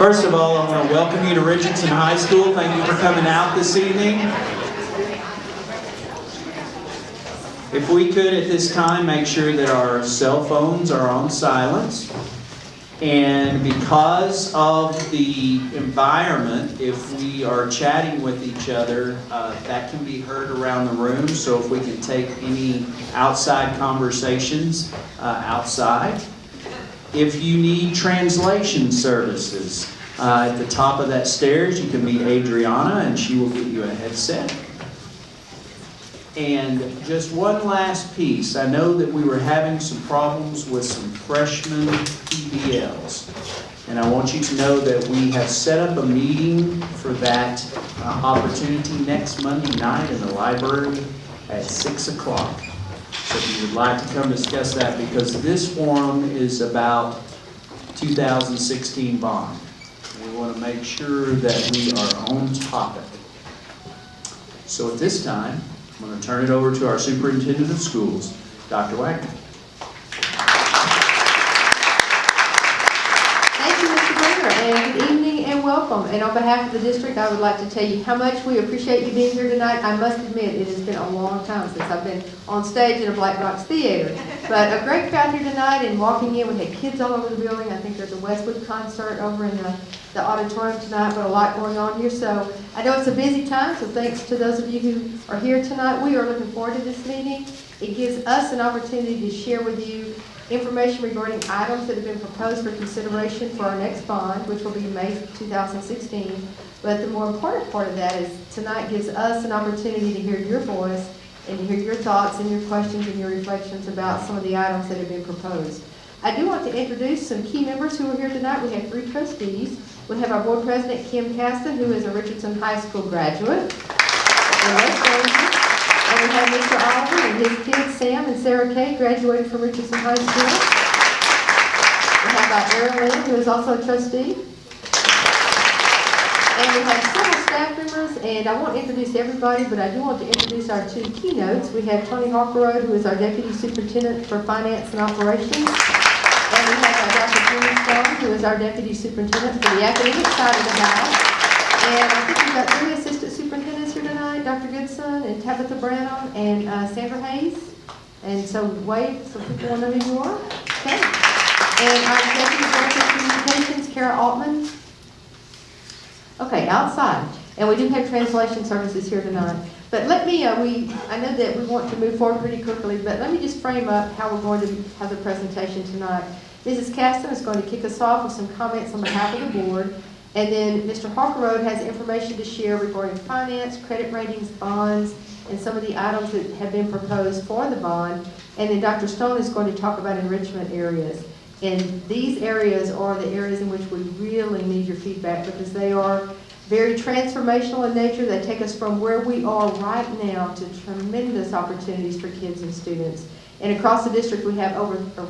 First of all, I want to welcome you to Richardson High School. Thank you for coming out this evening. If we could at this time make sure that our cell phones are on silence. And because of the environment, if we are chatting with each other, that can be heard around the room. So if we can take any outside conversations outside. If you need translation services, at the top of that stairs you can meet Adriana and she will get you a headset. And just one last piece. I know that we were having some problems with some freshman PBLs. And I want you to know that we have set up a meeting for that opportunity next Monday night in the library at 6 o'clock. So if you would like to come discuss that, because this forum is about 2016 bond. We want to make sure that we are on topic. So at this time, I'm going to turn it over to our Superintendent of Schools, Dr. Wagner. Thank you, Mr. Bringer, and good evening and welcome. And on behalf of the district, I would like to tell you how much we appreciate you being here tonight. I must admit, it has been a long time since I've been on stage in a black box theater. But a great crowd here tonight, and walking in, we had kids all over the building. I think there's a Westwood concert over in the auditorium tonight, but a lot going on here. So I know it's a busy time, so thanks to those of you who are here tonight. We are looking forward to this meeting. It gives us an opportunity to share with you information regarding items that have been proposed for consideration for our next bond, which will be May 2016. But the more important part of that is tonight gives us an opportunity to hear your voice and to hear your thoughts and your questions and your reflections about some of the items that have been proposed. I do want to introduce some key members who are here tonight. We have 3 trustees. We have our board president, Kim Caston, who is a Richardson High School graduate. And we have Mr. Oliver and his kids, Sam and Sarah Kay, graduated from Richardson High School. We have Erin Lynn, who is also a trustee. And we have several staff members, and I won't introduce everybody, but I do want to introduce our 2 keynotes. We have Tony Harkerode, who is our Deputy Superintendent for Finance and Operations. And we have Dr. Jimmy Stone, who is our Deputy Superintendent for the academic side of the house. And I think we've got 3 assistant superintendents here tonight, Dr. Goodson and Tabitha Brown and Sandra Hayes. And so wave so people will know who you are. Okay. And our Deputy Director of Communications, Kara Altman. Okay, outside. And we do have translation services here tonight. But let me, I know that we want to move forward pretty quickly, but let me just frame up how we're going to have the presentation tonight. Mrs. Caston is going to kick us off with some comments on behalf of the board. And then Mr. Harkerode has information to share regarding finance, credit ratings, bonds, and some of the items that have been proposed for the bond. And then Dr. Stone is going to talk about enrichment areas. And these areas are the areas in which we really need your feedback because they are very transformational in nature. They take us from where we are right now to tremendous opportunities for kids and students. And across the district, we have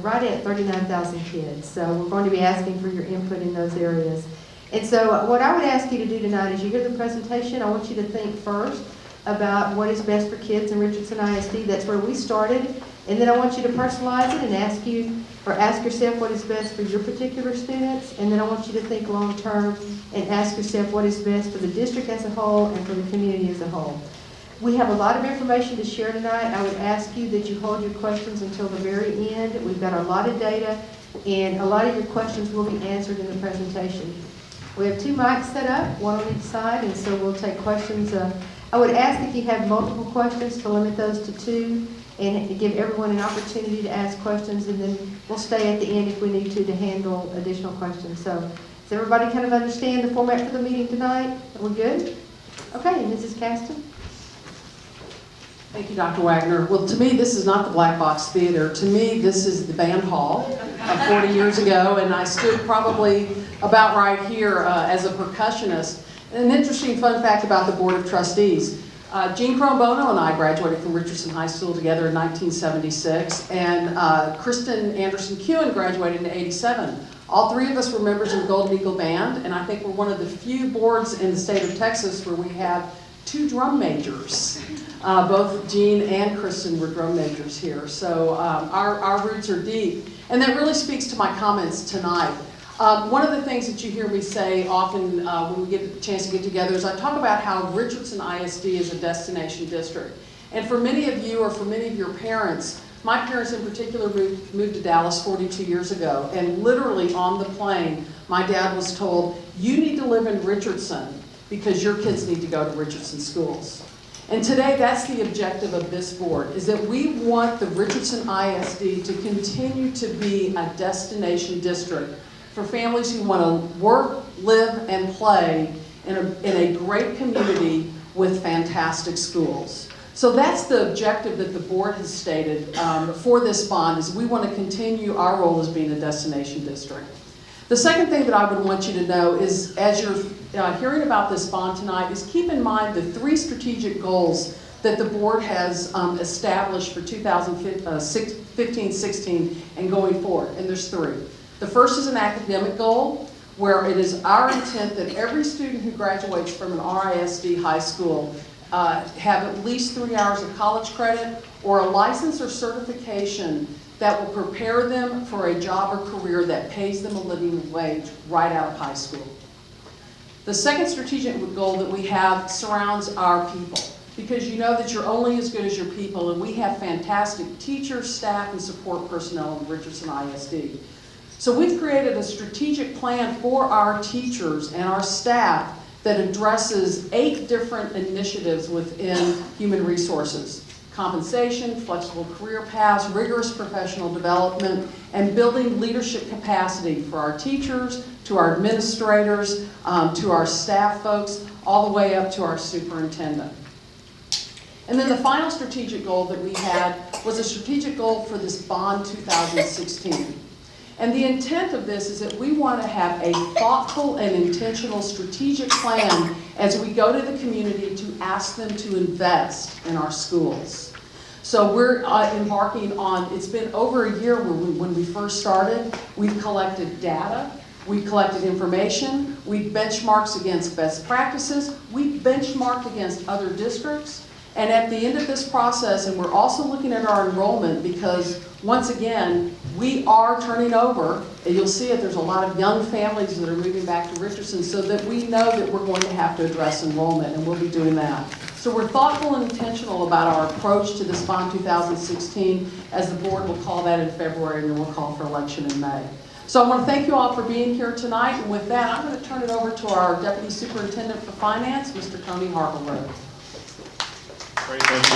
right at 39,000 kids. So we're going to be asking for your input in those areas. And so what I would ask you to do tonight is you hear the presentation, I want you to think first about what is best for kids in Richardson ISD. That's where we started. And then I want you to personalize it and ask yourself what is best for your particular students. And then I want you to think long term and ask yourself what is best for the district as a whole and for the community as a whole. We have a lot of information to share tonight. I would ask you that you hold your questions until the very end. We've got a lot of data and a lot of your questions will be answered in the presentation. We have 2 mics set up, 1 on each side, and so we'll take questions. I would ask if you have multiple questions to limit those to 2 and give everyone an opportunity to ask questions, and then we'll stay at the end if we need to handle additional questions. So does everybody kind of understand the format for the meeting tonight? Are we good? Okay, Mrs. Caston. Thank you, Dr. Wagner. Well, to me, this is not the Black Box Theater. To me, this is the band hall of 40 years ago, and I stood probably about right here as a percussionist. An interesting fun fact about the Board of Trustees. Jean Crombono and I graduated from Richardson High School together in 1976, and Kristen Anderson-Kewen graduated in '87. All 3 of us were members of the Golden Eagle Band, and I think we're one of the few boards in the state of Texas where we have 2 drum majors. Both Jean and Kristen were drum majors here, so our roots are deep. And that really speaks to my comments tonight. One of the things that you hear me say often when we get a chance to get together is I talk about how Richardson ISD is a destination district. And for many of you, or for many of your parents, my parents in particular moved to Dallas 42 years ago, and literally on the plane, my dad was told, you need to live in Richardson because your kids need to go to Richardson schools. And today, that's the objective of this board, is that we want the Richardson ISD to continue to be a destination district for families who want to work, live, and play in a great community with fantastic schools. So that's the objective that the board has stated for this bond, is we want to continue our role as being a destination district. The second thing that I would want you to know is, as you're hearing about this bond tonight, is keep in mind the 3 strategic goals that the board has established for 2015-16 and going forward, and there's 3. The first is an academic goal, where it is our intent that every student who graduates from an RISD high school have at least 3 hours of college credit or a license or certification that will prepare them for a job or career that pays them a living wage right out of high school. The second strategic goal that we have surrounds our people, because you know that you're only as good as your people, and we have fantastic teachers, staff, and support personnel in Richardson ISD. So we've created a strategic plan for our teachers and our staff that addresses 8 different initiatives within human resources: compensation, flexible career paths, rigorous professional development, and building leadership capacity for our teachers, to our administrators, to our staff folks, all the way up to our superintendent. And then the final strategic goal that we had was a strategic goal for this bond 2016. And the intent of this is that we want to have a thoughtful and intentional strategic plan as we go to the community to ask them to invest in our schools. So we're embarking on, it's been over a year when we first started. We've collected data, we collected information, we benchmarked against best practices, we benchmarked against other districts. And at the end of this process, and we're also looking at our enrollment, because once again, we are turning over, and you'll see it, there's a lot of young families that are moving back to Richardson, so that we know that we're going to have to address enrollment, and we'll be doing that. So we're thoughtful and intentional about our approach to this bond 2016, as the board will call that in February, and then we'll call for election in May. So I want to thank you all for being here tonight, and with that, I'm going to turn it over to our Deputy Superintendent for Finance, Mr. Tony Harperroad. Great, thank you,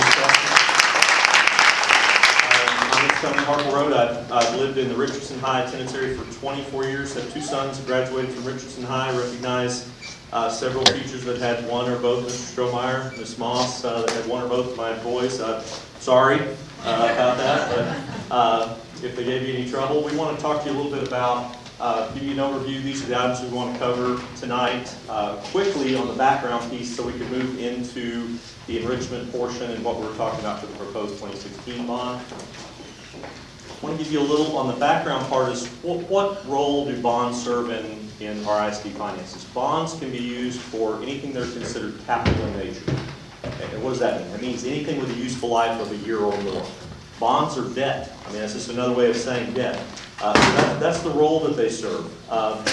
I'm Tony Harperroad. I've lived in the Richardson High attendance area for 24 years. Have 2 sons who graduated from Richardson High. I recognize several teachers that had one or both, Mr. Strohmeyer, Ms. Moss, that had one or both of my boys. Sorry about that, but if they gave you any trouble, we want to talk to you a little bit about, give you an overview. These are the items we want to cover tonight quickly on the background piece, so we can move into the enrichment portion and what we're talking about for the proposed 2016 bond. I want to give you a little on the background part is what role do bonds serve in RISD finances? Bonds can be used for anything that are considered capital in nature. And what does that mean? That means anything with a useful life of a year or more. Bonds are debt. I mean, that's just another way of saying debt. So that's the role that they serve.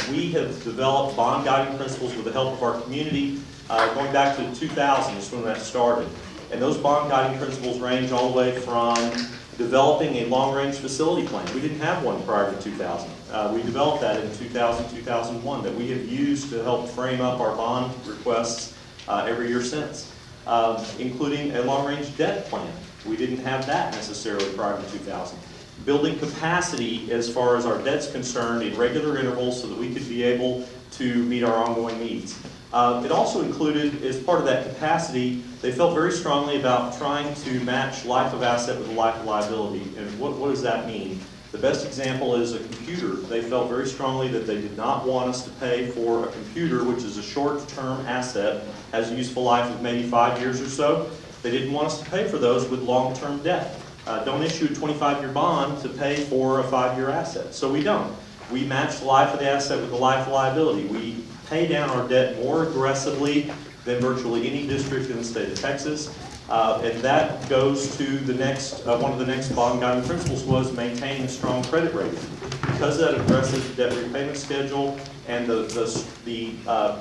We have developed bond guiding principles with the help of our community going back to 2000 is when that started. And those bond guiding principles range all the way from developing a long-range facility plan. We didn't have one prior to 2000. We developed that in 2000, 2001 that we have used to help frame up our bond requests every year since, including a long-range debt plan. We didn't have that necessarily prior to 2000. Building capacity as far as our debt's concerned in regular intervals so that we could be able to meet our ongoing needs. It also included, as part of that capacity, they felt very strongly about trying to match life of asset with life of liability. And what does that mean? The best example is a computer. They felt very strongly that they did not want us to pay for a computer, which is a short-term asset, has a useful life of maybe 5 years or so. They didn't want us to pay for those with long-term debt. Don't issue a 25-year bond to pay for a 5-year asset. So we don't. We match the life of the asset with the life of liability. We pay down our debt more aggressively than virtually any district in the state of Texas. And that goes to the next, one of the next bond guiding principles was maintaining a strong credit rating. Because of that aggressive debt repayment schedule and the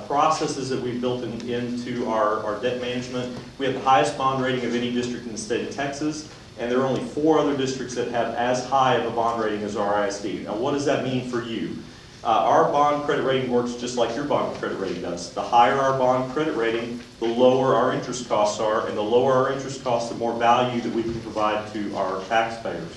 processes that we've built into our debt management, we have the highest bond rating of any district in the state of Texas, and there are only 4 other districts that have as high of a bond rating as our ISD. Now, what does that mean for you? Our bond credit rating works just like your bond credit rating does. The higher our bond credit rating, the lower our interest costs are, and the lower our interest costs, the more value that we can provide to our taxpayers.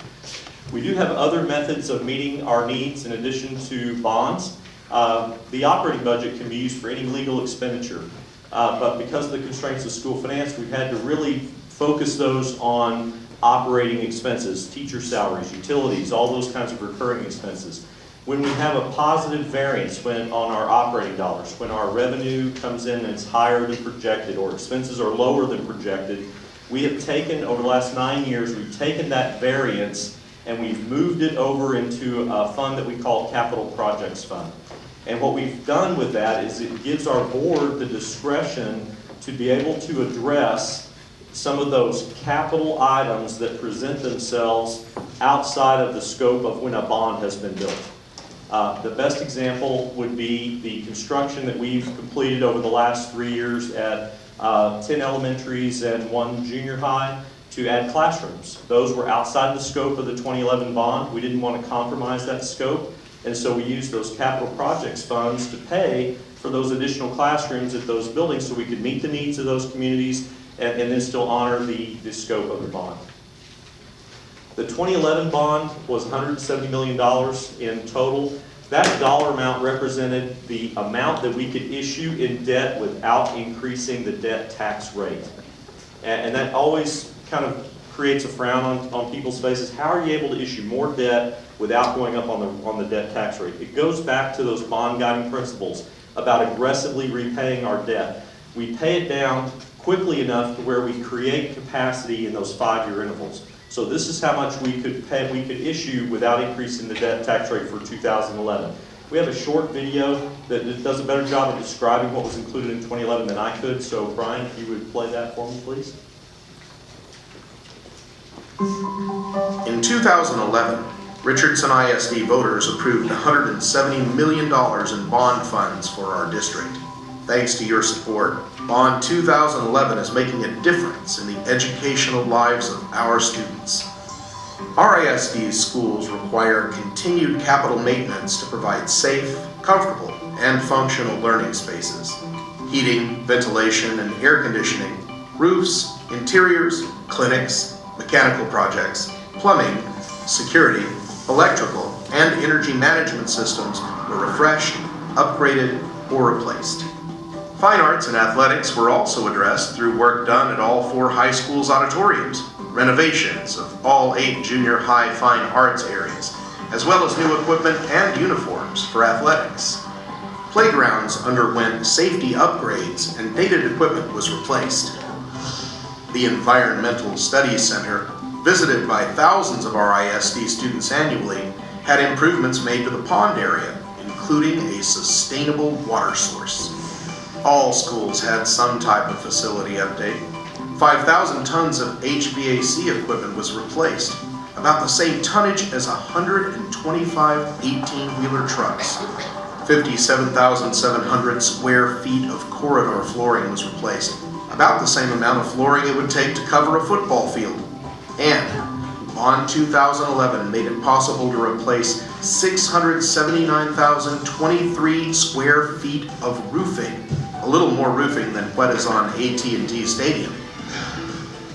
We do have other methods of meeting our needs in addition to bonds. The operating budget can be used for any legal expenditure, but because of the constraints of school finance, we've had to really focus those on operating expenses, teacher salaries, utilities, all those kinds of recurring expenses. When we have a positive variance on our operating dollars, when our revenue comes in and it's higher than projected or expenses are lower than projected, we have taken, over the last 9 years, we've taken that variance and we've moved it over into a fund that we call Capital Projects Fund. And what we've done with that is it gives our board the discretion to be able to address some of those capital items that present themselves outside of the scope of when a bond has been built. The best example would be the construction that we've completed over the last 3 years at 10 elementaries and 1 junior high to add classrooms. Those were outside the scope of the 2011 bond. We didn't want to compromise that scope, and so we used those capital projects funds to pay for those additional classrooms at those buildings so we could meet the needs of those communities and then still honor the scope of the bond. The 2011 bond was $170 million in total. That dollar amount represented the amount that we could issue in debt without increasing the debt tax rate. And that always kind of creates a frown on people's faces. How are you able to issue more debt without going up on the debt tax rate? It goes back to those bond guiding principles about aggressively repaying our debt. We pay it down quickly enough to where we create capacity in those 5-year intervals. So this is how much we could issue without increasing the debt tax rate for 2011. We have a short video that does a better job of describing what was included in 2011 than I could. So Brian, if you would play that for me, please. In 2011, Richardson ISD voters approved $170 million in bond funds for our district. Thanks to your support, Bond 2011 is making a difference in the educational lives of our students. RISD schools require continued capital maintenance to provide safe, comfortable, and functional learning spaces. Heating, ventilation, and air conditioning, roofs, interiors, clinics, mechanical projects, plumbing, security, electrical, and energy management systems were refreshed, upgraded, or replaced. Fine arts and athletics were also addressed through work done at all 4 high schools' auditoriums, renovations of all 8 junior high fine arts areas, as well as new equipment and uniforms for athletics. Playgrounds underwent safety upgrades and dated equipment was replaced. The Environmental Studies Center, visited by thousands of our ISD students annually, had improvements made to the pond area, including a sustainable water source. All schools had some type of facility update. 5,000 tons of HVAC equipment was replaced, about the same tonnage as 125 18-wheeler trucks. 57,700 square feet of corridor flooring was replaced, about the same amount of flooring it would take to cover a football field. And Bond 2011 made it possible to replace 679,023 square feet of roofing, a little more roofing than what is on AT&T Stadium.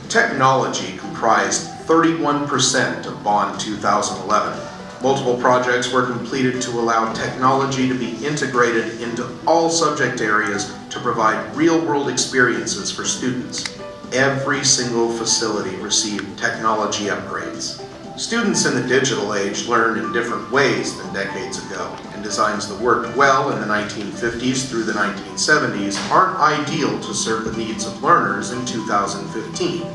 Technology comprised 31% of Bond 2011. Multiple projects were completed to allow technology to be integrated into all subject areas to provide real-world experiences for students. Every single facility received technology upgrades. Students in the digital age learn in different ways than decades ago, and designs that worked well in the 1950s through the 1970s aren't ideal to serve the needs of learners in 2015.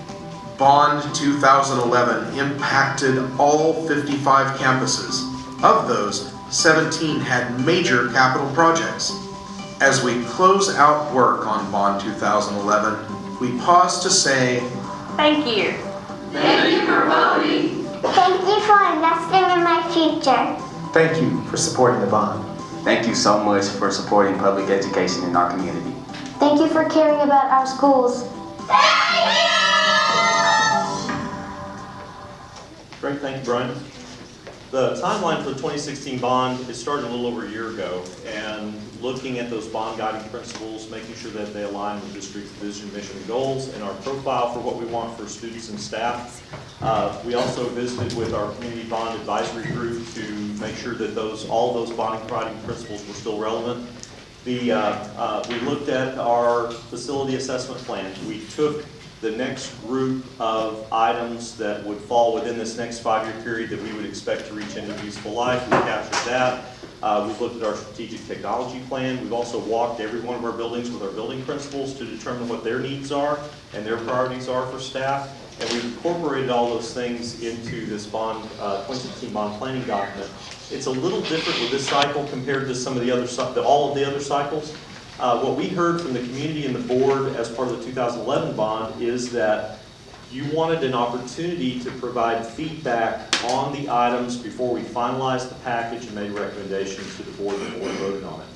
Bond 2011 impacted all 55 campuses. Of those, 17 had major capital projects. As we close out work on Bond 2011, we pause to say, Thank you. Thank you for voting. Thank you for investing in my future. Thank you for supporting the bond. Thank you so much for supporting public education in our community. Thank you for caring about our schools. Great, thank you, Brian. The timeline for the 2016 bond, it started a little over a year ago, and looking at those bond guiding principles, making sure that they align with district's vision, mission, and goals, and our profile for what we want for students and staff. We also visited with our community bond advisory group to make sure that all those bonding guiding principles were still relevant. We looked at our facility assessment plan. We took the next group of items that would fall within this next 5-year period that we would expect to reach end of useful life. We captured that. We've looked at our strategic technology plan. We've also walked every one of our buildings with our building principals to determine what their needs are and their priorities are for staff. And we've incorporated all those things into this bond, 2016 bond planning document. It's a little different with this cycle compared to some of the other, all of the other cycles. What we heard from the community and the board as part of the 2011 bond is that you wanted an opportunity to provide feedback on the items before we finalized the package and made recommendations to the board and the board voted on it.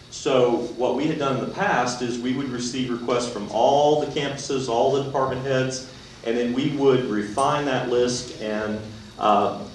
So what we had done in the past is we would receive requests from all the campuses, all the department heads, and then we would refine that list and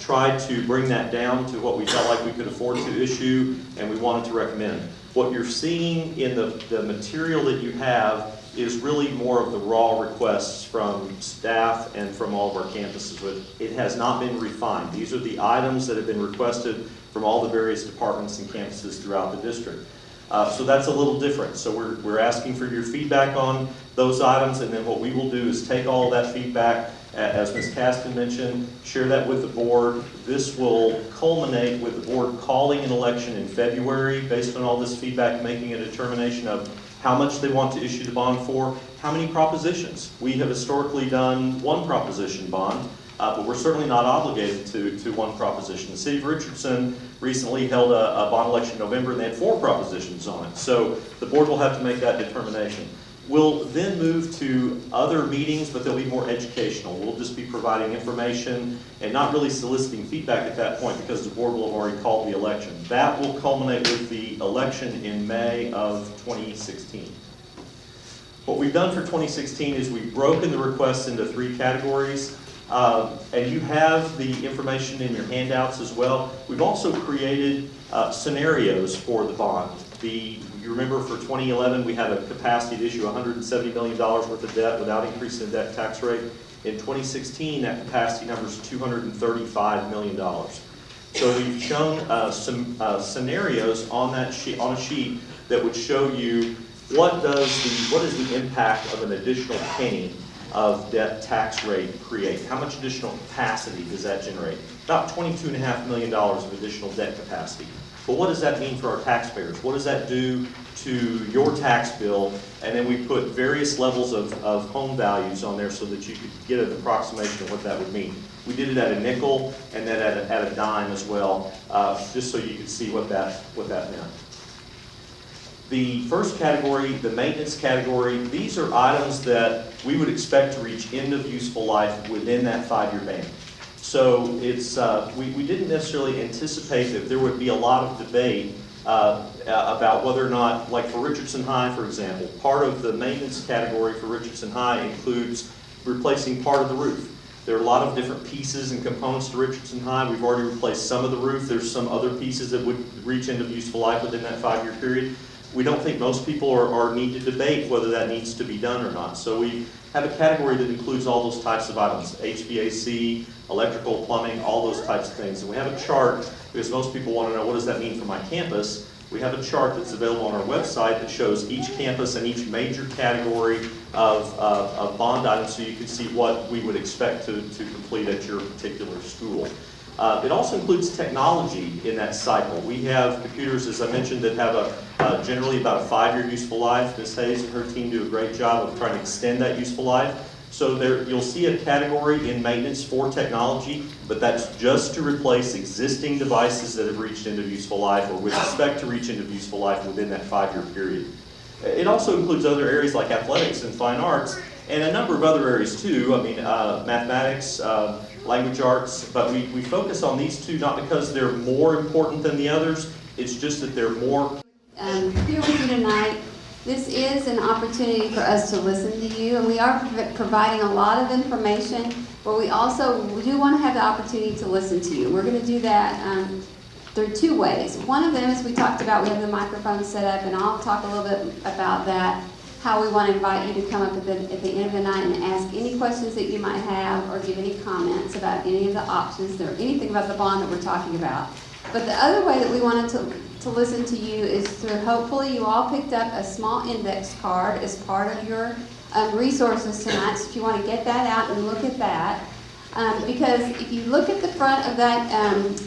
try to bring that down to what we felt like we could afford to issue and we wanted to recommend. What you're seeing in the material that you have is really more of the raw requests from staff and from all of our campuses. It has not been refined. These are the items that have been requested from all the various departments and campuses throughout the district. So that's a little different. So we're asking for your feedback on those items, and then what we will do is take all of that feedback, as Ms. Caston mentioned, share that with the board. This will culminate with the board calling an election in February based on all this feedback, making a determination of how much they want to issue the bond for, how many propositions. We have historically done one proposition bond, but we're certainly not obligated to one proposition. The City of Richardson recently held a bond election in November and they had 4 propositions on it. So the board will have to make that determination. We'll then move to other meetings, but they'll be more educational. We'll just be providing information and not really soliciting feedback at that point because the board will have already called the election. That will culminate with the election in May of 2016. What we've done for 2016 is we've broken the requests into 3 categories. And you have the information in your handouts as well. We've also created scenarios for the bond. You remember for 2011, we had a capacity to issue $170 million worth of debt without increasing the debt tax rate. In 2016, that capacity number is $235 million. So we've shown some scenarios on a sheet that would show you what is the impact of an additional penny of debt tax rate create? How much additional capacity does that generate? About $22.5 million of additional debt capacity. But what does that mean for our taxpayers? What does that do to your tax bill? And then we put various levels of home values on there so that you could get an approximation of what that would mean. We did it at a nickel and then at a dime as well, just so you could see what that meant. The first category, the maintenance category, these are items that we would expect to reach end of useful life within that 5-year band. So it's, we didn't necessarily anticipate that there would be a lot of debate about whether or not, like for Richardson High, for example, part of the maintenance category for Richardson High includes replacing part of the roof. There are a lot of different pieces and components to Richardson High. We've already replaced some of the roof. There's some other pieces that would reach end of useful life within that 5-year period. We don't think most people need to debate whether that needs to be done or not. So we have a category that includes all those types of items, HVAC, electrical, plumbing, all those types of things. And we have a chart, because most people want to know, what does that mean for my campus? We have a chart that's available on our website that shows each campus and each major category of bond items so you can see what we would expect to complete at your particular school. It also includes technology in that cycle. We have computers, as I mentioned, that have generally about a 5-year useful life. Ms. Hayes and her team do a great job of trying to extend that useful life. So there, you'll see a category in maintenance for technology, but that's just to replace existing devices that have reached end of useful life or would expect to reach end of useful life within that 5-year period. It also includes other areas like athletics and fine arts, and a number of other areas too. I mean, mathematics, language arts, but we focus on these two not because they're more important than the others, it's just that they're more. Here with you tonight, this is an opportunity for us to listen to you, and we are providing a lot of information, but we also do want to have the opportunity to listen to you. We're going to do that through two ways. One of them, as we talked about, we have the microphone set up, and I'll talk a little bit about that, how we want to invite you to come up at the end of the night and ask any questions that you might have or give any comments about any of the options or anything about the bond that we're talking about. But the other way that we wanted to listen to you is through, hopefully you all picked up a small index card as part of your resources tonight. So if you want to get that out and look at that. Because if you look at the front of that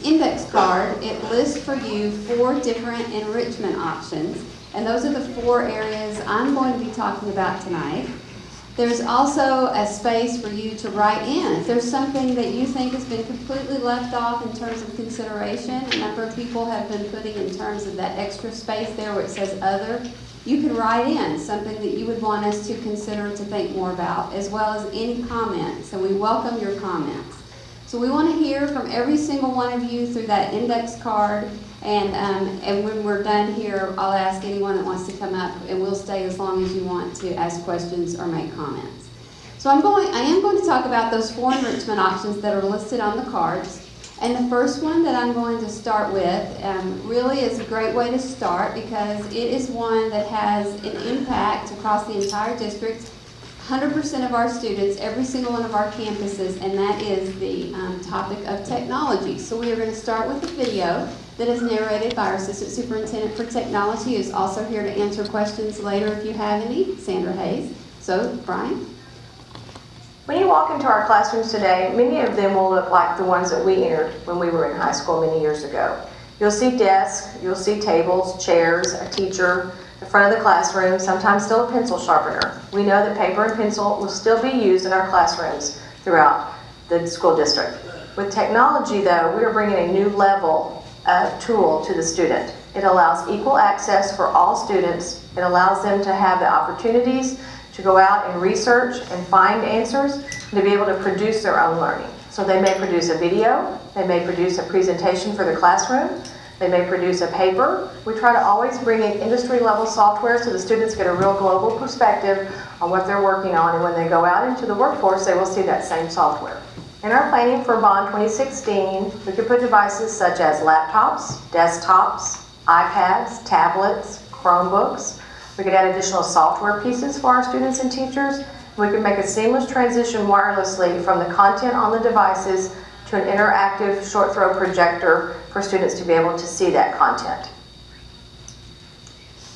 index card, it lists for you 4 different enrichment options. And those are the 4 areas I'm going to be talking about tonight. There's also a space for you to write in. If there's something that you think has been completely left off in terms of consideration, a number of people have been putting in terms of that extra space there where it says other, you can write in something that you would want us to consider to think more about, as well as any comments, and we welcome your comments. So we want to hear from every single one of you through that index card, and when we're done here, I'll ask anyone that wants to come up, and we'll stay as long as you want to ask questions or make comments. So I am going to talk about those 4 enrichment options that are listed on the cards. And the first one that I'm going to start with really is a great way to start because it is one that has an impact across the entire district. 100% of our students, every single one of our campuses, and that is the topic of technology. So we are going to start with a video that is narrated by our Assistant Superintendent for Technology, who is also here to answer questions later if you have any, Sandra Hayes. So, Brian? When you walk into our classrooms today, many of them will look like the ones that we entered when we were in high school many years ago. You'll see desks, you'll see tables, chairs, a teacher, the front of the classroom, sometimes still a pencil sharpener. We know that paper and pencil will still be used in our classrooms throughout the school district. With technology, though, we are bringing a new level of tool to the student. It allows equal access for all students. It allows them to have the opportunities to go out and research and find answers, and to be able to produce their own learning. So they may produce a video, they may produce a presentation for the classroom, they may produce a paper. We try to always bring in industry level software so the students get a real global perspective on what they're working on, and when they go out into the workforce, they will see that same software. In our planning for Bond 2016, we could put devices such as laptops, desktops, iPads, tablets, Chromebooks. We could add additional software pieces for our students and teachers. We could make a seamless transition wirelessly from the content on the devices to an interactive short throw projector for students to be able to see that content.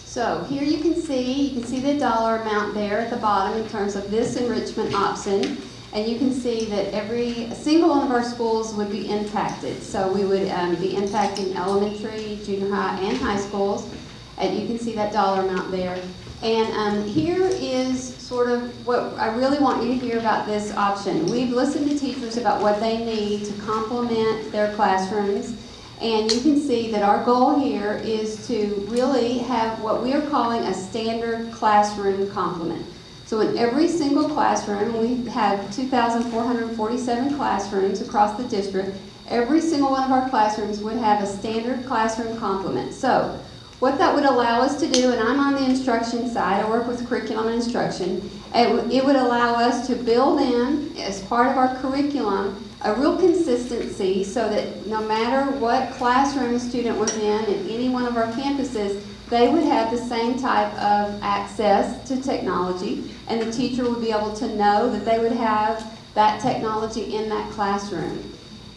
So here you can see the dollar amount there at the bottom in terms of this enrichment option. And you can see that every single one of our schools would be impacted. So we would be impacting elementary, junior high, and high schools. And you can see that dollar amount there. And here is sort of what I really want you to hear about this option. We've listened to teachers about what they need to complement their classrooms. And you can see that our goal here is to really have what we are calling a standard classroom complement. So in every single classroom, we have 2,447 classrooms across the district. Every single one of our classrooms would have a standard classroom complement. So what that would allow us to do, and I'm on the instruction side, I work with curriculum and instruction, it would allow us to build in, as part of our curriculum, a real consistency so that no matter what classroom a student was in any one of our campuses, they would have the same type of access to technology, and the teacher would be able to know that they would have that technology in that classroom.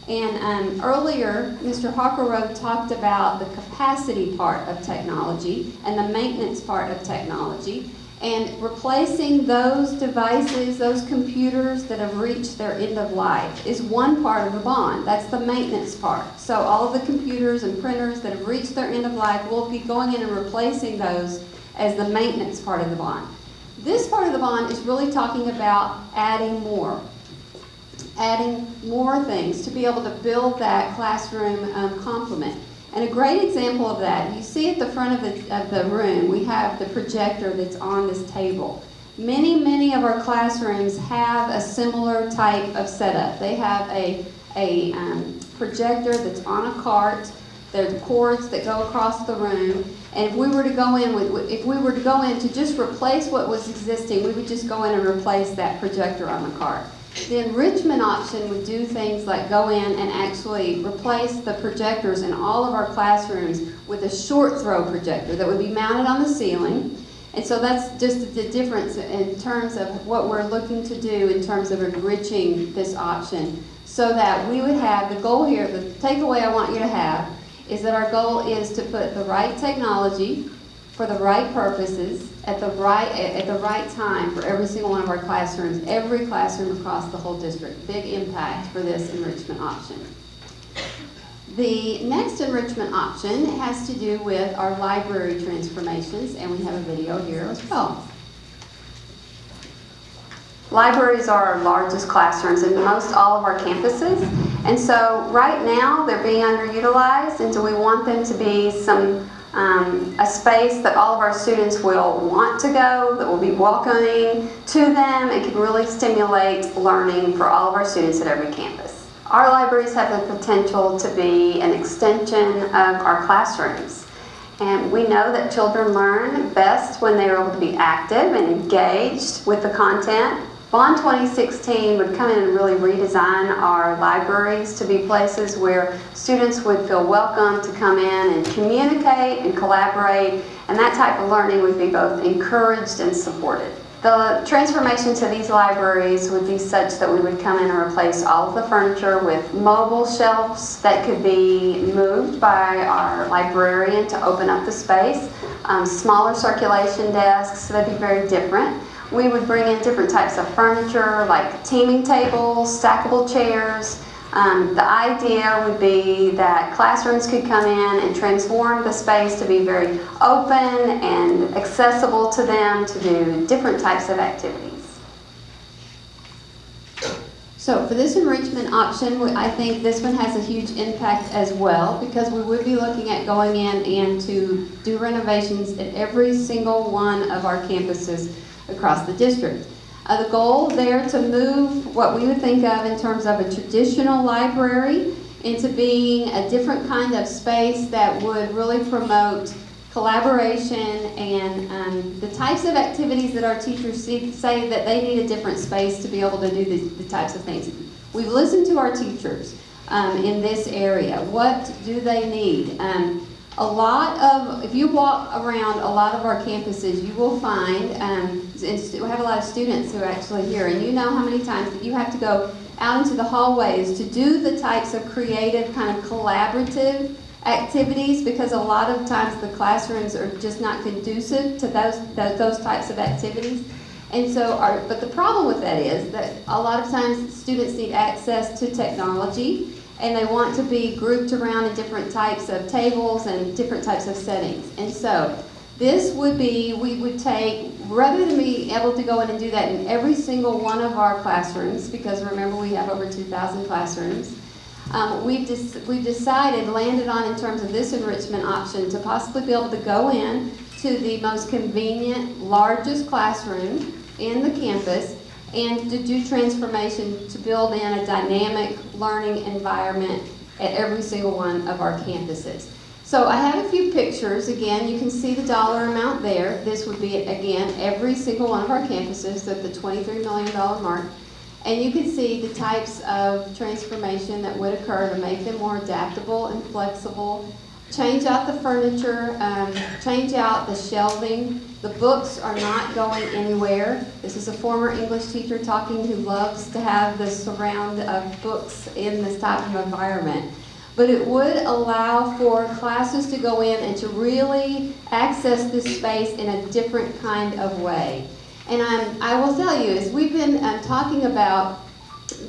And earlier, Mr. Hockerode talked about the capacity part of technology and the maintenance part of technology, and replacing those devices, those computers that have reached their end of life is one part of the bond. That's the maintenance part. So all of the computers and printers that have reached their end of life, we'll be going in and replacing those as the maintenance part of the bond. This part of the bond is really talking about adding more things to be able to build that classroom complement. And a great example of that, you see at the front of the room, we have the projector that's on this table. Many of our classrooms have a similar type of setup. They have a projector that's on a cart. There's cords that go across the room. And if we were to go in to just replace what was existing, we would just go in and replace that projector on the cart. The enrichment option would do things like go in and actually replace the projectors in all of our classrooms with a short throw projector that would be mounted on the ceiling. And so that's just the difference in terms of what we're looking to do in terms of enriching this option, so that we would have, the goal here, the takeaway I want you to have, is that our goal is to put the right technology for the right purposes at the right time for every single one of our classrooms, every classroom across the whole district. Big impact for this enrichment option. The next enrichment option has to do with our library transformations, and we have a video here as well. Libraries are our largest classrooms in most all of our campuses, and so right now they're being underutilized, and so we want them to be a space that all of our students will want to go, that will be welcoming to them, and can really stimulate learning for all of our students at every campus. Our libraries have the potential to be an extension of our classrooms. And we know that children learn best when they are able to be active and engaged with the content. Bond 2016 would come in and really redesign our libraries to be places where students would feel welcome to come in and communicate and collaborate, and that type of learning would be both encouraged and supported. The transformation to these libraries would be such that we would come in and replace all of the furniture with mobile shelves that could be moved by our librarian to open up the space, smaller circulation desks that'd be very different. We would bring in different types of furniture like teaming tables, stackable chairs. The idea would be that classrooms could come in and transform the space to be very open and accessible to them to do different types of activities. So for this enrichment option, I think this one has a huge impact as well, because we would be looking at going in and to do renovations at every single one of our campuses across the district. The goal there to move what we would think of in terms of a traditional library into being a different kind of space that would really promote collaboration and the types of activities that our teachers say that they need a different space to be able to do the types of things. We've listened to our teachers in this area. What do they need? If you walk around a lot of our campuses, you will find, and we have a lot of students who are actually here, and you know how many times that you have to go out into the hallways to do the types of creative, kind of collaborative activities, because a lot of times the classrooms are just not conducive to those types of activities. And so, but the problem with that is that a lot of times students need access to technology, and they want to be grouped around in different types of tables and different types of settings. And so this would be, we would take, rather than be able to go in and do that in every single one of our classrooms, because remember we have over 2,000 classrooms, we've decided, landed on in terms of this enrichment option, to possibly be able to go in to the most convenient, largest classroom in the campus and to do transformation to build in a dynamic learning environment at every single one of our campuses. So I have a few pictures. Again, you can see the dollar amount there. This would be, again, every single one of our campuses at the $23 million mark. And you can see the types of transformation that would occur to make them more adaptable and flexible. Change out the furniture, change out the shelving. The books are not going anywhere. This is a former English teacher talking who loves to have the surround of books in this type of environment. But it would allow for classes to go in and to really access this space in a different kind of way. And I will tell you, as we've been talking about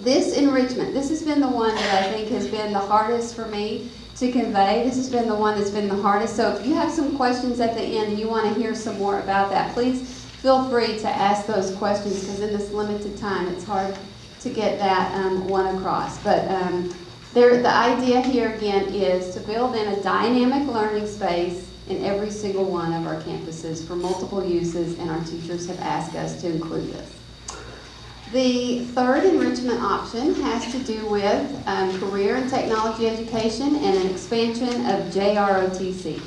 this enrichment, this has been the one that I think has been the hardest for me to convey. This has been the one that's been the hardest. So if you have some questions at the end and you want to hear some more about that, please feel free to ask those questions, because in this limited time it's hard to get that one across. But the idea here again is to build in a dynamic learning space in every single one of our campuses for multiple uses, and our teachers have asked us to include this. The third enrichment option has to do with career and technology education and an expansion of JROTC.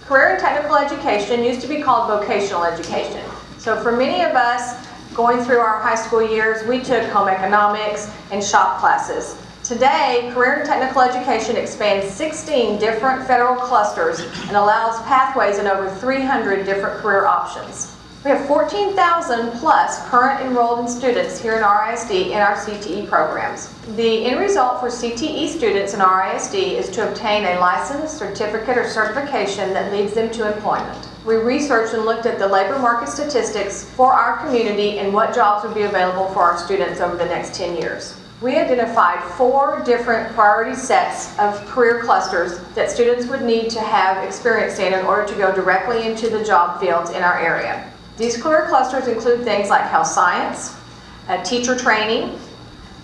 Career and technical education used to be called vocational education. So for many of us going through our high school years, we took home economics and shop classes. Today, career and technical education expands 16 different federal clusters and allows pathways in over 300 different career options. We have 14,000 plus current enrolled students here in RISD in our CTE programs. The end result for CTE students in RISD is to obtain a license, certificate, or certification that leads them to employment. We researched and looked at the labor market statistics for our community and what jobs would be available for our students over the next 10 years. We identified 4 different priority sets of career clusters that students would need to have experience in order to go directly into the job fields in our area. These career clusters include things like health science, teacher training,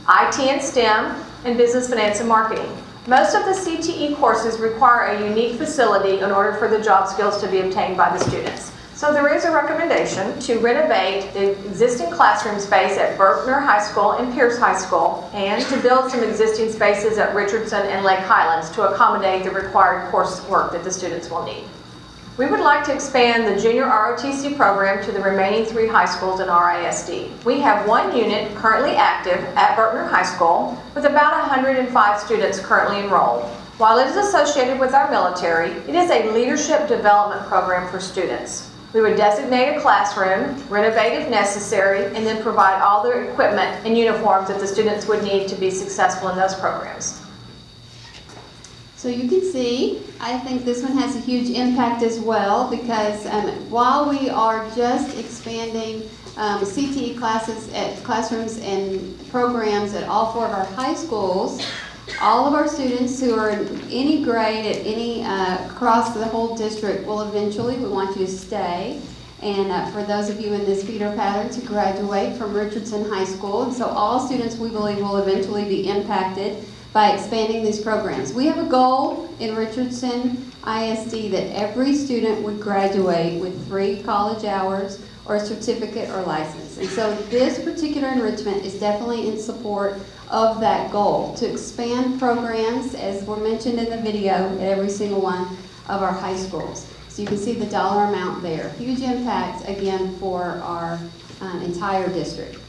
IT and STEM, and business, finance, and marketing. Most of the CTE courses require a unique facility in order for the job skills to be obtained by the students. So there is a recommendation to renovate the existing classroom space at Berkner High School and Pierce High School, and to build some existing spaces at Richardson and Lake Highlands to accommodate the required coursework that the students will need. We would like to expand the junior ROTC program to the remaining 3 high schools in RISD. We have 1 unit currently active at Berkner High School with about 105 students currently enrolled. While it is associated with our military, it is a leadership development program for students. We would designate a classroom, renovate if necessary, and then provide all the equipment and uniforms that the students would need to be successful in those programs. So you can see, I think this one has a huge impact as well, because while we are just expanding CTE classes at classrooms and programs at all 4 of our high schools, all of our students who are in any grade at any across the whole district will eventually, we want you to stay. And for those of you in this feeder pattern, to graduate from Richardson High School. And so all students, we believe, will eventually be impacted by expanding these programs. We have a goal in Richardson ISD that every student would graduate with 3 college hours or a certificate or license. And so this particular enrichment is definitely in support of that goal, to expand programs, as were mentioned in the video, at every single one of our high schools. So you can see the dollar amount there. Huge impact, again, for our entire district.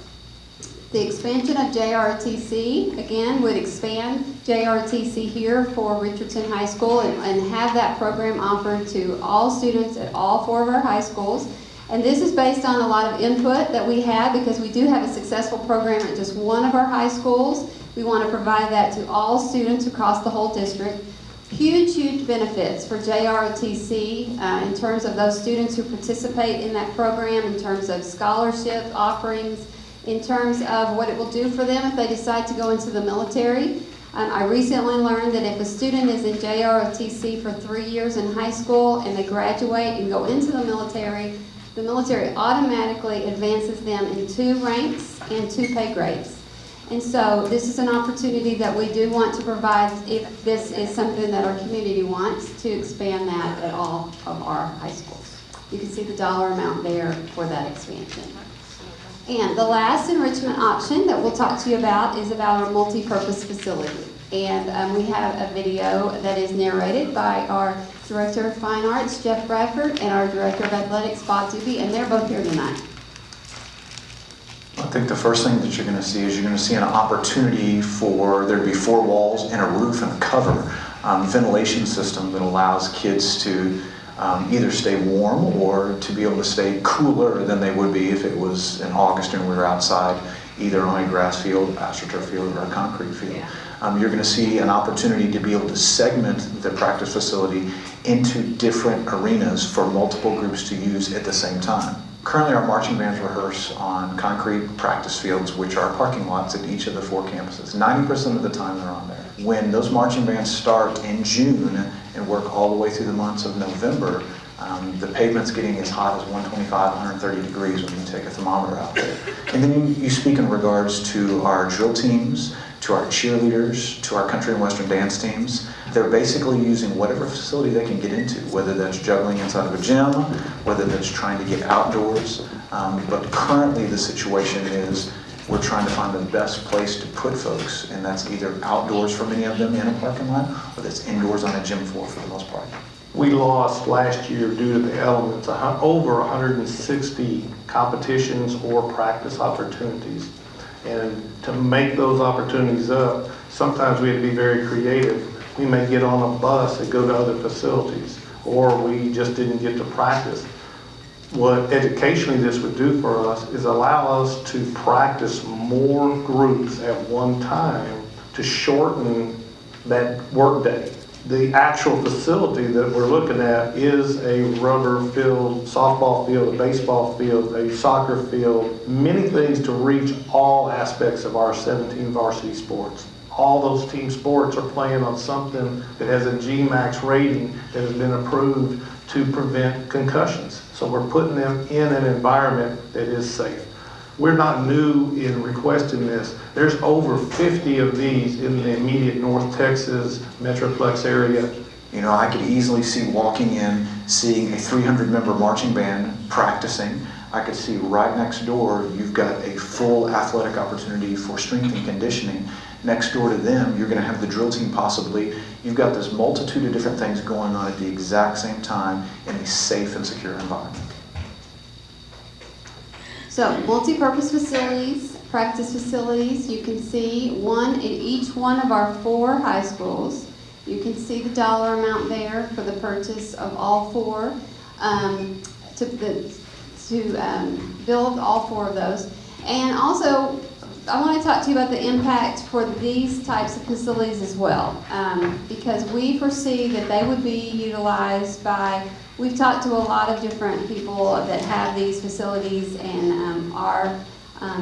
The expansion of JRTC, again, would expand JRTC here for Richardson High School and have that program offered to all students at all 4 of our high schools. And this is based on a lot of input that we have, because we do have a successful program at just one of our high schools. We want to provide that to all students across the whole district. Huge, huge benefits for JRTC in terms of those students who participate in that program, in terms of scholarship offerings, in terms of what it will do for them if they decide to go into the military. I recently learned that if a student is in JROTC for 3 years in high school and they graduate and go into the military automatically advances them in 2 ranks and 2 pay grades. And so this is an opportunity that we do want to provide if this is something that our community wants, to expand that at all of our high schools. You can see the dollar amount there for that expansion. And the last enrichment option that we'll talk to you about is about our multi-purpose facility. And we have a video that is narrated by our Director of Fine Arts, Jeff Bradford, and our Director of Athletics, Bob Doobie, and they're both here tonight. I think the first thing that you're going to see is you're going to see an opportunity for there to be 4 walls and a roof and a cover ventilation system that allows kids to either stay warm or to be able to stay cooler than they would be if it was in August and we were outside, either on a grass field, astroturf field, or a concrete field. You're going to see an opportunity to be able to segment the practice facility into different arenas for multiple groups to use at the same time. Currently, our marching bands rehearse on concrete practice fields, which are parking lots at each of the 4 campuses. 90% of the time they're on there. When those marching bands start in June and work all the way through the months of November, the pavement's getting as hot as 125, 130 degrees when you take a thermometer out there. And then you speak in regards to our drill teams, to our cheerleaders, to our country and western dance teams. they're basically using whatever facility they can get into, whether that's juggling inside of a gym, whether that's trying to get outdoors. But currently the situation is we're trying to find the best place to put folks, and that's either outdoors for many of them in a parking lot, or that's indoors on a gym floor for the most part. We lost last year due to the elements over 160 competitions or practice opportunities. And to make those opportunities up, sometimes we have to be very creative. We may get on a bus and go to other facilities, or we just didn't get to practice. What educationally this would do for us is allow us to practice more groups at one time to shorten that work day. The actual facility that we're looking at is a rubber field, softball field, a baseball field, a soccer field, many things to reach all aspects of our 17 varsity sports. All those team sports are playing on something that has a GMAX rating that has been approved to prevent concussions. So we're putting them in an environment that is safe. We're not new in requesting this. There's over 50 of these in the immediate North Texas Metroplex area. You know, I could easily see walking in, seeing a 300-member marching band practicing. I could see right next door, you've got a full athletic opportunity for strength and conditioning. Next door to them, you're going to have the drill team possibly. You've got this multitude of different things going on at the exact same time in a safe and secure environment. So, multi-purpose facilities, practice facilities, you can see one in each one of our 4 high schools. You can see the dollar amount there for the purchase of all 4, to build all 4 of those. And also, I want to talk to you about the impact for these types of facilities as well, because we foresee that they would be utilized by, we've talked to a lot of different people that have these facilities, and our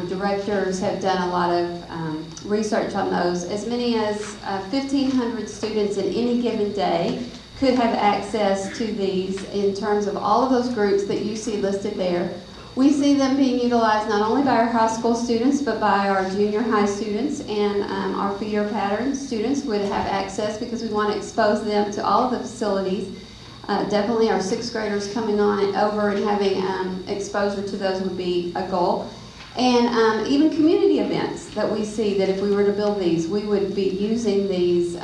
directors have done a lot of research on those. As many as 1,500 students in any given day could have access to these in terms of all of those groups that you see listed there. We see them being utilized not only by our high school students, but by our junior high students, and our feeder pattern students would have access because we want to expose them to all of the facilities. Definitely our 6th graders coming on and over and having exposure to those would be a goal. And even community events that we see that if we were to build these, we would be using these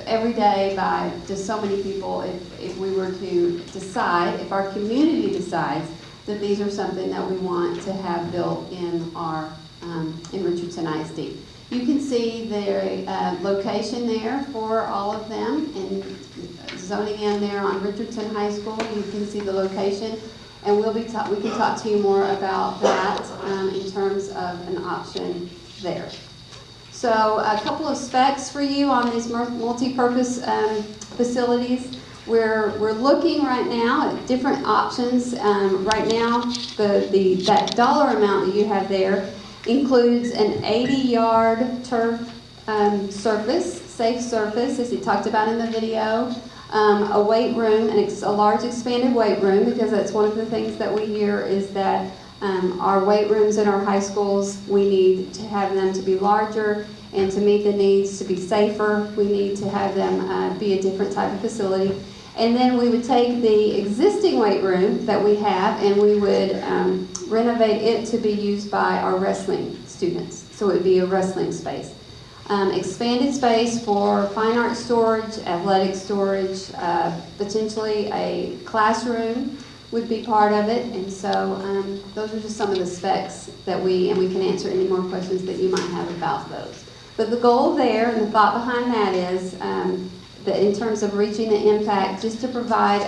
every day by just so many people if we were to decide, if our community decides that these are something that we want to have built in our in Richardson ISD. You can see the location there for all of them, and zoning in there on Richardson High School. You can see the location, and we can talk to you more about that in terms of an option there. So a couple of specs for you on these multi-purpose facilities. We're looking right now at different options. Right now, that dollar amount that you have there includes an 80-yard turf surface, safe surface, as he talked about in the video, a weight room, a large expanded weight room, because that's one of the things that we hear is that our weight rooms in our high schools, we need to have them to be larger, and to meet the needs to be safer, we need to have them be a different type of facility. And then we would take the existing weight room that we have and we would renovate it to be used by our wrestling students. So it would be a wrestling space. Expanded space for fine art storage, athletic storage, potentially a classroom would be part of it. And so those are just some of the specs that we can answer any more questions that you might have about those. But the goal there and the thought behind that is that in terms of reaching the impact, just to provide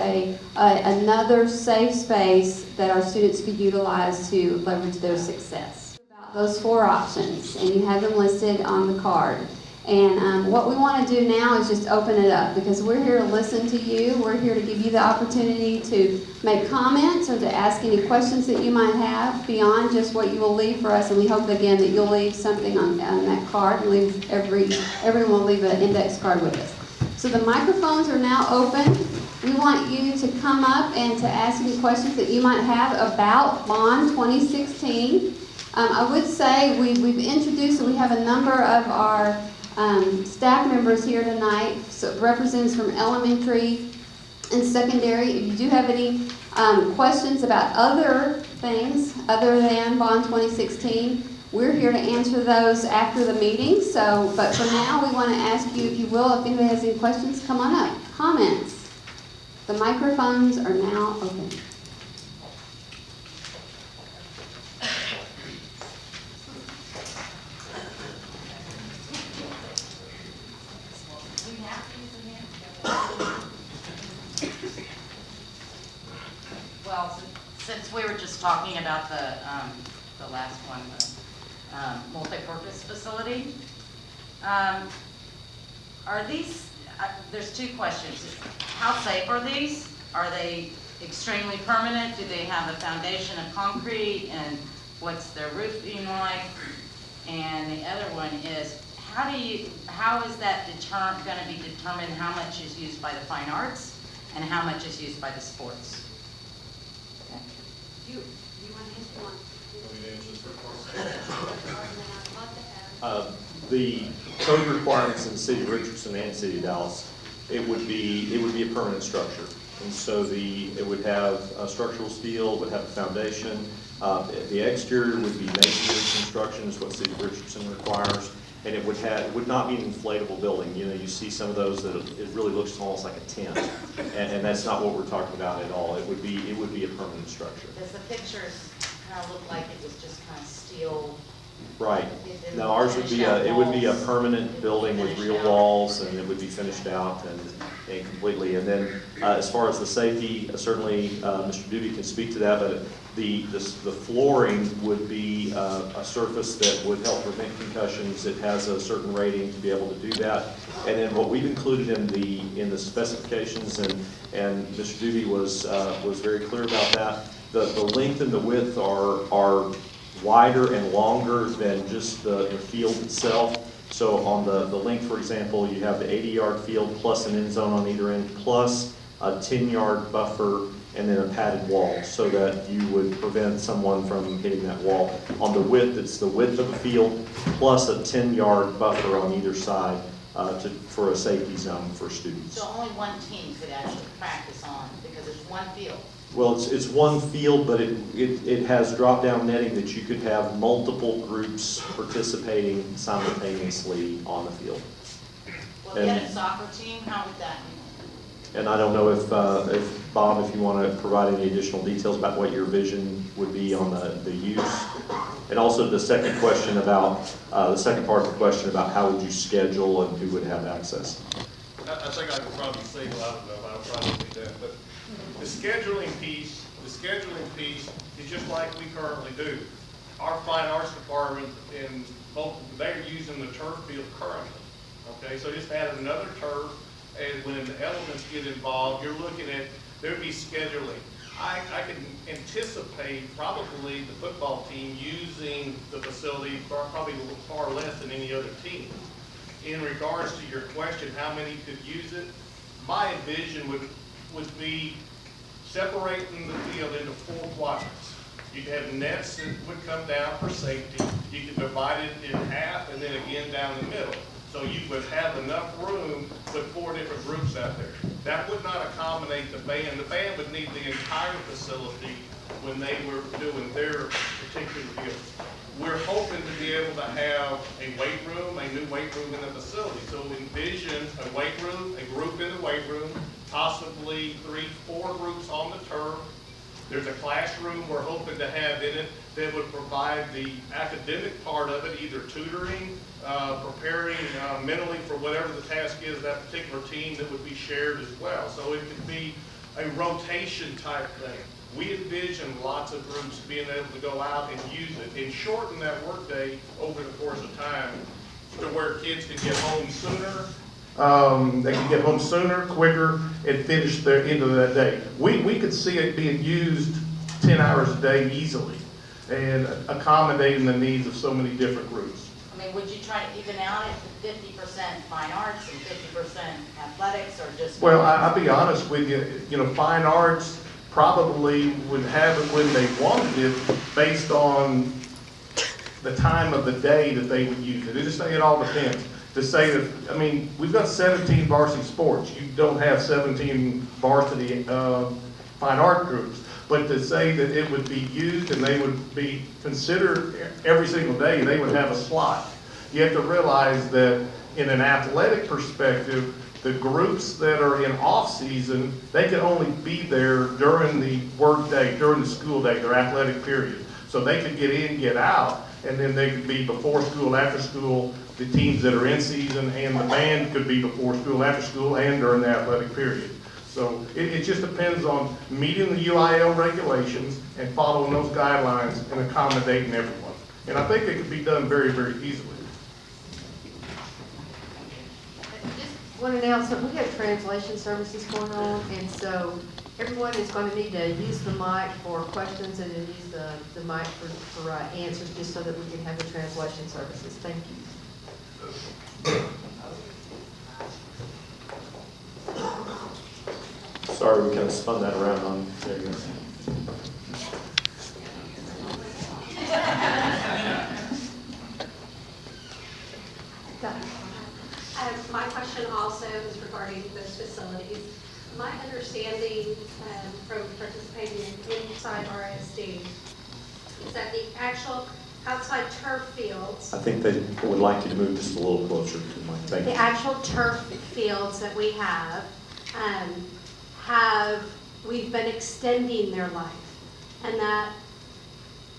another safe space that our students could utilize to leverage their success. About those 4 options, and you have them listed on the card. And what we want to do now is just open it up, because we're here to listen to you. We're here to give you the opportunity to make comments or to ask any questions that you might have beyond just what you will leave for us. And we hope again that you'll leave something on that card. Everyone will leave an index card with us. So the microphones are now open. We want you to come up and to ask any questions that you might have about Bond 2016. I would say we've introduced, and we have a number of our staff members here tonight, so representatives from elementary and secondary. If you do have any questions about other things other than Bond 2016, we're here to answer those after the meeting. So, but for now, we want to ask you, if you will, if anybody has any questions, come on up. Comments? The microphones are now open. Well, since we were just talking about the last one, the multi-purpose facility, are these, there's two questions. How safe are these? Are they extremely permanent? Do they have a foundation of concrete? And what's their roofing like? And the other one is, how is that going to be determined how much is used by the fine arts and how much is used by the sports? You want to answer one? The code requirements in the city of Richardson and city of Dallas, it would be a permanent structure. And so it would have structural steel, would have a foundation. The exterior would be masonry construction, is what city of Richardson requires. And it would not be an inflatable building. You know, you see some of those that it really looks almost like a tent, and that's not what we're talking about at all. It would be a permanent structure. Does the pictures kind of look like it was just kind of steel? Right. No, ours would be a permanent building with real walls, and it would be finished out and completely. And then as far as the safety, certainly Mr. Doobie can speak to that, but the flooring would be a surface that would help prevent concussions. It has a certain rating to be able to do that. And then what we've included in the specifications, and Mr. Doobie was very clear about that. The length and the width are wider and longer than just the field itself. So on the length, for example, you have the 80-yard field plus an end zone on either end, plus a 10-yard buffer, and then a padded wall, so that you would prevent someone from hitting that wall. On the width, it's the width of the field plus a 10-yard buffer on either side for a safety zone for students. So only one team could actually practice on, because it's one field. Well, it's one field, but it has drop-down netting that you could have multiple groups participating simultaneously on the field. Well, if you had a soccer team, how would that be? And I don't know if Bob, if you want to provide any additional details about what your vision would be on the use. And also the second question about, the second part of the question about how would you schedule and who would have access. I think I could probably say, well, I don't know, I'll probably do that, but the scheduling piece is just like we currently do. Our fine arts department they're using the turf field currently. Okay, so just added another turf, and when the elements get involved, you're looking at, there'd be scheduling. I can anticipate probably the football team using the facility probably far less than any other team. In regards to your question, how many could use it? My vision would be separating the field into 4 quadrants. You'd have nets that would come down for safety. You could divide it in half and then again down the middle. So you would have enough room to put 4 different groups out there. That would not accommodate the band. The band would need the entire facility when they were doing their particular deal. We're hoping to be able to have a weight room, a new weight room in the facility. So envision a weight room, a group in the weight room, possibly 3, 4 groups on the turf. There's a classroom we're hoping to have in it that would provide the academic part of it, either tutoring, preparing mentally for whatever the task is that particular team, that would be shared as well. So it could be a rotation type thing. We envision lots of groups being able to go out and use it and shorten that workday over the course of time to where kids can get home sooner. They can get home sooner, quicker, and finish their end of that day. We could see it being used 10 hours a day easily and accommodating the needs of so many different groups. I mean, would you try to even out it to 50% fine arts and 50% athletics, or just? Well, I'll be honest with you, fine arts probably would have it when they wanted it based on the time of the day that they would use it. It all depends. to say that, I mean, we've got 17 varsity sports. You don't have 17 varsity fine art groups. But to say that it would be used and they would be considered every single day, they would have a slot. You have to realize that in an athletic perspective, the groups that are in off-season, they can only be there during the work day, during the school day, their athletic period. So they could get in, get out, and then they could be before school, after school, the teams that are in season, and the band could be before school, after school, and during the athletic period. So it just depends on meeting the UIL regulations and following those guidelines and accommodating everyone. And I think it could be done very, very easily. Just one announcement, we have translation services going on, and so everyone is going to need to use the mic for questions and then use the mic for answers, just so that we can have the translation services. Thank you. Sorry, we kind of spun that around on, there you go. My question also is regarding those facilities. My understanding from participating inside RSD is that the actual outside turf fields, I think they would like you to move just a little closer to my, thank you. the actual turf fields that we have, we've been extending their life, and that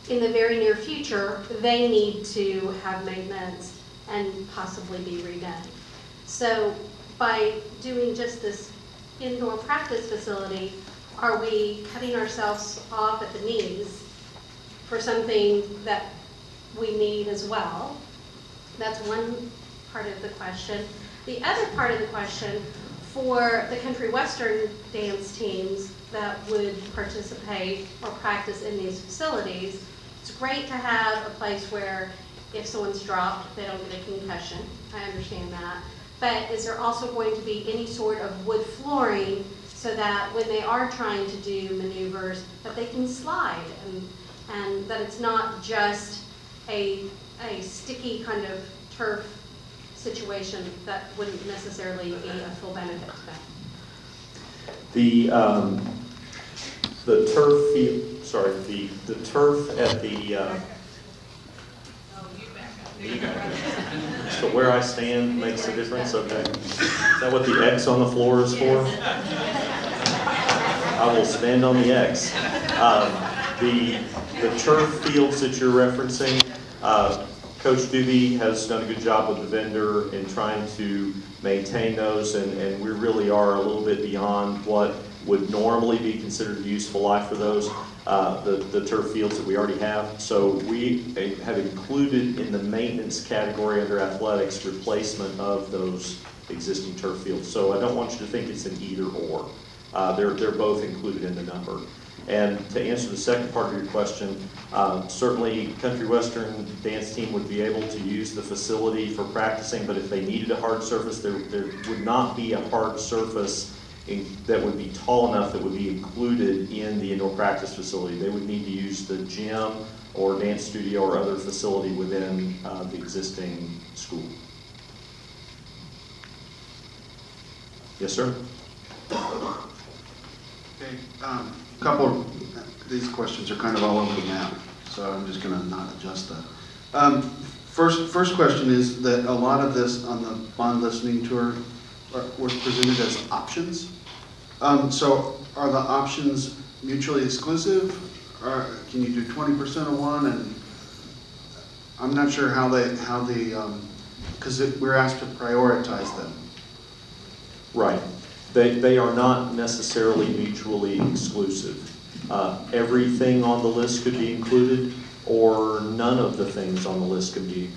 in the very near future, they need to have maintenance and possibly be redone. So by doing just this indoor practice facility, are we cutting ourselves off at the knees for something that we need as well? That's one part of the question. The other part of the question, for the country western dance teams that would participate or practice in these facilities, it's great to have a place where if someone's dropped, they don't get a concussion. I understand that. But is there also going to be any sort of wood flooring so that when they are trying to do maneuvers, that they can slide and that it's not just a sticky kind of turf situation that wouldn't necessarily be a full benefit to them? The turf field, sorry, the turf at the, so where I stand makes a difference, okay? Is that what the X on the floor is for? I will stand on the X. The turf fields that you're referencing, Coach Doobie has done a good job with the vendor in trying to maintain those, and we really are a little bit beyond what would normally be considered a useful life for those, the turf fields that we already have. So we have included in the maintenance category under athletics replacement of those existing turf fields. So I don't want you to think it's an either or. They're both included in the number. And to answer the second part of your question, certainly Country Western dance team would be able to use the facility for practicing, but if they needed a hard surface, there would not be a hard surface that would be tall enough that would be included in the indoor practice facility. They would need to use the gym or dance studio or other facility within the existing school. Yes, sir? Okay, a couple of these questions are kind of all over the map, so I'm just going to not adjust that. First question is that a lot of this on the bond listening tour was presented as options. So are the options mutually exclusive? Or can you do 20% of one? And I'm not sure how because we're asked to prioritize them. Right. They are not necessarily mutually exclusive. Everything on the list could be included, or none of the things on the list could be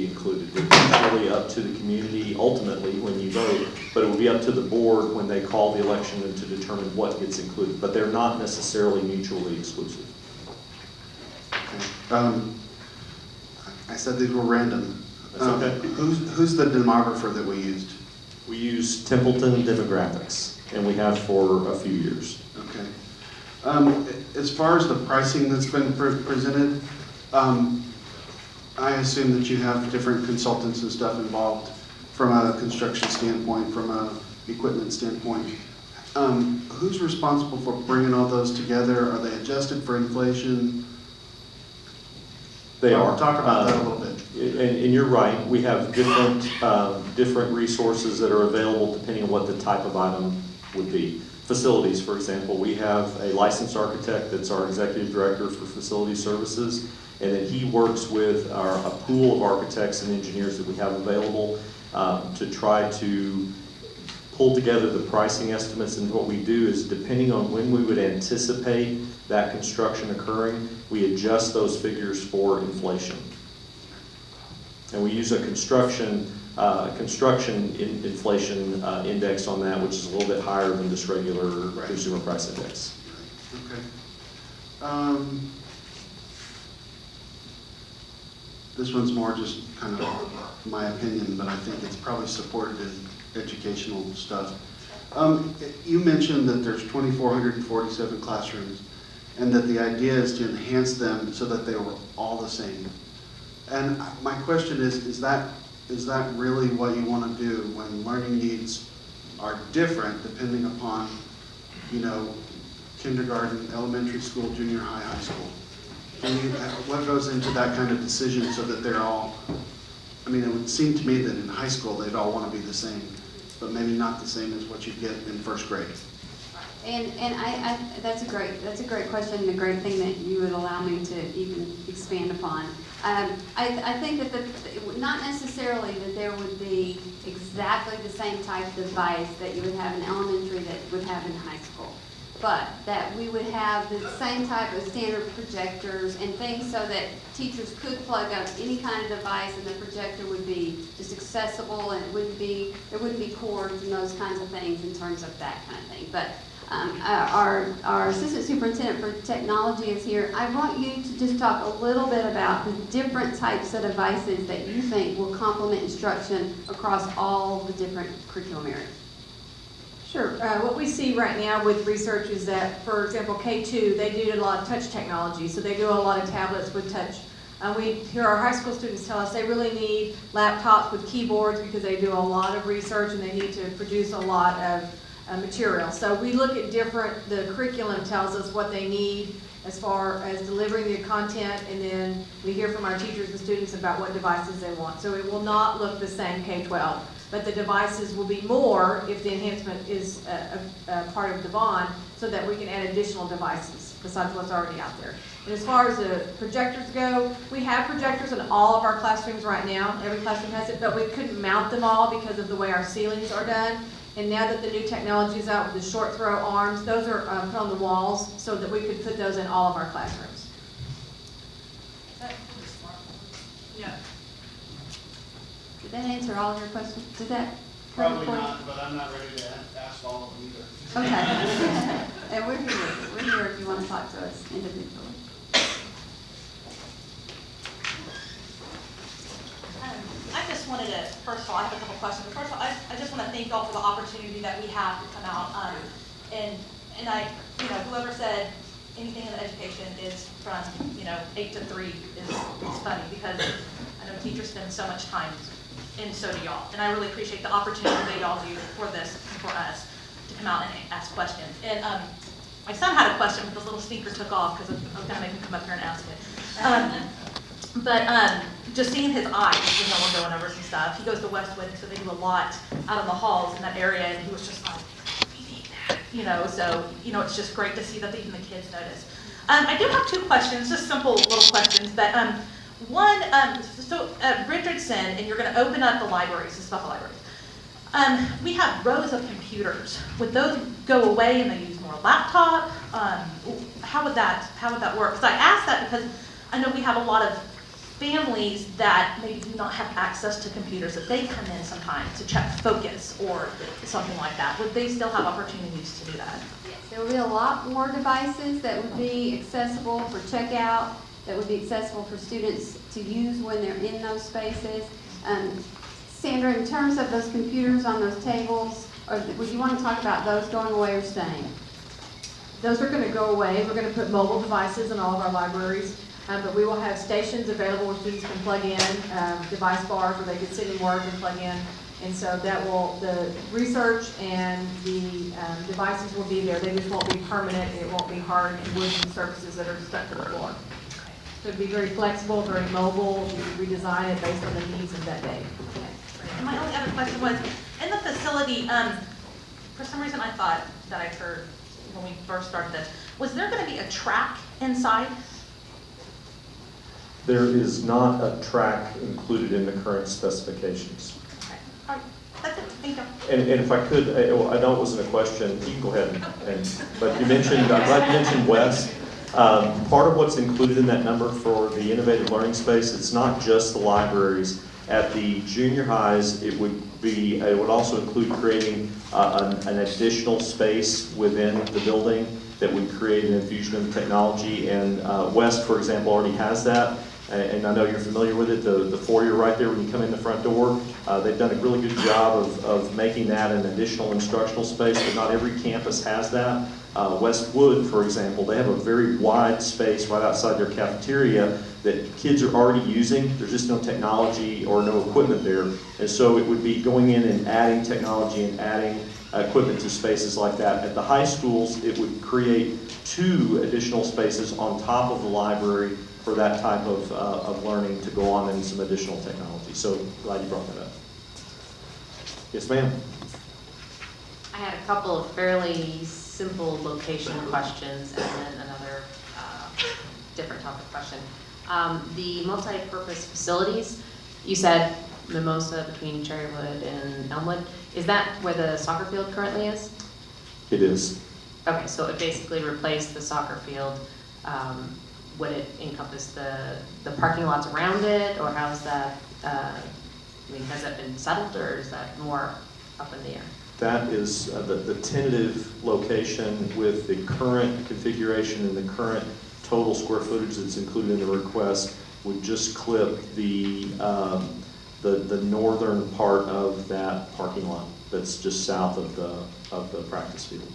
included. It's really up to the community ultimately when you vote, but it will be up to the board when they call the election and to determine what gets included. But they're not necessarily mutually exclusive. Okay. I said these were random. That's okay. Who's the demographer that we used? We use Templeton demographics, and we have for a few years. Okay. As far as the pricing that's been presented, I assume that you have different consultants and stuff involved. from a construction standpoint, from a equipment standpoint. Who's responsible for bringing all those together? Are they adjusted for inflation? They are. Talk about that a little bit. And you're right, we have different resources that are available depending on what the type of item would be. Facilities, for example, we have a licensed architect that's our executive director for facility services, and then he works with a pool of architects and engineers that we have available to try to pull together the pricing estimates. And what we do is, depending on when we would anticipate that construction occurring, we adjust those figures for inflation. And we use a construction inflation index on that, which is a little bit higher than just regular consumer price index. Okay. This one's more just kind of my opinion, but I think it's probably supported in educational stuff. You mentioned that there's 2,447 classrooms, and that the idea is to enhance them so that they were all the same. And my question is that really what you want to do when learning needs are different depending upon, kindergarten, elementary school, junior high, high school? What goes into that kind of decision so that they're all, it would seem to me that in high school they'd all want to be the same, but maybe not the same as what you get in first grade. And that's a great question, and a great thing that you would allow me to even expand upon. I think that not necessarily that there would be exactly the same type of device that you would have in elementary that would have in high school, but that we would have the same type of standard projectors and things so that teachers could plug up any kind of device and the projector would be just accessible, and there wouldn't be cords and those kinds of things in terms of that kind of thing. But our assistant superintendent for technology is here. I want you to just talk a little bit about the different types of devices that you think will complement instruction across all the different curriculum areas. Sure. What we see right now with research is that, for example, K2, they do a lot of touch technology, so they do a lot of tablets with touch. We hear our high school students tell us they really need laptops with keyboards because they do a lot of research and they need to produce a lot of material. So we look at the curriculum tells us what they need as far as delivering the content, and then we hear from our teachers and students about what devices they want. So it will not look the same K-12, but the devices will be more if the enhancement is a part of the bond, so that we can add additional devices besides what's already out there. And as far as the projectors go, we have projectors in all of our classrooms right now. Every classroom has it, but we couldn't mount them all because of the way our ceilings are done. And now that the new technology is out with the short throw arms, those are put on the walls so that we could put those in all of our classrooms. Yeah. Did that answer all of your questions? Did that? Probably not, but I'm not ready to ask all of them either. Okay. And we're here if you want to talk to us individually. I just wanted to, first of all, I have a couple questions. First of all, I just want to thank y'all for the opportunity that we have to come out. And I, whoever said anything in the education is from, 8 to 3 is funny, because I know teachers spend so much time, and so do y'all. And I really appreciate the opportunity that y'all do for this, and for us, to come out and ask questions. And my son had a question, but those little sneakers took off because I was going to make him come up here and ask it. But just seeing his eyes when we're going over some stuff. He goes to Westwood, so they do a lot out in the halls in that area, and he was just like, we need that, so, it's just great to see that even the kids notice. I do have 2 questions, just simple little questions, but one, so at Richardson, and you're going to open up the libraries, the special libraries. We have rows of computers. Would those go away and they use more laptop? How would that work? Because I asked that because I know we have a lot of families that maybe do not have access to computers, that they come in sometimes to check focus or something like that. Would they still have opportunities to do that? Yes, there will be a lot more devices that would be accessible for checkout, that would be accessible for students to use when they're in those spaces. Sandra, in terms of those computers on those tables, would you want to talk about those going away or staying? Those are going to go away. We're going to put mobile devices in all of our libraries. But we will have stations available where students can plug in, device bars where they can sit and work and plug in. And so that will, the research and the devices will be there. They just won't be permanent, and it won't be hard wooden surfaces that are stuck to the floor. So it'd be very flexible, very mobile. You can redesign it based on the needs of that day. And my only other question was, in the facility, for some reason I thought that I heard when we first started this, was there going to be a track inside? There is not a track included in the current specifications. All right, that's it, thank you. And if I could, I know it wasn't a question, you can go ahead but you mentioned, I'm glad you mentioned West. Part of what's included in that number for the innovative learning space, it's not just the libraries. At the junior highs, it would also include creating an additional space within the building that would create an infusion of technology. And West, for example, already has that. And I know you're familiar with it, the foyer right there when you come in the front door. They've done a really good job of making that an additional instructional space, but not every campus has that. Westwood, for example, they have a very wide space right outside their cafeteria that kids are already using. There's just no technology or no equipment there. And so it would be going in and adding technology and adding equipment to spaces like that. At the high schools, it would create 2 additional spaces on top of the library for that type of learning to go on and some additional technology. So glad you brought that up. Yes, ma'am. I had a couple of fairly simple location questions and then another different topic question. The multi-purpose facilities, you said Mimosa between Cherrywood and Elmwood. Is that where the soccer field currently is? It is. Okay, so it basically replaced the soccer field. Would it encompass the parking lots around it, or how's that, I mean, has that been settled, or is that more up in the air? That is the tentative location with the current configuration and the current total square footage that's included in the request would just clip the northern part of that parking lot that's just south of the practice field.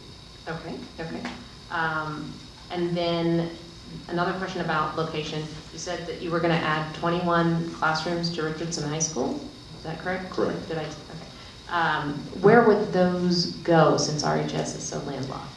Okay, okay. And then another question about location. You said that you were going to add 21 classrooms to Richardson High School. Is that correct? Correct. Did I? Okay. Where would those go since RHS is so landlocked?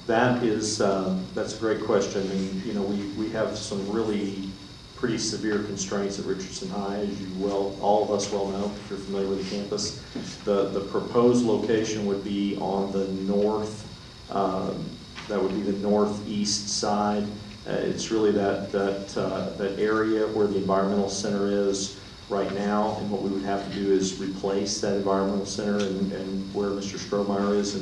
That is, that's a great question. And, you know, we have some really pretty severe constraints at Richardson High, as you all of us well know, if you're familiar with the campus. The proposed location would be on the north, that would be the northeast side. It's really that area where the environmental center is right now, and what we would have to do is replace that environmental center and where Mr. Strohmeyer is.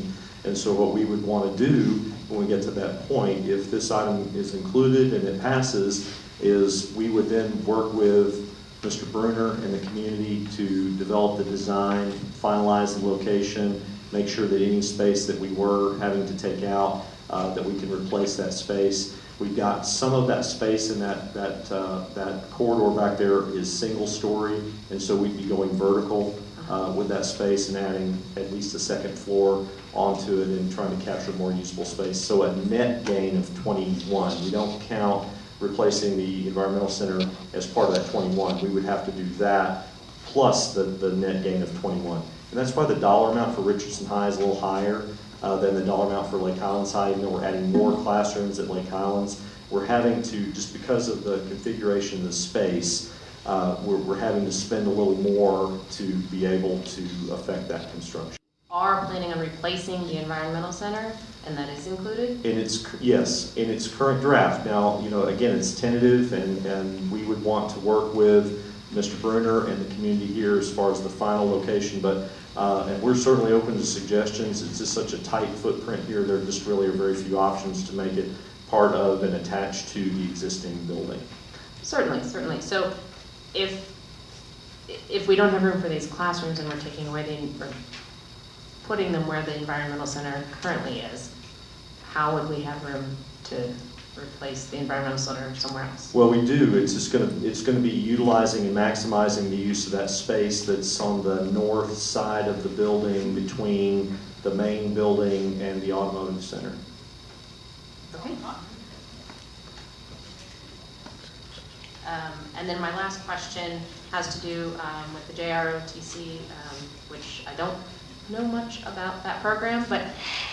And so what we would want to do when we get to that point, if this item is included and it passes, is we would then work with Mr. Bruner and the community to develop the design, finalize the location, make sure that any space that we were having to take out, that we can replace that space. We've got some of that space in that corridor back there is single story, and so we'd be going vertical with that space and adding at least a second floor onto it and trying to capture more usable space. So a net gain of 21. We don't count replacing the environmental center as part of that 21. We would have to do that plus the net gain of 21. And that's why the dollar amount for Richardson High is a little higher than the dollar amount for Lake Highlands High. Even though we're adding more classrooms at Lake Highlands, we're having to, just because of the configuration of the space, we're having to spend a little more to be able to affect that construction. Are planning on replacing the environmental center, and that is included? Yes, in its current draft. Now, you know, again, it's tentative, and we would want to work with Mr. Bruner and the community here as far as the final location, but and we're certainly open to suggestions. It's just such a tight footprint here. There just really are very few options to make it part of and attached to the existing building. Certainly, certainly. So if we don't have room for these classrooms and we're taking away or putting them where the environmental center currently is, how would we have room to replace the environmental center somewhere else? Well, we do. It's going to be utilizing and maximizing the use of that space that's on the north side of the building between the main building and the automotive center. Okay. And then my last question, has to do with the JROTC, which I don't know much about that program, but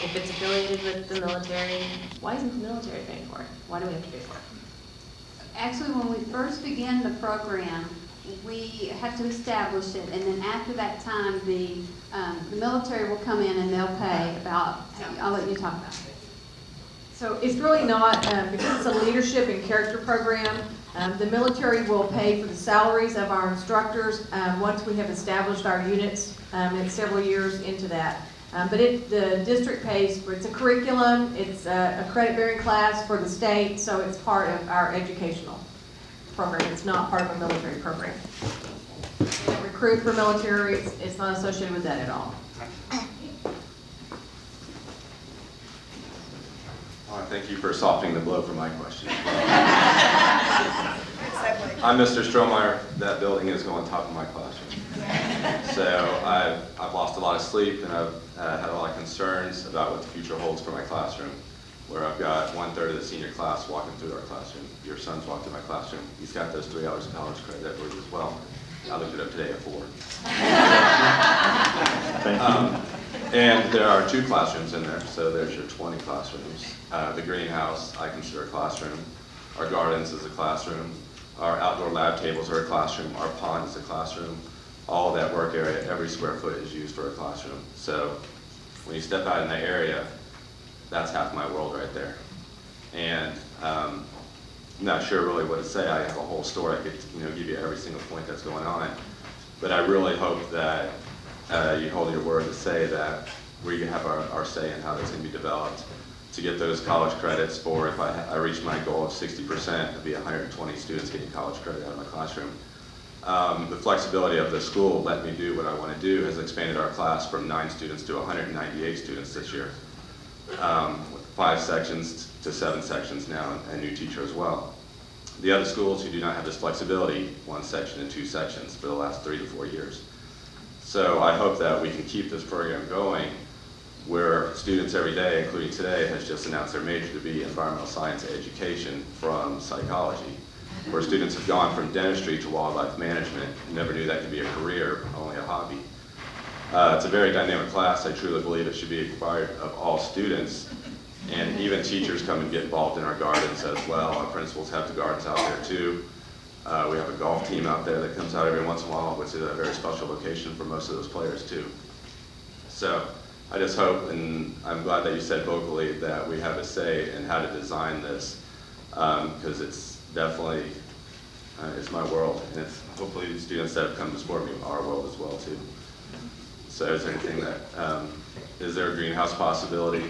if it's affiliated with the military, why isn't the military paying for it? Why do we have to pay for it? Actually, when we first began the program, we had to establish it, and then after that time, the military will come in and they'll pay about, I'll let you talk about it. So it's really not, because it's a leadership and character program, the military will pay for the salaries of our instructors once we have established our units. It's several years into that. But the district pays for, it's a curriculum, it's a credit-bearing class for the state, so it's part of our educational program. It's not part of a military program. We don't recruit for military, it's not associated with that at all. Thank you for softening the blow for my question. I'm Mr. Strohmeyer. That building is on top of my classroom. So I've lost a lot of sleep, and I've had a lot of concerns about what the future holds for my classroom, where I've got 1/3 of the senior class walking through our classroom. Your son's walked through my classroom. He's got those 3 hours of college credit at work as well. I looked it up today at 4. Thank you. And there are 2 classrooms in there, so there's your 20 classrooms. The greenhouse, I consider a classroom. Our gardens is a classroom. Our outdoor lab tables are a classroom. Our pond is a classroom. All that work area, every square foot is used for a classroom. So when you step out in that area, that's half my world right there. And I'm not sure really what to say. I have a whole story. I could give you every single point that's going on. But I really hope that you hold your word to say that we have our say in how that's going to be developed. To get those college credits for, if I reach my goal of 60%, it'd be 120 students getting college credit out of my classroom. The flexibility of the school let me do what I want to do has expanded our class from 9 students to 198 students this year. With 5 sections to 7 sections now, and a new teacher as well. The other schools who do not have this flexibility, 1 section and 2 sections for the last 3 to 4 years. So I hope that we can keep this program going, where students every day, including today, has just announced their major to be environmental science education from psychology, where students have gone from dentistry to wildlife management, never knew that could be a career, only a hobby. It's a very dynamic class. I truly believe it should be required of all students, and even teachers come and get involved in our gardens as well. Our principals have the gardens out there too. We have a golf team out there that comes out every once in a while, which is a very special location for most of those players too. So I just hope, and I'm glad that you said vocally that we have a say in how to design this, because it's definitely, it's my world, and it's hopefully the students that have come to support me our world as well too. So is there anything that, is there a greenhouse possibility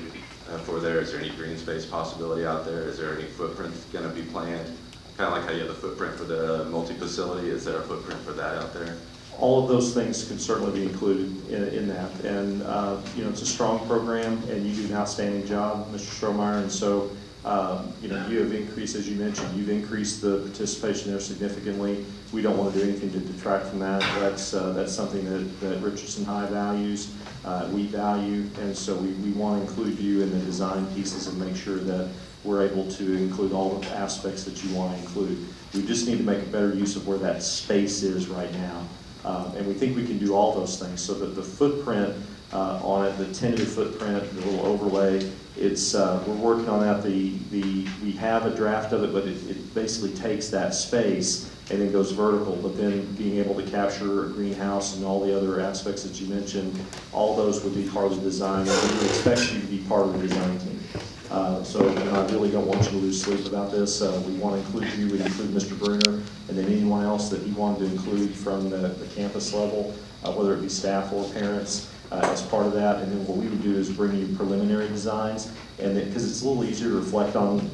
for there? Is there any green space possibility out there? Is there any footprint going to be planned? Kind of like how you have the footprint for the multi-facility, is there a footprint for that out there? All of those things can certainly be included in that. And, it's a strong program, and you do an outstanding job, Mr. Strohmeyer. And so, you have increased, as you mentioned, you've increased the participation there significantly. We don't want to do anything to detract from that. That's something that Richardson High values, we value, and so we want to include you in the design pieces and make sure that we're able to include all the aspects that you want to include. We just need to make a better use of where that space is right now. And we think we can do all those things so that the footprint on it, the tentative footprint, the little overlay, it's we're working on that. We have a draft of it, but it basically takes that space and then goes vertical. But then being able to capture a greenhouse and all the other aspects that you mentioned, all those would be part of the design, and we expect you to be part of the design team. So I really don't want you to lose sleep about this. We want to include you. We include Mr. Bruner, and then anyone else that he wanted to include from the campus level, whether it be staff or parents, as part of that. And then what we would do is bring you preliminary designs, and because it's a little easier to reflect on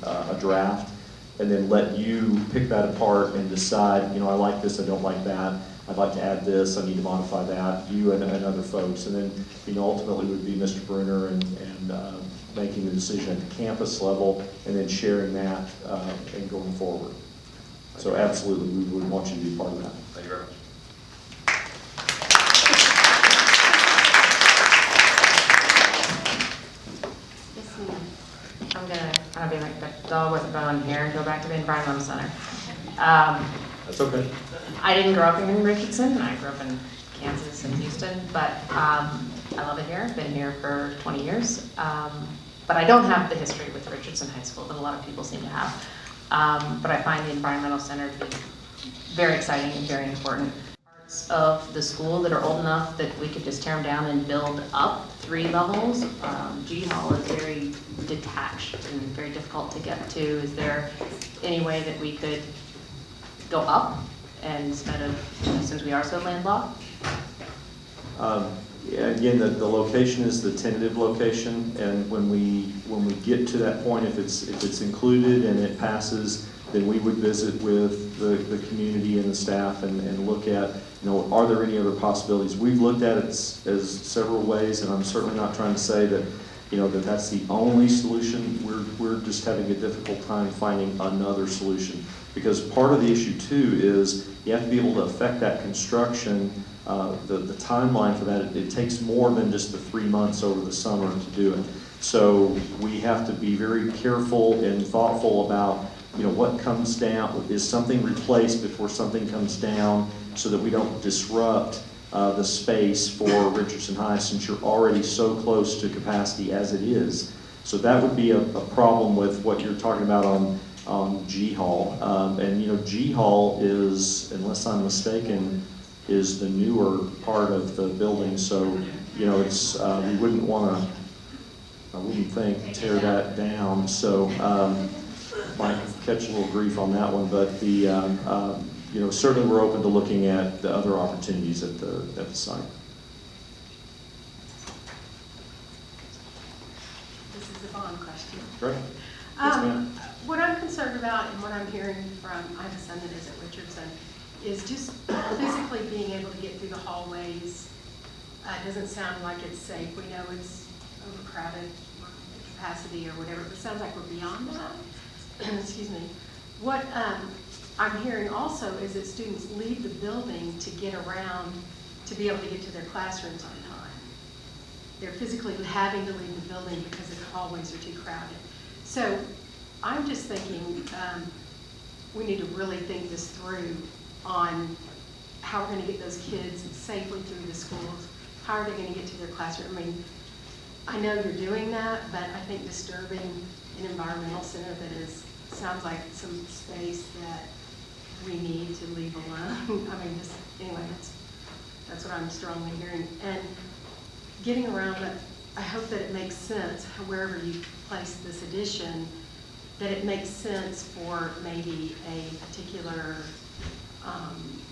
a draft, and then let you pick that apart and decide, I like this, I don't like that. I'd like to add this, I need to modify that, you and other folks. And then, ultimately would be Mr. Bruner and making the decision at the campus level and then sharing that and going forward. So absolutely, we would want you to be part of that. Thank you very much. I'm gonna be like the dog with a bone here and go back to the environmental center. That's okay. I didn't grow up here in Richardson. I grew up in Kansas and Houston, but I love it here. I've been here for 20 years. But I don't have the history with Richardson High School that a lot of people seem to have. But I find the Environmental Center to be very exciting and very important. Parts of the school that are old enough that we could just tear them down and build up 3 levels. G Hall is very detached and very difficult to get to. Is there any way that we could go up instead of, since we are so landlocked? Yeah, again, the location is the tentative location, and when we get to that point, if it's included and it passes, then we would visit with the community and the staff and look at, are there any other possibilities? We've looked at it as several ways, and I'm certainly not trying to say that that's the only solution. We're just having a difficult time finding another solution, because part of the issue too is you have to be able to affect that construction. The timeline for that, it takes more than just the 3 months over the summer to do it. So we have to be very careful and thoughtful about, what comes down. Is something replaced before something comes down, so that we don't disrupt the space for Richardson High, since you're already so close to capacity as it is. So that would be a problem with what you're talking about on G Hall. And G Hall is, unless I'm mistaken, is the newer part of the building, so it's we wouldn't want to, I wouldn't think, tear that down. So might catch a little grief on that one, but the certainly we're open to looking at the other opportunities at the site. This is a bond question. Great. Yes, ma'am. What I'm concerned about and what I'm hearing from, I have a son that is at Richardson, is just physically being able to get through the hallways. It doesn't sound like it's safe. We know it's overcrowded capacity or whatever, but it sounds like we're beyond that. Excuse me. What I'm hearing also is that students leave the building to get around, to be able to get to their classrooms on time. They're physically having to leave the building because the hallways are too crowded. So I'm just thinking we need to really think this through on how we're going to get those kids safely through the schools. How are they going to get to their classroom? I mean, I know you're doing that, but I think disturbing an environmental center that sounds like some space that we need to leave alone. I mean, anyway, that's what I'm strongly hearing. And getting around it, I hope that it makes sense, wherever you place this addition, that it makes sense for maybe a particular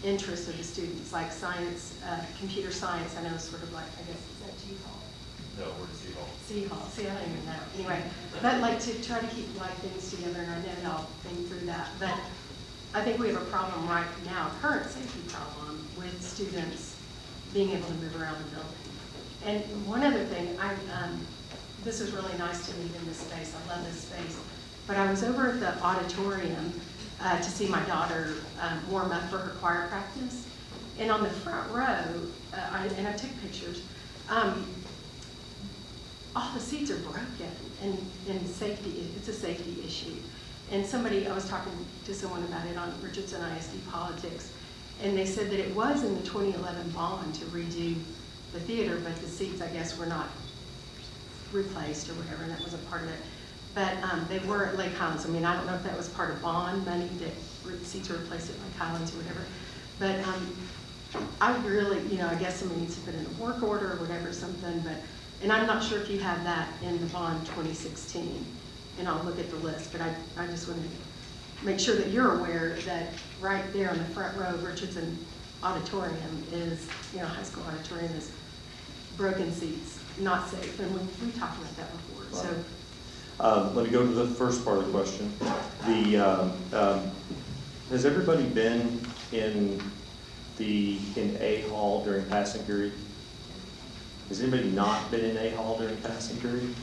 interest of the students, like science, computer science. I know is sort of like, I guess, is that G Hall? No, we're at C Hall. C Hall. See, I don't even know. Anyway, but like to try to keep like things together, and I know y'all think through that. But I think we have a problem right now, a current safety problem, with students being able to move around the building. And one other thing, this was really nice to meet in this space. I love this space. But I was over at the auditorium to see my daughter warm up for her choir practice. And on the front row, and I took pictures, all the seats are broken, and safety, it's a safety issue. And I was talking to someone about it on Richardson ISD Politics, and they said that it was in the 2011 bond to redo the theater, but the seats, I guess, were not replaced or whatever, and that wasn't part of it. But they were at Lake Highlands. I mean, I don't know if that was part of bond money that seats were replaced at Lake Highlands or whatever. But I really, I guess somebody needs to put in a work order or whatever, something. And I'm not sure if you have that in the bond 2016. And I'll look at the list. But I just want to make sure that you're aware that right there on the front row of Richardson Auditorium is, high school auditorium is broken seats, not safe. And we talked about that before. Right. So. Let me go to the first part of the question. Has everybody been in A Hall during passing period? Has anybody not been in A Hall during passing period?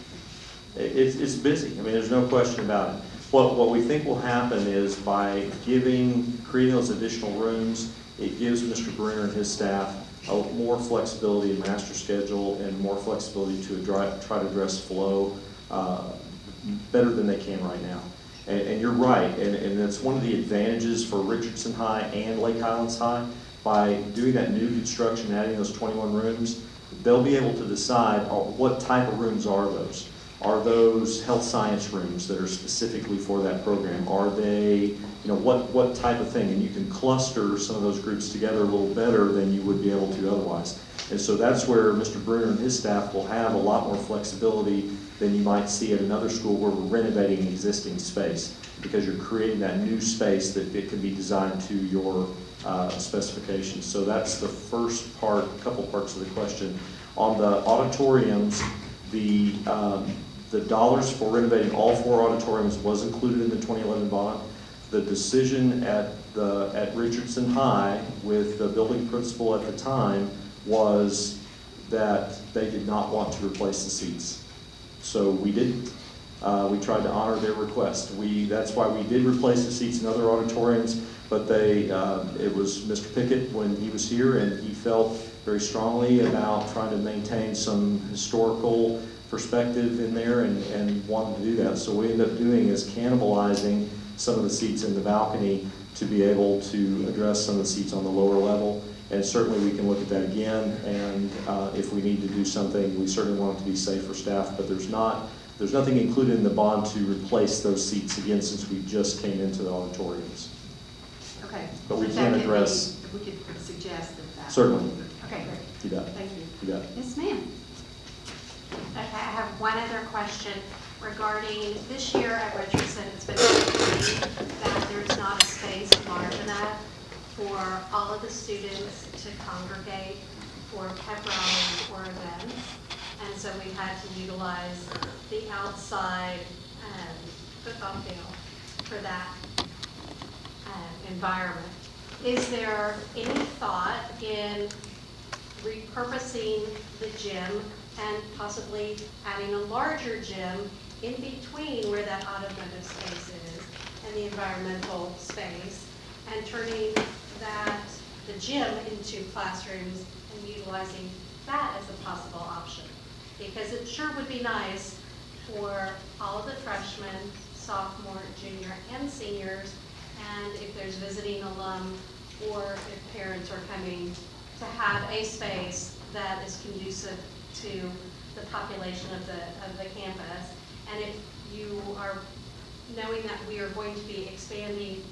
It's busy. I mean, there's no question about it. What we think will happen is by creating those additional rooms, it gives Mr. Brenner and his staff more flexibility in master schedule and more flexibility to try to address flow better than they can right now. And you're right, and that's one of the advantages for Richardson High and Lake Highlands High. By doing that new construction, adding those 21 rooms, they'll be able to decide what type of rooms are those. Are those health science rooms that are specifically for that program? Are they, what type of thing? And you can cluster some of those groups together a little better than you would be able to otherwise. And so that's where Mr. Bruner and his staff will have a lot more flexibility than you might see at another school where we're renovating an existing space, because you're creating that new space that it can be designed to your specifications. So that's the first part, couple parts of the question. On the auditoriums, the dollars for renovating all 4 auditoriums was included in the 2011 bond. The decision at Richardson High with the building principal at the time was that they did not want to replace the seats. So we didn't. We tried to honor their request. That's why we did replace the seats in other auditoriums, but it was Mr. Pickett when he was here, and he felt very strongly about trying to maintain some historical perspective in there and wanted to do that. So what we ended up doing is cannibalizing some of the seats in the balcony to be able to address some of the seats on the lower level. And certainly we can look at that again, and if we need to do something, we certainly want it to be safe for staff, but there's nothing included in the bond to replace those seats again, since we just came into the auditoriums. Okay. But we If can that address. If we could suggest that. Certainly. Okay, great. You bet. Thank you. You bet. Yes, ma'am. Okay, I have one other question regarding this year at Richardson. It's been agreed that there's not a space large enough for all of the students to congregate for pep rallies or events. And so we had to utilize the outside football field for that environment. Is there any thought in repurposing the gym and possibly adding a larger gym in between where that automotive space is and the environmental space, and turning the gym into classrooms and utilizing that as a possible option? Because it sure would be nice for all of the freshmen, sophomore, junior, and seniors, and if there's visiting alum or if parents are coming, to have a space that is conducive to the population of the campus. And if you are knowing that we are going to be expanding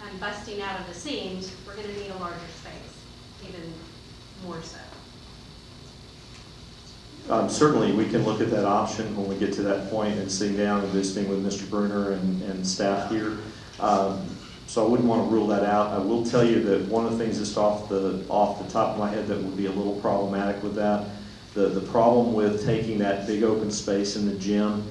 and busting out of the seams, we're going to need a larger space, even more so. Certainly, we can look at that option when we get to that point and sitting down and visiting with Mr. Bruner and staff here. So I wouldn't want to rule that out. I will tell you that one of the things just off the top of my head that would be a little problematic with that, the problem with taking that big open space in the gym.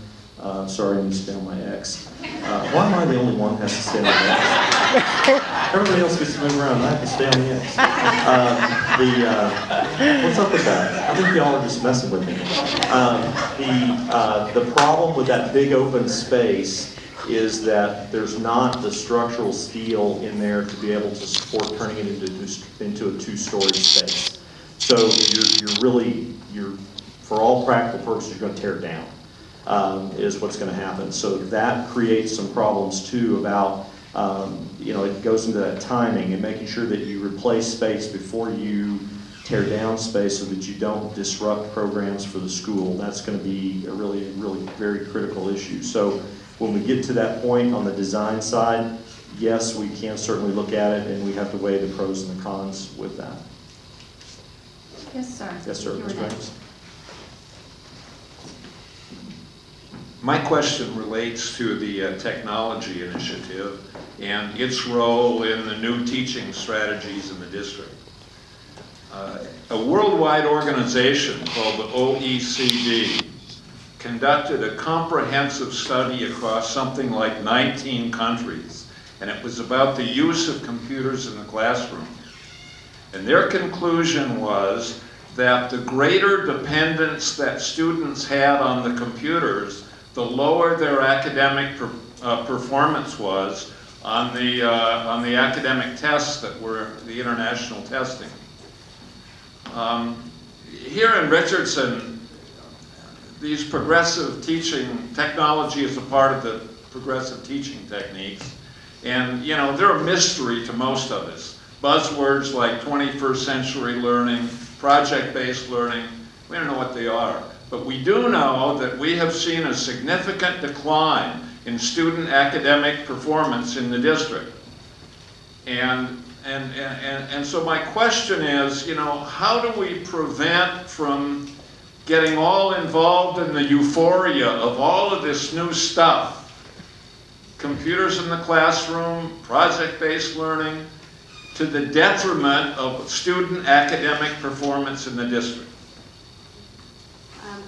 Sorry, I need to stay on my X. Why am I the only one who has to stay on the X? Everybody else gets to move around, I have to stay on the X. What's up with that? I think y'all are just messing with me. The problem with that big open space is that there's not the structural steel in there to be able to support turning it into a two-story space. So you're for all practical purposes, you're going to tear it down. Is what's going to happen. So that creates some problems too about, it goes into that timing and making sure that you replace space before you tear down space so that you don't disrupt programs for the school. That's going to be a really very critical issue. So when we get to that point on the design side, yes, we can certainly look at it, and we have to weigh the pros and the cons with that. Yes, sir. Yes, sir. Ms. Reynolds? My question relates to the technology initiative and its role in the new teaching strategies in the district. A worldwide organization called the OECD conducted a comprehensive study across something like 19 countries, and it was about the use of computers in the classroom. And their conclusion was that the greater dependence that students had on the computers, the lower their academic performance was on the academic tests that were the international testing. Here in Richardson, these progressive teaching technology is a part of progressive teaching techniques. And, you know, they're a mystery to most of us. Buzzwords like 21st century learning, project-based learning, we don't know what they are. But we do know that we have seen a significant decline in student academic performance in the district. And so my question is, you know, how do we prevent from getting all involved in the euphoria of all of this new stuff? Computers in the classroom, project-based learning, to the detriment of student academic performance in the district.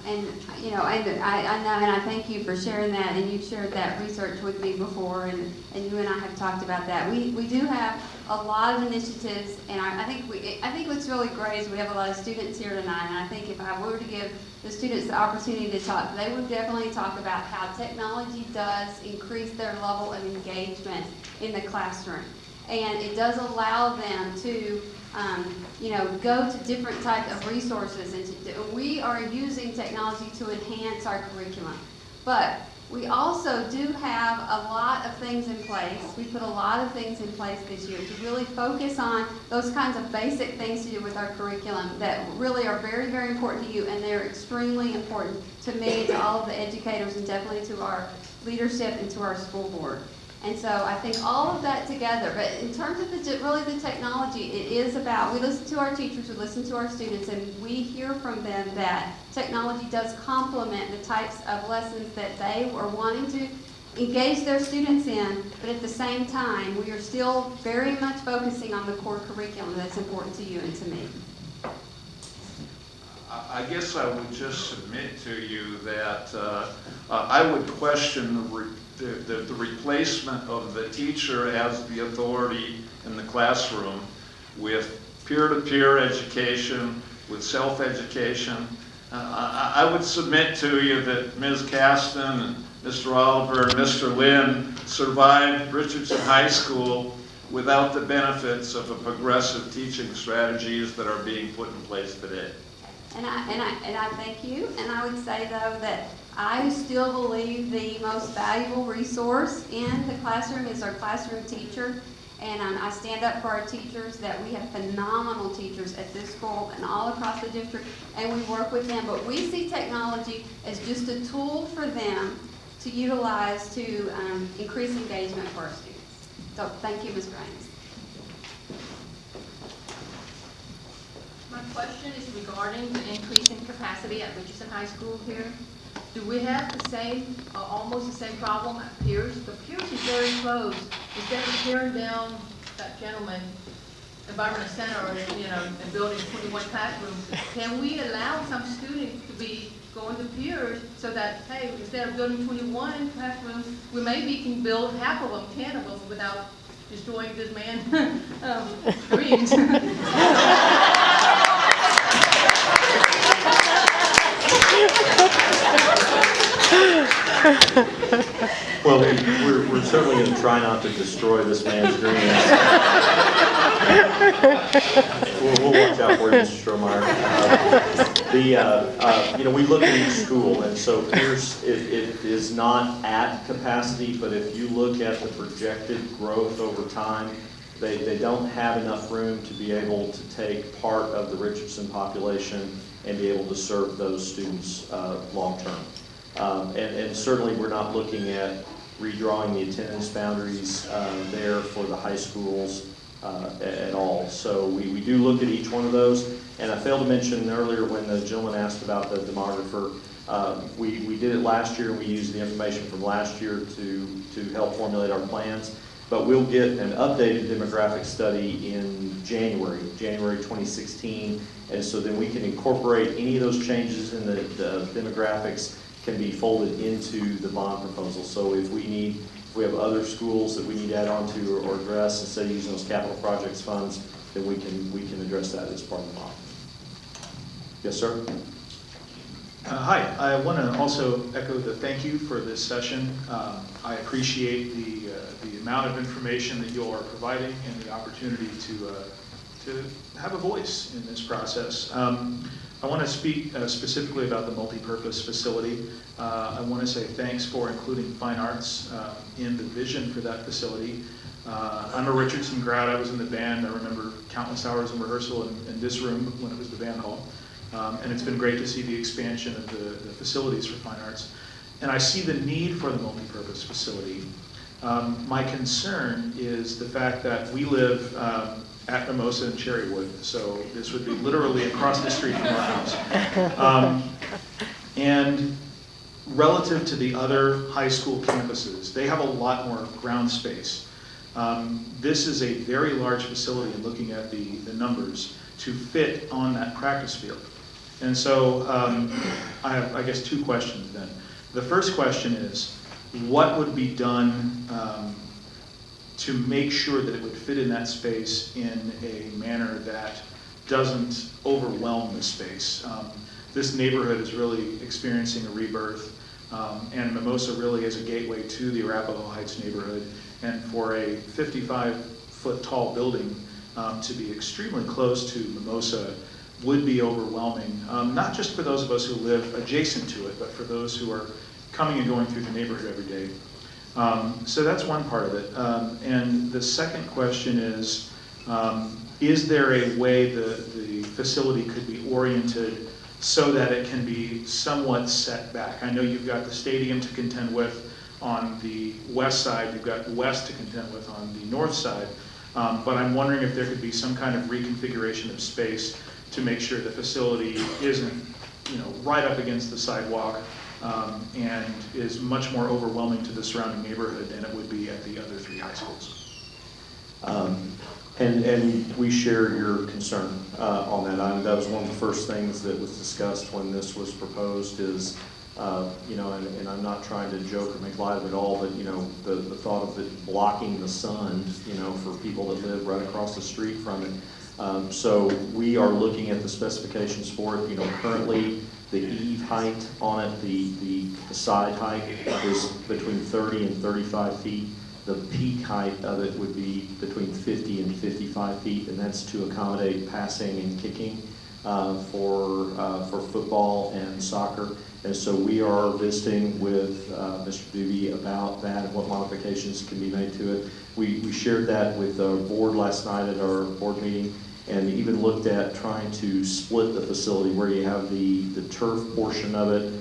And, you know, I know, and I thank you for sharing that, and you've shared that research with me before, and you and I have talked about that. We do have a lot of initiatives, and I think what's really great is we have a lot of students here tonight, and I think if I were to give the students the opportunity to talk, they would definitely talk about how technology does increase their level of engagement in the classroom. And it does allow them to you know, go to different types of resources, and we are using technology to enhance our curriculum. But we also do have a lot of things in place. We put a lot of things in place this year to really focus on those kinds of basic things to do with our curriculum that really are very, very important to you, and they're extremely important to me, to all of the educators, and definitely to our leadership and to our school board. And so I think all of that together, but in terms of really the technology, it is about, we listen to our teachers, we listen to our students, and we hear from them that technology does complement the types of lessons that they are wanting to engage their students in, but at the same time, we are still very much focusing on the core curriculum that's important to you and to me. I guess I would just submit to you that I would question the replacement of the teacher as the authority in the classroom with peer-to-peer education, with self-education. I would submit to you that Ms. Caston and Mr. Oliver and Mr. Lynn survived Richardson High School without the benefits of the progressive teaching strategies that are being put in place today. And I thank you, and I would say though that I still believe the most valuable resource in the classroom is our classroom teacher, and I stand up for our teachers, that we have phenomenal teachers at this school and all across the district, and we work with them, but we see technology as just a tool for them to utilize to increase engagement for our students. So thank you, Ms. Grimes. My question is regarding the increase in capacity at Richardson High School here. Do we have the same, almost the same problem at Pierce? The Pierce is very close. Instead of tearing down that gentleman, environmental center, you know, and building 21 classrooms, can we allow some students to be going to Pierce so that, hey, instead of building 21 classrooms, we maybe can build half of them, 10 of them, without destroying this man's dreams? Well, we're certainly going to try not to destroy this man's dreams. We'll watch out for you, Mr. Strohmeyer. You know, we look at each school, and so Pierce, it is not at capacity, but if you look at the projected growth over time, they don't have enough room to be able to take part of the Richardson population and be able to serve those students long-term. And certainly we're not looking at redrawing the attendance boundaries there for the high schools at all. So we do look at each one of those. And I failed to mention earlier when the gentleman asked about the demographer, we did it last year, and we used the information from last year to help formulate our plans. But we'll get an updated demographic study in January 2016, and so then we can incorporate any of those changes in the demographics can be folded into the bond proposal. So if we have other schools that we need to add on to or address, instead of using those capital projects funds, then we can address that as part of the bond. Yes, sir? Hi, I want to also echo the thank you for this session. I appreciate the amount of information that you all are providing and the opportunity to have a voice in this process. I want to speak specifically about the multipurpose facility. I want to say thanks for including fine arts in the vision for that facility. I'm a Richardson grad. I was in the band. I remember countless hours of rehearsal in this room when it was the band hall. And it's been great to see the expansion of the facilities for fine arts. And I see the need for the multipurpose facility. My concern is the fact that we live at Mimosa and Cherrywood, so this would be literally across the street from our house. And relative to the other high school campuses, they have a lot more ground space. This is a very large facility, and looking at the numbers, to fit on that practice field. And so I have, I guess, two questions then. The first question is, what would be done to make sure that it would fit in that space in a manner that doesn't overwhelm the space? This neighborhood is really experiencing a rebirth, and Mimosa really is a gateway to the Arapahoe Heights neighborhood. And for a 55-foot tall building to be extremely close to Mimosa would be overwhelming, not just for those of us who live adjacent to it, but for those who are coming and going through the neighborhood every day. So that's one part of it. And the second question is there a way the facility could be oriented so that it can be somewhat set back? I know you've got the stadium to contend with on the west side, you've got west to contend with on the north side, but I'm wondering if there could be some kind of reconfiguration of space to make sure the facility isn't, right up against the sidewalk and is much more overwhelming to the surrounding neighborhood than it would be at the other three high schools. And we share your concern on that. That was one of the first things that was discussed when this was proposed is, and I'm not trying to joke or make light of it all, but, the thought of it blocking the sun, for people that live right across the street from it. So we are looking at the specifications for it. Currently the eave height on it, the side height is between 30 and 35 feet. The peak height of it would be between 50 and 55 feet, and that's to accommodate passing and kicking for football and soccer. And so we are visiting with Mr. Doobie about that and what modifications can be made to it. We shared that with our board last night at our board meeting, and even looked at trying to split the facility where you have the turf portion of it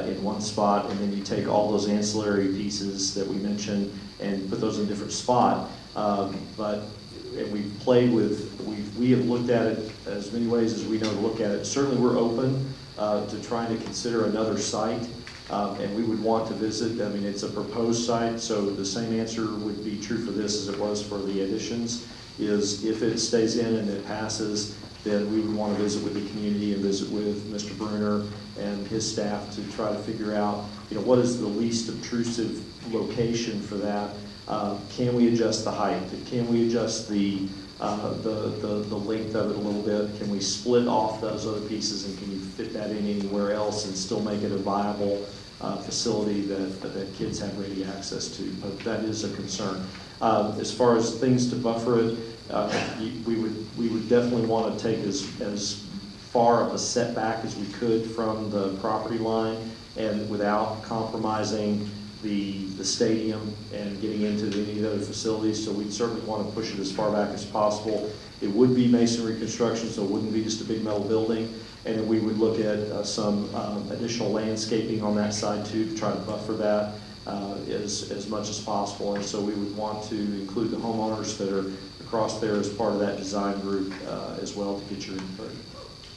in one spot, and then you take all those ancillary pieces that we mentioned and put those in a different spot. And we've played with, we have looked at it as many ways as we know to look at it. Certainly we're open to trying to consider another site, and we would want to visit. I mean, it's a proposed site, so the same answer would be true for this as it was for the additions, is if it stays in and it passes, then we would want to visit with the community and visit with Mr. Bruner and his staff to try to figure out, what is the least obtrusive location for that. Can we adjust the height? Can we adjust the length of it a little bit? Can we split off those other pieces, and can you fit that in anywhere else and still make it a viable facility that kids have ready access to? But that is a concern. As far as things to buffer it, we would definitely want to take as far of a setback as we could from the property line, and without compromising the stadium and getting into any of the other facilities. So we'd certainly want to push it as far back as possible. It would be masonry construction, so it wouldn't be just a big metal building. And then we would look at some additional landscaping on that side too, to try to buffer that as much as possible. And so we would want to include the homeowners that are across there as part of that design group as well, to get your input.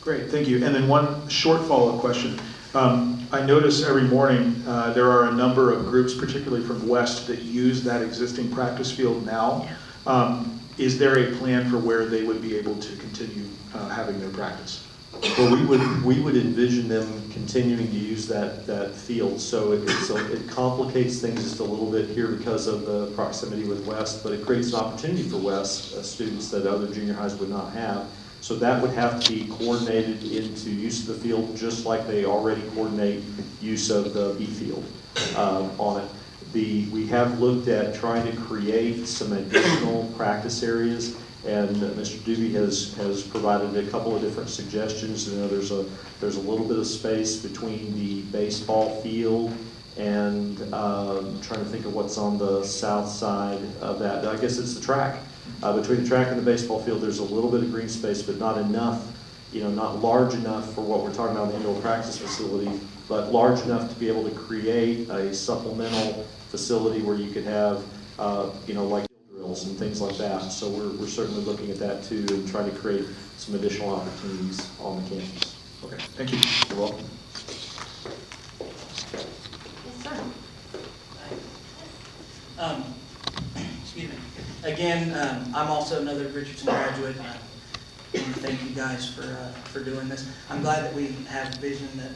Great, thank you. And then one short follow-up question. I notice every morning there are a number of groups, particularly from West, that use that existing practice field now. Is there a plan for where they would be able to continue having their practice? Well, we would envision them continuing to use that field. So it complicates things just a little bit here because of the proximity with West, but it creates an opportunity for West students that other junior highs would not have. So that would have to be coordinated into use of the field, just like they already coordinate use of the B field on it. We have looked at trying to create some additional practice areas And Mr. Doobie has provided a couple of different suggestions. You know, there's a little bit of space between the baseball field and trying to think of what's on the south side of that. I guess it's the track. Between the track and the baseball field, there's a little bit of green space, but not enough, you know, not large enough for what we're talking about in the indoor practice facility, but large enough to be able to create a supplemental facility where you could have, you know, like drills and things like that. So we're certainly looking at that too and trying to create some additional opportunities on the campus. Okay, thank you. You're welcome. Yes, sir. Excuse me. Again, I'm also another Richardson graduate. I want to thank you guys for doing this. I'm glad that we have a vision to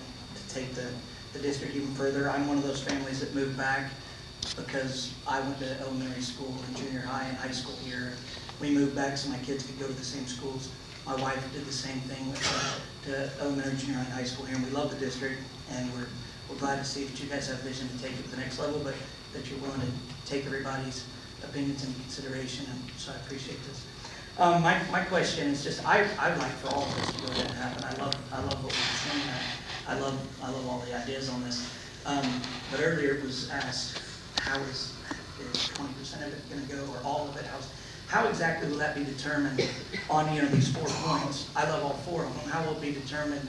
take the district even further. I'm one of those families that moved back because I went to elementary school and junior high and high school here. We moved back so my kids could go to the same schools. My wife did the same thing, went to elementary, junior high, and high school here, and we love the district, and we're glad to see that you guys have vision to take it to the next level, but that you're willing to take everybody's opinions into consideration, and so I appreciate this. My question is just, I'd like for all of this to go ahead and happen. I love what we're saying. I love all the ideas on this. But earlier it was asked, how is 20% of it going to go, or all of it? How exactly will that be determined on, you know, these 4 points? I love all 4 of them. How will it be determined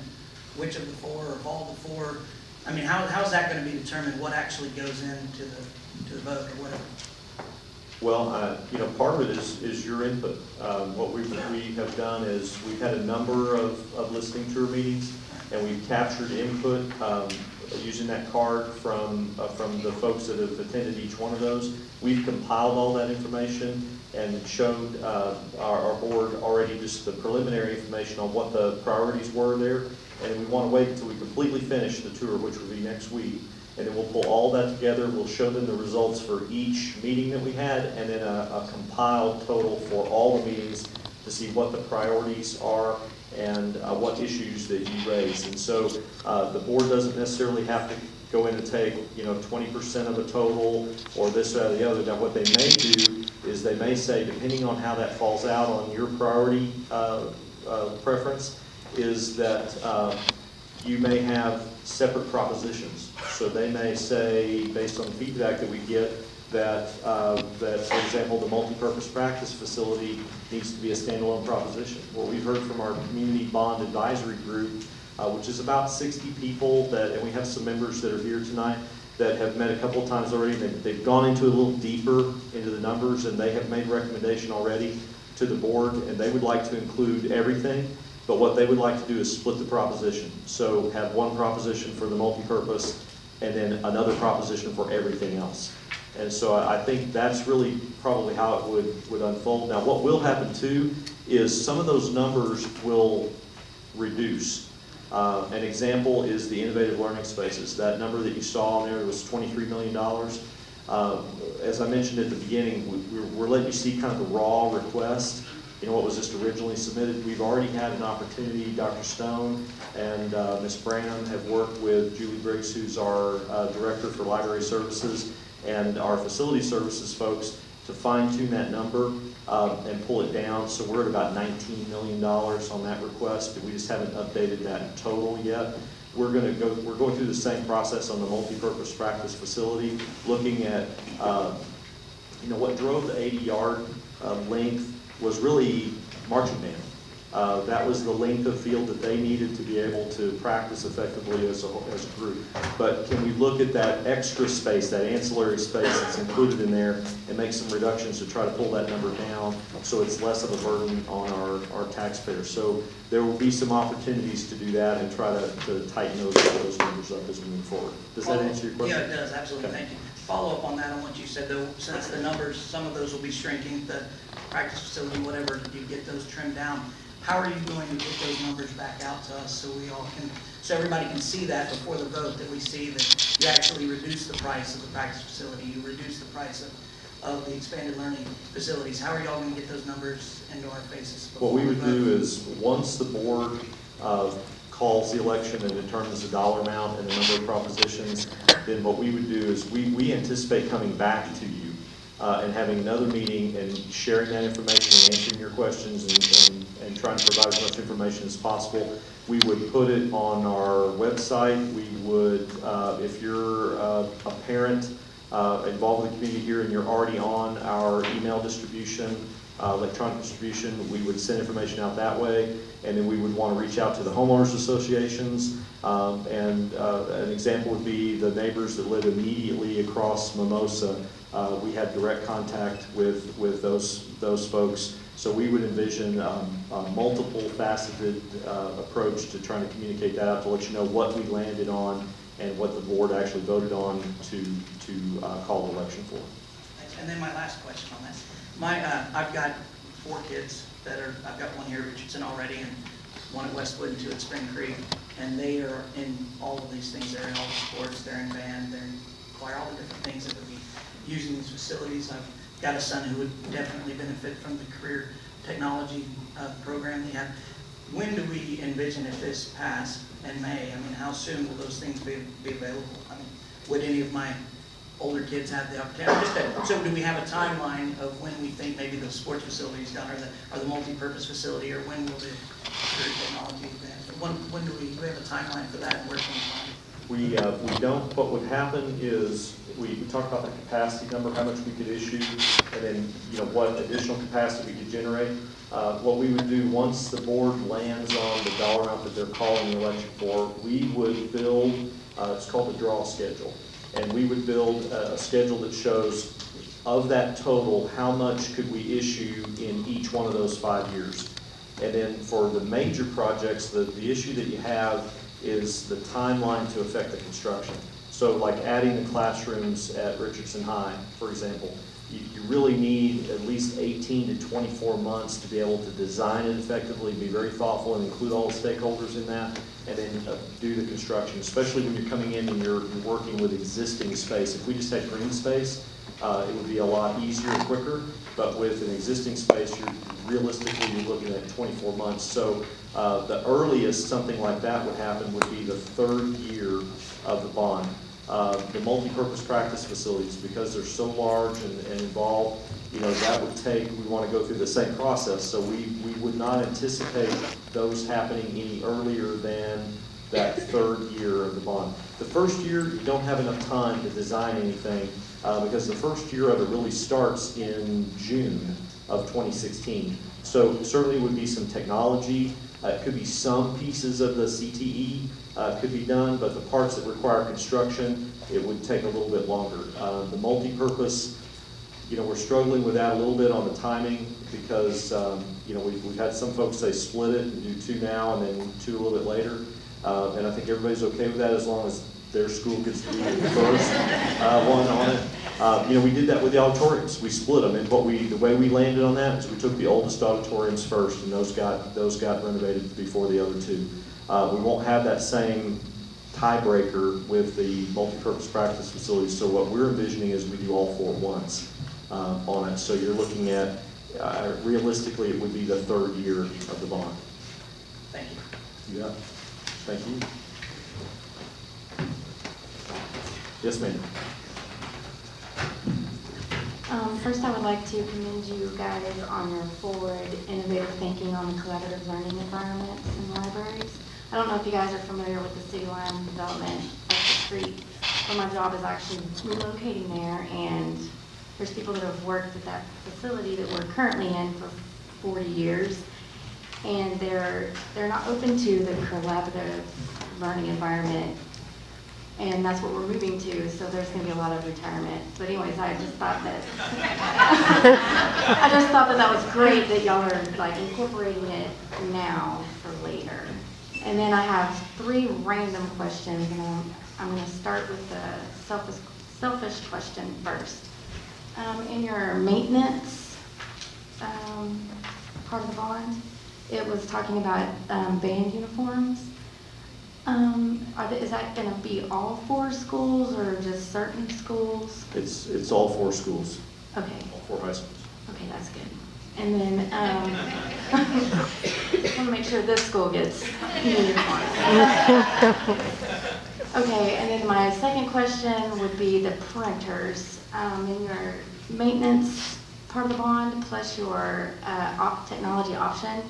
which of the 4 or all the 4? I mean, how is that going to be determined? What actually goes into the vote or whatever? Well, you know, part of it is your input. What we have done is we've had a number of listening tour meetings, and we've captured input using that card from the folks that have attended each one of those. We've compiled all that information and showed our board already just the preliminary information on what the priorities were there. And we want to wait until we completely finish the tour, which will be next week. And then we'll pull all that together. We'll show them the results for each meeting that we had, and then a compiled total for all the meetings to see what the priorities are and what issues that you raised. And so the board doesn't necessarily have to go in and take, you know, 20% of the total or this or the other. Now what they may do is they may say, depending on how that falls out on your priority preference, is that you may have separate propositions. So they may say, based on the feedback that we get, that, for example, the multipurpose practice facility needs to be a standalone proposition. What we've heard from our community bond advisory group, which is about 60 people, and we have some members that are here tonight that have met a couple of times already. They've gone into a little deeper into the numbers, and they have made a recommendation already to the board, and they would like to include everything. But what they would like to do is split the proposition. So have one proposition for the multipurpose and then another proposition for everything else. And so I think that's really probably how it would unfold. Now what will happen too is some of those numbers will reduce. An example is the innovative learning spaces. That number that you saw on there was $23 million. As I mentioned at the beginning, we're letting you see kind of the raw request. You know, what was just originally submitted. We've already had an opportunity. Dr. Stone and Ms. Branham have worked with Julie Briggs, who's our Director for Library Services, and our Facility Services folks to fine-tune that number and pull it down. So we're at about $19 million on that request, but we just haven't updated that total yet. We're going through the same process on the multipurpose practice facility, looking at you know, what drove the 80-yard length was really marching band. That was the length of field that they needed to be able to practice effectively as a group. But can we look at that extra space, that ancillary space that's included in there, and make some reductions to try to pull that number down so it's less of a burden on our taxpayers? So there will be some opportunities to do that and try to tighten those numbers up as we move forward. Does that answer your question? Yeah, it does, absolutely, Okay. thank you. Follow up on that on what you said though, since the numbers, some of those will be shrinking, the practice facility, whatever, you get those trimmed down. How are you going to get those numbers back out to us so we all can, so everybody can see that before the vote, that we see that you actually reduce the price of the practice facility, you reduce the price of the expanded learning facilities? How are y'all going to get those numbers into our faces? What we would do is, once the board calls the election and determines the dollar amount and the number of propositions, then what we would do is we anticipate coming back to you and having another meeting and sharing that information and answering your questions and trying to provide as much information as possible. We would put it on our website. We would, if you're a parent involved with the community here and you're already on our email distribution, electronic distribution, we would send information out that way. And then we would want to reach out to the homeowners associations. An example would be the neighbors that live immediately across Mimosa. We had direct contact with those folks. So we would envision a multiple faceted approach to trying to communicate that out to let you know what we landed on and what the board actually voted on to call the election for. And then my last question on that. I've got 4 kids that I've got one here at Richardson already and one at Westwood and 2 at Spring Creek. And they are in all of these things. They're in all the sports, they're in band, they're in choir, all the different things that would be using these facilities. I've got a son who would definitely benefit from the career technology program they have. When do we envision, if this passed in May, I mean, how soon will those things be available? I mean, would any of my older kids have the opportunity? So do we have a timeline of when we think maybe the sports facility is done or the multi-purpose facility, or when will the career technology advance? When do we have a timeline for that and where can we find it? We don't. What would happen is we talked about the capacity number, how much we could issue, and then what additional capacity we could generate. What we would do once the board lands on the dollar amount that they're calling the election for, we would build, it's called the draw schedule, and we would build a schedule that shows of that total, how much could we issue in each one of those 5 years. And then for the major projects, the issue that you have is the timeline to affect the construction. So like adding the classrooms at Richardson High, for example, you really need at least 18 to 24 months to be able to design it effectively, be very thoughtful and include all the stakeholders in that, and then do the construction, especially when you're coming in and you're working with existing space. If we just had green space, it would be a lot easier and quicker, but with an existing space, you're looking at 24 months. So the earliest something like that would happen would be the 3rd year of the bond. The multi-purpose practice facilities, because they're so large and involved, that would take, we want to go through the same process. So we would not anticipate those happening any earlier than that 3rd year of the bond. The 1st year, you don't have enough time to design anything because the 1st year of it really starts in June of 2016. So certainly would be some technology. It could be some pieces of the CTE could be done, but the parts that require construction, it would take a little bit longer. The multi-purpose, we're struggling with that a little bit on the timing because, we've had some folks say split it and do 2 now and then 2 a little bit later. And I think everybody's okay with that as long as their school gets to be the first one on it. We did that with the auditoriums. We split them, and the way we landed on that is we took the oldest auditoriums first, and those got renovated before the other 2. We won't have that same tiebreaker with the multi-purpose practice facilities. So what we're envisioning is we do all 4 at once on it. So you're looking at realistically, it would be the 3rd year of the bond. Thank you. Yeah. Thank you. Yes, ma'am. First, I would like to commend you guys on your forward, innovative thinking on the collaborative learning environments in libraries. I don't know if you guys are familiar with the City Line development up the street, but my job is actually relocating there, and there's people that have worked at that facility that we're currently in for 40 years, and they're not open to the collaborative learning environment. And that's what we're moving to, so there's going to be a lot of retirement. But anyways, I just thought that that was great that y'all are incorporating it now for later. And then I have 3 random questions, and I'm going to start with the selfish question first. In your maintenance part of the bond, it was talking about band uniforms. Is that going to be all 4 schools or just certain schools? It's all 4 schools. Okay. All 4 high schools. Okay, that's good. And then I want to make sure this school gets uniforms. Okay, and then my second question would be the printers. In your maintenance part of the bond plus your technology option.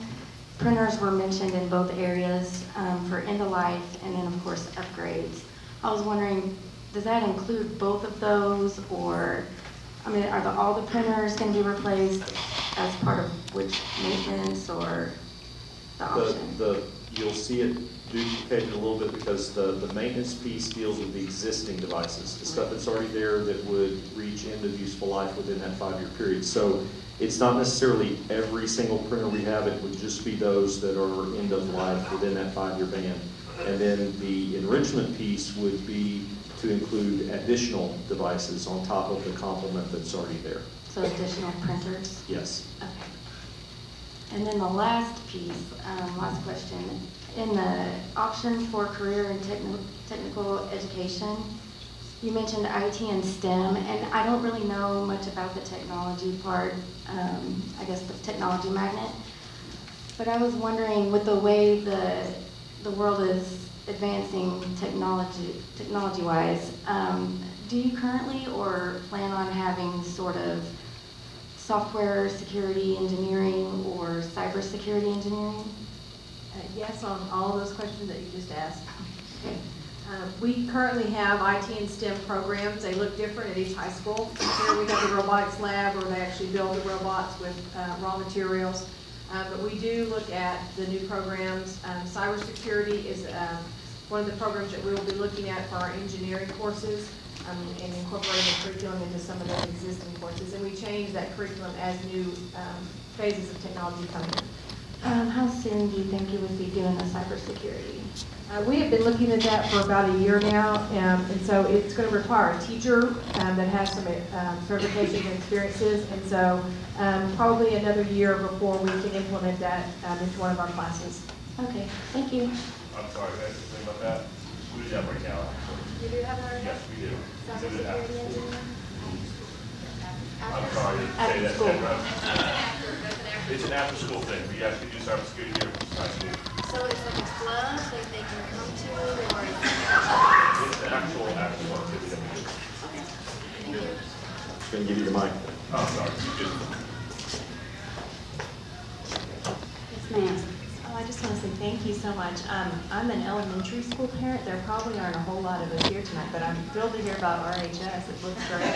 Printers were mentioned in both areas for end of life and then of course upgrades. I was wondering, does that include both of those, or, I mean, are all the printers going to be replaced as part of which maintenance or the option? You'll see it duplicated a little bit because the maintenance piece deals with the existing devices, the stuff that's already there that would reach end of useful life within that 5-year period. So it's not necessarily every single printer we have, it would just be those that are end of life within that 5-year band. And then the enrichment piece would be to include additional devices on top of the complement that's already there. So additional printers? Yes. Okay. And then the last piece, last question. In the option for career and technical education, you mentioned IT and STEM, and I don't really know much about the technology part, I guess the technology magnet. But I was wondering, with the way the world is advancing technology-wise, do you currently or plan on having sort of software security engineering or cybersecurity engineering? Yes, on all of those questions that you just asked. We currently have IT and STEM programs. They look different at each high school. Here we have the robotics lab where they actually build the robots with raw materials. But we do look at the new programs. Cybersecurity is one of the programs that we will be looking at for our engineering courses and incorporating the curriculum into some of those existing courses. And we change that curriculum as new phases of technology come in. How soon do you think you would be doing the cybersecurity? We have been looking at that for about a year now, and so it's going to require a teacher that has some certifications and experiences, and so probably another year before we can implement that into one of our classes. Okay, thank you. I'm sorry, can I say something about that? We do that right now. You do have one? Yes, we do. Cybersecurity engineer? I'm sorry to say that. It's an after-school thing. We actually do cybersecurity here at high school. So it's like a club that they can come to, or? It's an actual activity that we do. Okay, thank you. Just going to give you the mic. Oh, sorry. Yes, ma'am. Oh, I just want to say thank you so much. I'm an elementary school parent. There probably aren't a whole lot of us here tonight, but I'm thrilled to hear about RHS. It looks great.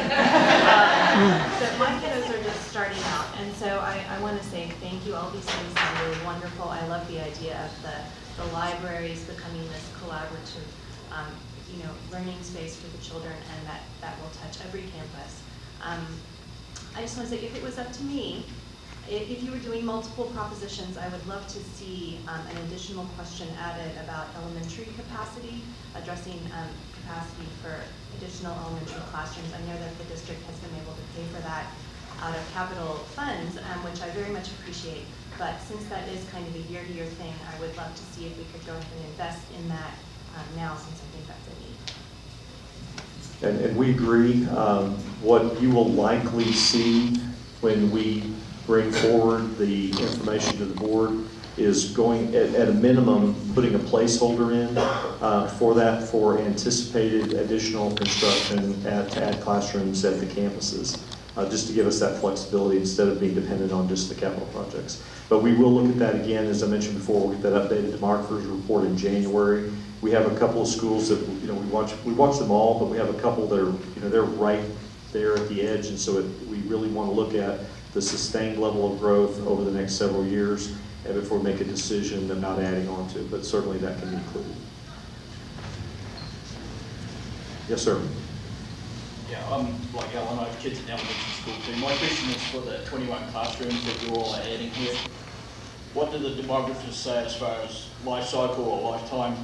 So my kiddos are just starting out, and so I want to say thank you. All these things sound really wonderful. I love the idea of the libraries becoming this collaborative, learning space for the children, and that will touch every campus. I just want to say, if it was up to me, if you were doing multiple propositions, I would love to see an additional question added about elementary capacity, addressing capacity for additional elementary classrooms. I know that the district has been able to pay for that out of capital funds, which I very much appreciate. But since that is kind of a year-to-year thing, I would love to see if we could go ahead and invest in that now, since I think that's a need. And we agree. What you will likely see when we bring forward the information to the board is going, at a minimum, putting a placeholder in for anticipated additional construction to add classrooms at the campuses, just to give us that flexibility instead of being dependent on just the capital projects. But we will look at that again, as I mentioned before. We'll get that updated demographer's report in January. We have a couple of schools that we watch them all, but we have a couple that are they're right there at the edge, and so we really want to look at the sustained level of growth over the next several years, and before we make a decision about adding on to, but certainly that can be included. Yes, sir. Yeah, I'm like Alan, I have kids in elementary school too. My question is for the 21 classrooms that you all are adding here. What do the demographers say as far as life cycle or lifetime,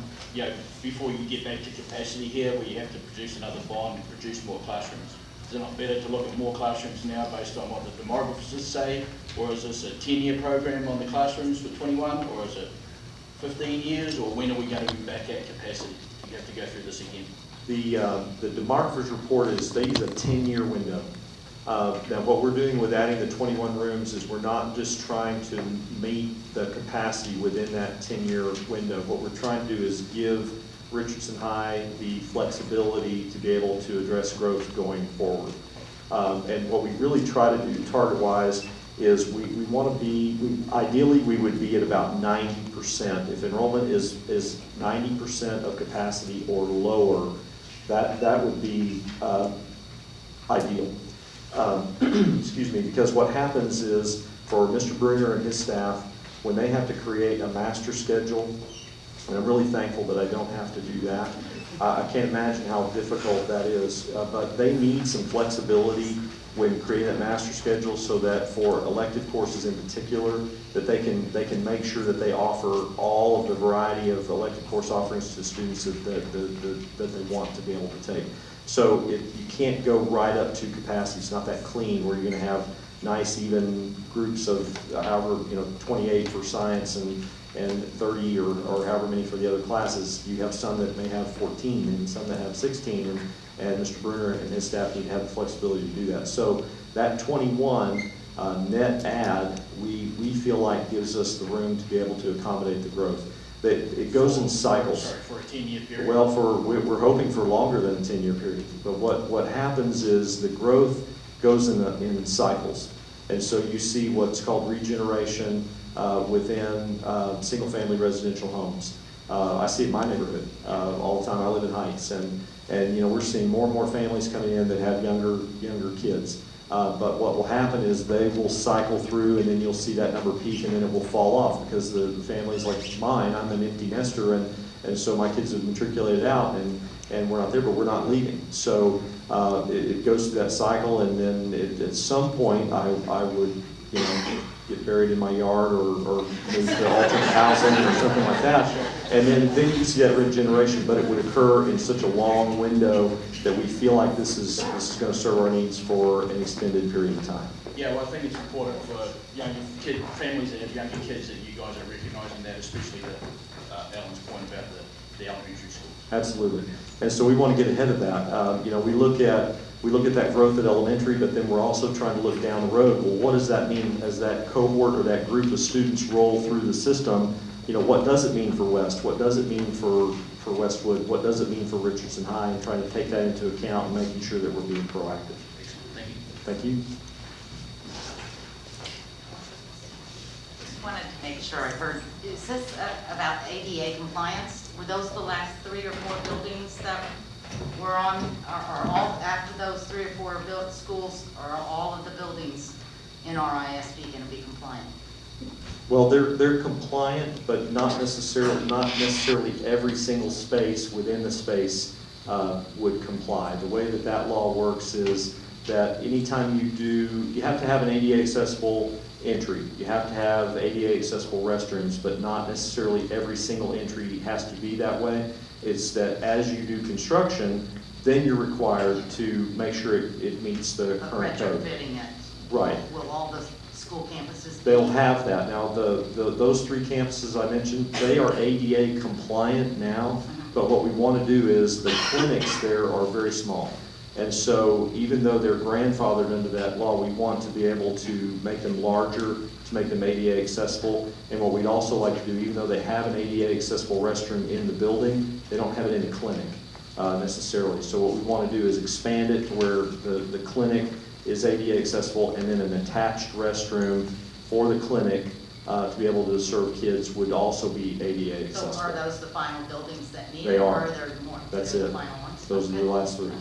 before you get back to capacity here, where you have to produce another bond and produce more classrooms? Is it not better to look at more classrooms now based on what the demographers say, or is this a 10-year program on the classrooms for 21, or is it 15 years, or when are we going to be back at capacity? You have to go through this again. The demographer's report is they use a 10-year window. Now what we're doing with adding the 21 rooms is we're not just trying to meet the capacity within that 10-year window. What we're trying to do is give Richardson High the flexibility to be able to address growth going forward. And what we really try to do target-wise is we want to be, ideally we would be at about 90%. If enrollment is 90% of capacity or lower, that would be ideal. Excuse me, because what happens is for Mr. Bruner and his staff, when they have to create a master schedule, and I'm really thankful that I don't have to do that. I can't imagine how difficult that is, but they need some flexibility when creating that master schedule so that for elective courses in particular, that they can make sure that they offer all of the variety of elective course offerings to students that they want to be able to take. So you can't go right up to capacity. It's not that clean where you're going to have nice even groups of however, 28 for science and 30 or however many for the other classes. You have some that may have 14 and some that have 16, and Mr. Bruner and his staff need to have the flexibility to do that. So that 21 net add, we feel like gives us the room to be able to accommodate the growth. It goes in cycles. Sorry, for a 10-year period? Well, we're hoping for longer than a 10-year period. But what happens is the growth goes in cycles. And so you see what's called regeneration within single-family residential homes. I see it in my neighborhood all the time. I live in Heights, and we're seeing more and more families coming in that have younger kids. But what will happen is they will cycle through, and then you'll see that number peak, and then it will fall off because the families like mine, I'm an empty nester, and so my kids have matriculated out, and we're not there, but we're not leaving. So it goes through that cycle, and then at some point I would get buried in my yard or move to alternate housing or something like that. And then you see that regeneration, but it would occur in such a long window that we feel like this is going to serve our needs for an extended period of time. Yeah, well, I think it's important for families that have younger kids that you guys are recognizing that, especially Ellen's point about the elementary schools. Absolutely. And so we want to get ahead of that. We look at that growth at elementary, but then we're also trying to look down the road. Well, what does that mean as that cohort or that group of students roll through the system? What does it mean for West? What does it mean for Westwood? What does it mean for Richardson High? And trying to take that into account and making sure that we're being proactive. Thank you. Thank you. Just wanted to make sure I heard. Is this about ADA compliance? Were those the last 3 or 4 buildings that were on, are all, after those 3 or 4 schools, are all of the buildings in our ISD going to be compliant? Well, they're compliant, but not necessarily every single space within the space would comply. The way that law works is that anytime you have to have an ADA accessible entry. You have to have ADA accessible restrooms, but not necessarily every single entry has to be that way. It's that as you do construction, then you're required to make sure it meets the current code. Retrofitting it. Right. Will all the school campuses? They'll have that. Now, those 3 campuses I mentioned, they are ADA compliant now, but what we want to do is the clinics there are very small. And so even though they're grandfathered under that law, we want to be able to make them larger, to make them ADA accessible. And what we'd also like to do, even though they have an ADA accessible restroom in the building, they don't have it in the clinic necessarily. So what we want to do is expand it to where the clinic is ADA accessible, and then an attached restroom for the clinic to be able to serve kids would also be ADA accessible. So are those the final buildings that need They it, or are. are there more? That's the it. final ones? Those are the last 3. Okay.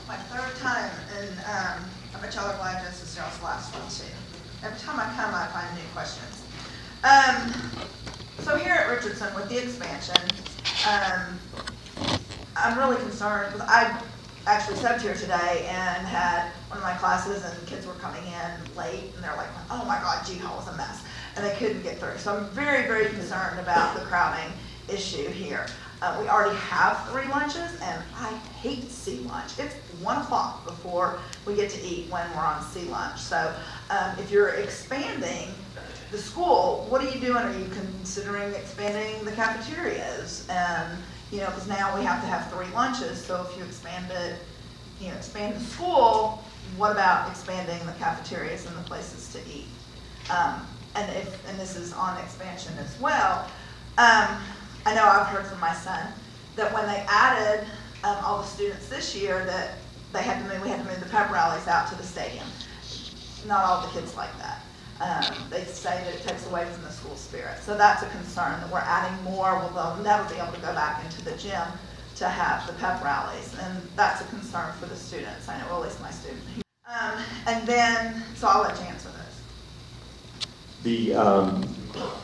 My 3rd time, and I bet y'all are glad this is y'all's last one too. Every time I come, I find new questions. So here at Richardson with the expansion, I'm really concerned because I actually stepped here today and had one of my classes and kids were coming in late and they're like, oh my God, G Hall was a mess. And they couldn't get through. So I'm very, very concerned about the crowding issue here. We already have 3 lunches and I hate C lunch. It's 1 o'clock before we get to eat when we're on C lunch. So if you're expanding the school, what are you doing? Are you considering expanding the cafeterias? And because now we have to have 3 lunches, so if you expand it, expand the school, what about expanding the cafeterias and the places to eat? And this is on expansion as well. I know I've heard from my son that when they added all the students this year that we had to move the pep rallies out to the stadium. Not all the kids like that. They say that it takes away from the school spirit. So that's a concern, that we're adding more. Well, they'll never be able to go back into the gym to have the pep rallies. And that's a concern for the students. I know, well, at least my student. And then, so I'll let you answer this.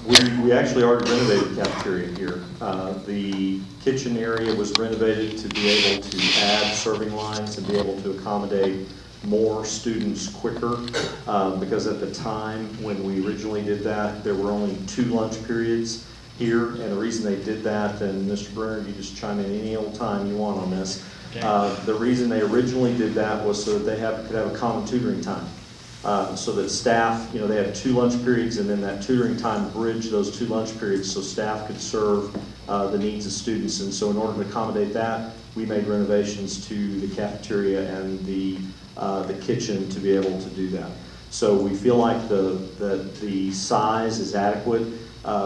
We actually already renovated the cafeteria here. The kitchen area was renovated to be able to add serving lines and be able to accommodate more students quicker, because at the time when we originally did that, there were only 2 lunch periods here, and the reason they did that, and Mr. Brenner, you just chime in any old time you want on this. Okay. The reason they originally did that was so that they could have a common tutoring time. So that staff, they had 2 lunch periods, and then that tutoring time bridged those 2 lunch periods so staff could serve the needs of students. And so in order to accommodate that, we made renovations to the cafeteria and the kitchen to be able to do that. So we feel like the size is adequate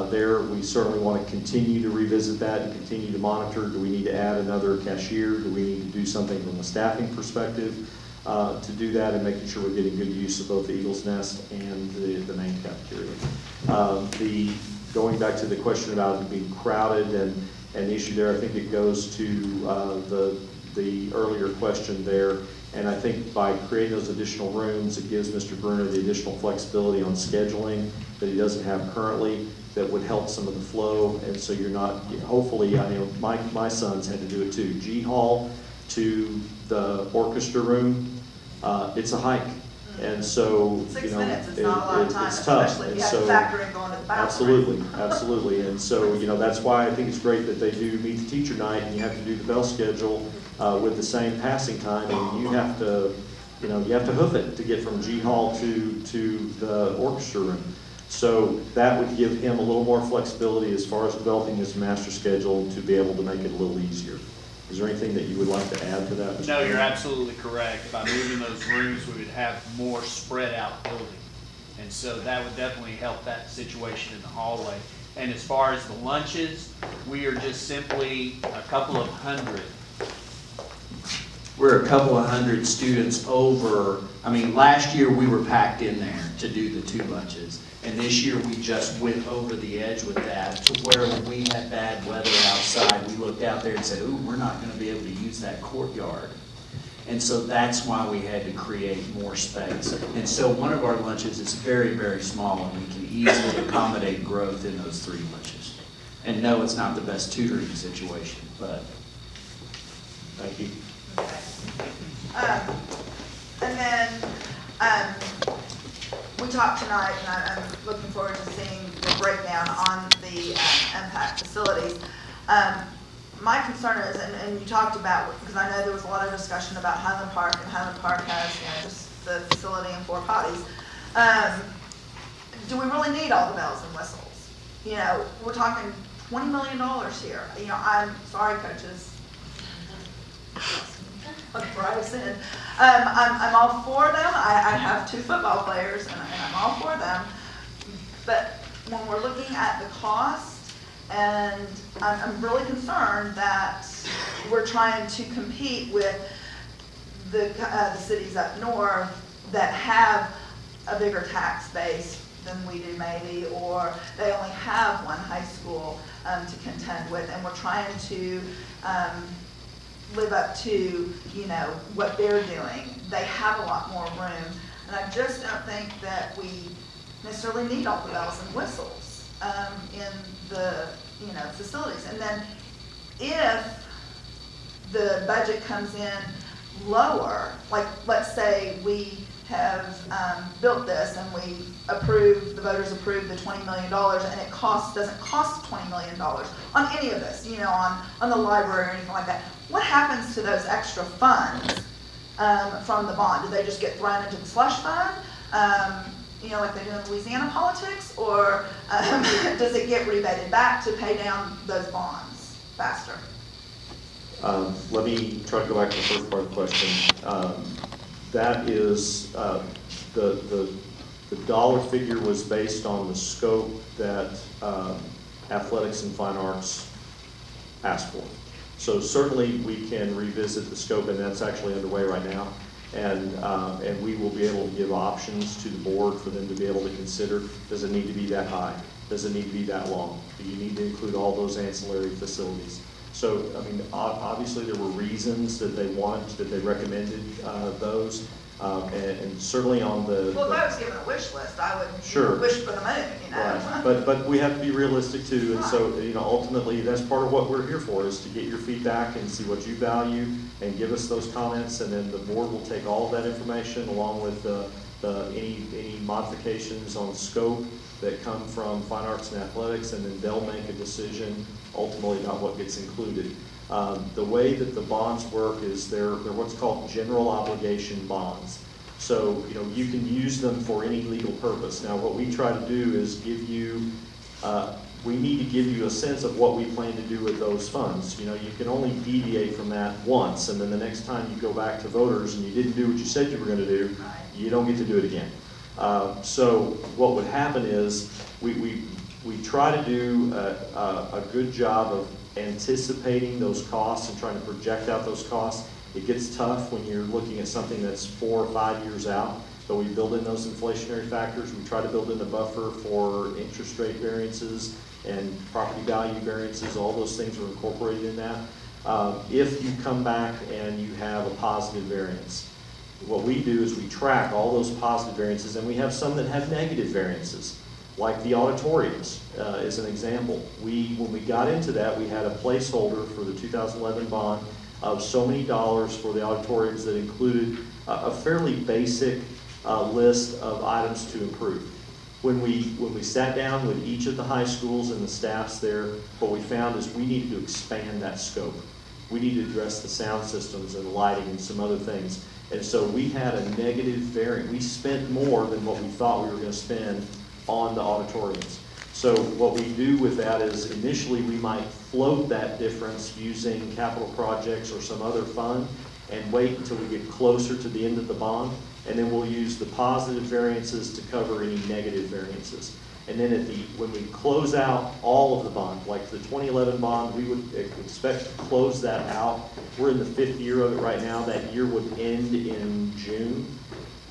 there. We certainly want to continue to revisit that and continue to monitor. Do we need to add another cashier? Do we need to do something from a staffing perspective to do that, and making sure we're getting good use of both the Eagle's Nest and the main cafeteria. Going back to the question about it being crowded and the issue there, I think it goes to the earlier question there. And I think by creating those additional rooms, it gives Mr. Bruner the additional flexibility on scheduling that he doesn't have currently, that would help some of the flow. And so you're not, hopefully, I know my sons had to do it too. G Hall to the orchestra room, it's a hike. And so, 6 minutes is not a lot of time, it's tough. especially if And you have so, to factor in going to the bathroom. absolutely. And so, that's why I think it's great that they do meet the teacher night, and you have to do the bell schedule with the same passing time, and you have to hoof it to get from G Hall to the orchestra room. So that would give him a little more flexibility as far as developing his master schedule to be able to make it a little easier. Is there anything that you would like to add to that, Mr. No, you're absolutely correct. By moving those rooms, we would have more spread out building. And so that would definitely help that situation in the hallway. And as far as the lunches, we are just simply a couple of hundred. We're a couple of hundred students over. I mean, last year we were packed in there to do the 2 lunches. And this year we just went over the edge with that to where when we had bad weather outside, we looked out there and said, ooh, we're not going to be able to use that courtyard. And so that's why we had to create more space. And so one of our lunches is very, very small, and we can easily accommodate growth in those 3 lunches. And no, it's not the best tutoring situation, but thank you. And then we talked tonight, and I'm looking forward to seeing the breakdown on the impact facilities. My concern is, and you talked about, because I know there was a lot of discussion about Highland Park, and Highland Park has just the facility and 4 potties. Do we really need all the bells and whistles? We're talking $20 million here. I'm sorry, coaches. I'm all for them. I have 2 football players, and I'm all for them. But when we're looking at the cost, and I'm really concerned that we're trying to compete with the cities up north that have a bigger tax base than we do maybe, or they only have 1 high school to contend with, and we're trying to live up to, what they're doing. They have a lot more room, and I just don't think that we necessarily need all the bells and whistles in the, facilities. And then if the budget comes in lower, like let's say we have built this and the voters approved the $20 million, and it doesn't cost $20 million on any of this, on the library or anything like that. What happens to those extra funds from the bond? Do they just get thrown into the slush fund, like they do in Louisiana politics, or does it get rebated back to pay down those bonds faster? Let me try to go back to the first part of the question. That is, the dollar figure was based on the scope that athletics and fine arts asked for. So certainly we can revisit the scope, and that's actually underway right now. And we will be able to give options to the board for them to be able to consider, does it need to be that high? Does it need to be that long? Do you need to include all those ancillary facilities? So, I mean, obviously there were reasons that they wanted, that they recommended those. And certainly on the... Well, if I was given a wish list, I would Sure. wish for the moon, you know? Right, but we have to be realistic too, and so, you know, ultimately, that's part of what we're here for, is to get your feedback and see what you value, and give us those comments, and then the board will take all of that information, along with any modifications on scope that come from fine arts and athletics, and then they'll make a decision ultimately about what gets included. The way that the bonds work is they're what's called general obligation bonds. So, you know, you can use them for any legal purpose. Now, what we try to do is give you, we need to give you a sense of what we plan to do with those funds. You know, you can only deviate from that once, and then the next time you go back to voters and you didn't do what you said you were going to do, you don't get to do it again. So what would happen is we try to do a good job of anticipating those costs and trying to project out those costs. It gets tough when you're looking at something that's 4 or 5 years out, but we build in those inflationary factors. We try to build in a buffer for interest rate variances and property value variances. All those things are incorporated in that. If you come back and you have a positive variance, what we do is we track all those positive variances, and we have some that have negative variances. Like the auditoriums is an example. When we got into that, we had a placeholder for the 2011 bond of so many dollars for the auditoriums that included a fairly basic list of items to improve. When we sat down with each of the high schools and the staffs there, what we found is we needed to expand that scope. We need to address the sound systems and lighting and some other things. And so we had a negative variance. We spent more than what we thought we were going to spend on the auditoriums. So what we do with that is initially we might float that difference using capital projects or some other fund and wait until we get closer to the end of the bond, and then we'll use the positive variances to cover any negative variances. And then when we close out all of the bond, like the 2011 bond, we would expect to close that out. We're in the 5th year of it right now. That year would end in June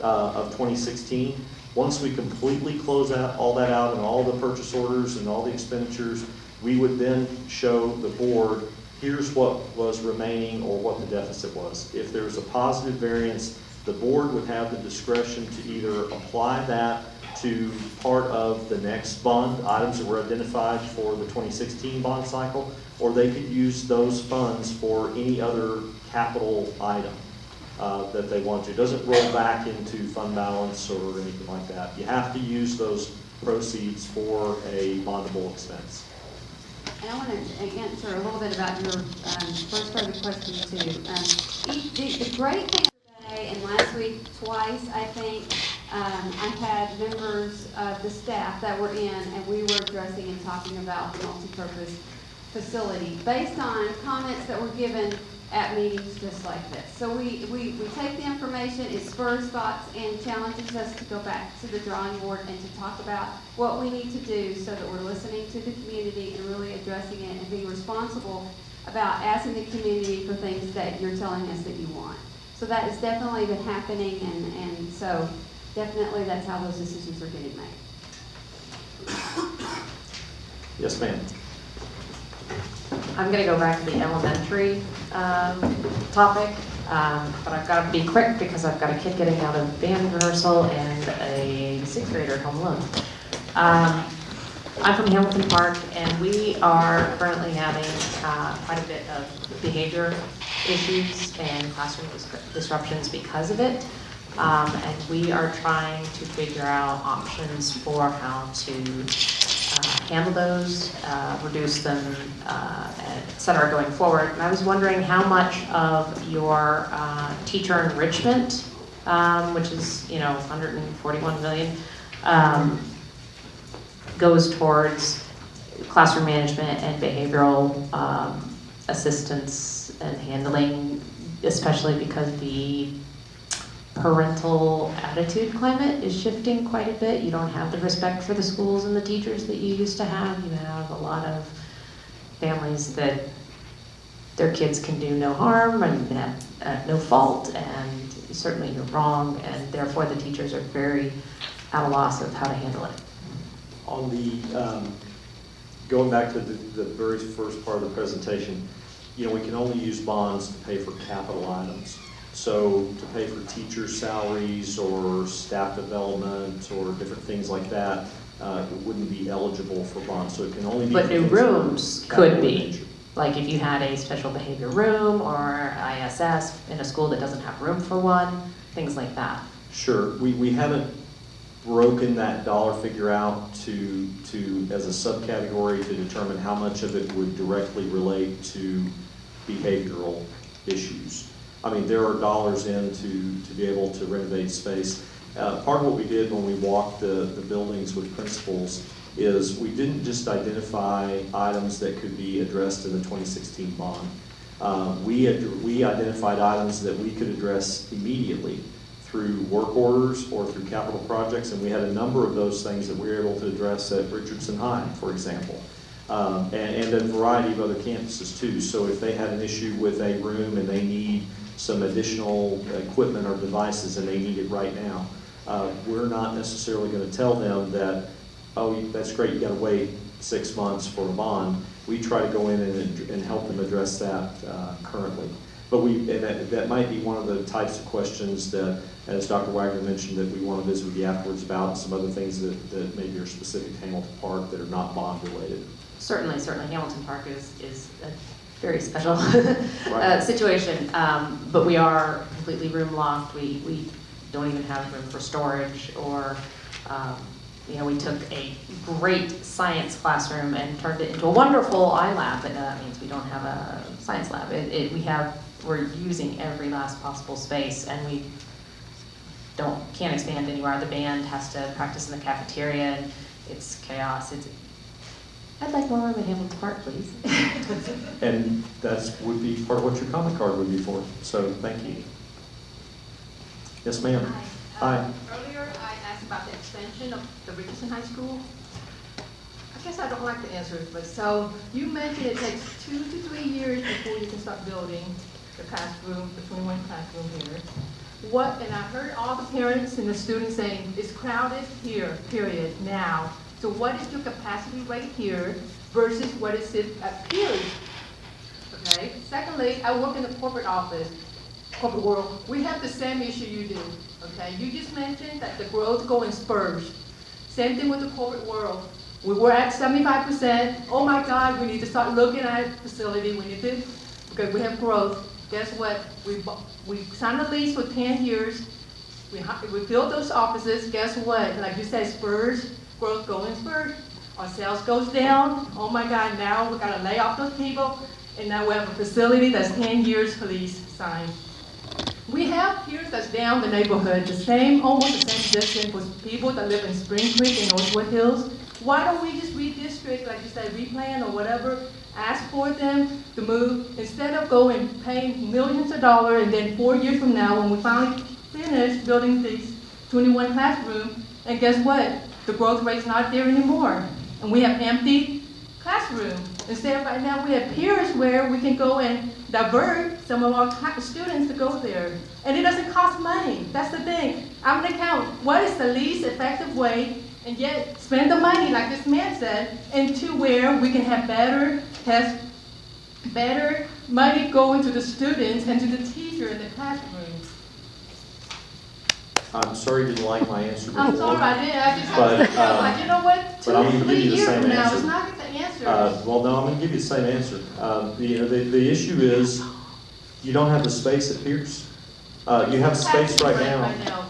of 2016. Once we completely close out all that out and all the purchase orders and all the expenditures, we would then show the board, here's what was remaining or what the deficit was. If there's a positive variance, the board would have the discretion to either apply that to part of the next bond, items that were identified for the 2016 bond cycle, or they could use those funds for any other capital item that they want to. It doesn't roll back into fund balance or anything like that. You have to use those proceeds for a bondable expense. And I want to answer a little bit about your first part of the question too. The great thing today and last week twice, I think, I had members of the staff that were in, and we were addressing and talking about the multi-purpose facility based on comments that were given at meetings just like this. So we take the information, it spurs thoughts and challenges us to go back to the drawing board and to talk about what we need to do so that we're listening to the community and really addressing it and being responsible about asking the community for things that you're telling us that you want. So that has definitely been happening, and so definitely that's how those decisions are getting made. Yes, ma'am. I'm going to go back to the elementary topic, but I've got to be quick because I've got a kid getting out of band rehearsal and a 6th grader home alone. I'm from Hamilton Park, and we are currently having quite a bit of behavior issues and classroom disruptions because of it. And we are trying to figure out options for how to handle those, reduce them, et cetera, going forward. And I was wondering how much of your teacher enrichment, which is, you know, $141 million, goes towards classroom management and behavioral assistance and handling, especially because the parental attitude climate is shifting quite a bit. You don't have the respect for the schools and the teachers that you used to have. You have a lot of families that their kids can do no harm and have no fault, and certainly you're wrong, and therefore the teachers are very at a loss of how to handle it. On the, going back to the very first part of the presentation, you know, we can only use bonds to pay for capital items. So to pay for teachers' salaries or staff development or different things like that, it wouldn't be eligible for bonds. So it can only be. But for new things that are rooms capital could in be. nature. Like if you had a special behavior room or ISS in a school that doesn't have room for one, things like that. Sure, we haven't broken that dollar figure out to as a subcategory to determine how much of it would directly relate to behavioral issues. I mean, there are dollars in to be able to renovate space. Part of what we did when we walked the buildings with principals is we didn't just identify items that could be addressed in the 2016 bond. We identified items that we could address immediately through work orders or through capital projects, and we had a number of those things that we were able to address at Richardson High, for example, and a variety of other campuses too. So if they had an issue with a room and they need some additional equipment or devices and they need it right now, we're not necessarily going to tell them that, oh, that's great, you got to wait 6 months for a bond. We try to go in and help them address that currently. But that might be one of the types of questions that, as Dr. Wagner mentioned, that we want to visit with you afterwards about, and some other things that maybe are specific to Hamilton Park that are not bond related. Certainly Hamilton Park is a very special Right. situation, but we are completely room locked. We don't even have room for storage, or you know, we took a great science classroom and turned it into a wonderful iLab, but now that means we don't have a science lab. We're using every last possible space, and we can't expand anywhere. The band has to practice in the cafeteria, and it's chaos. I'd like more room at Hamilton Park, please. And that would be part of what your comment card would be for. So thank you. Yes, ma'am. Hi. Earlier, I asked about the extension of the Richardson High School. I guess I don't like the answers, but so you mentioned it takes 2 to 3 years before you can start building the classroom, the 21 classroom here. And I heard all the parents and the students saying, it's crowded here, period, now. So what is your capacity rate here versus what is it at Pierce? Okay. Secondly, I work in the corporate office, corporate world. We have the same issue you do. Okay. You just mentioned that the growth go in spurs. Same thing with the corporate world. We were at 75%. Oh my God, we need to start looking at facility. We need to, because we have growth. Guess what? We signed a lease for 10 years. We built those offices. Guess what? Like you said, spurs, growth going spurs. Our sales goes down. Oh my God, now we got to lay off those people. And now we have a facility that's 10 years lease signed. We have peers that's down the neighborhood, almost the same distance with people that live in Spring Creek and Northwood Hills. Why don't we just redistrict, like you said, replan or whatever, ask for them to move, instead of going paying millions of dollars and then 4 years from now when we finally finish building these 21 classrooms, and guess what? The growth rate's not there anymore. And we have empty classrooms. Instead, right now we have peers where we can go and divert some of our students to go there. And it doesn't cost money. That's the thing. I'm gonna count what is the least effective way, and yet spend the money, like this man said, into where we can have better tests, better money going to the students and to the teacher in the classroom. I'm sorry you didn't like my answer before. I'm sorry, I didn't. I just But, like, you know what? but I'm 2 going to to 3 give you the years same from now, answer. it's not the answer. Well, no, I'm going to give you the same answer. The issue is you don't have the space at Pierce. You have space right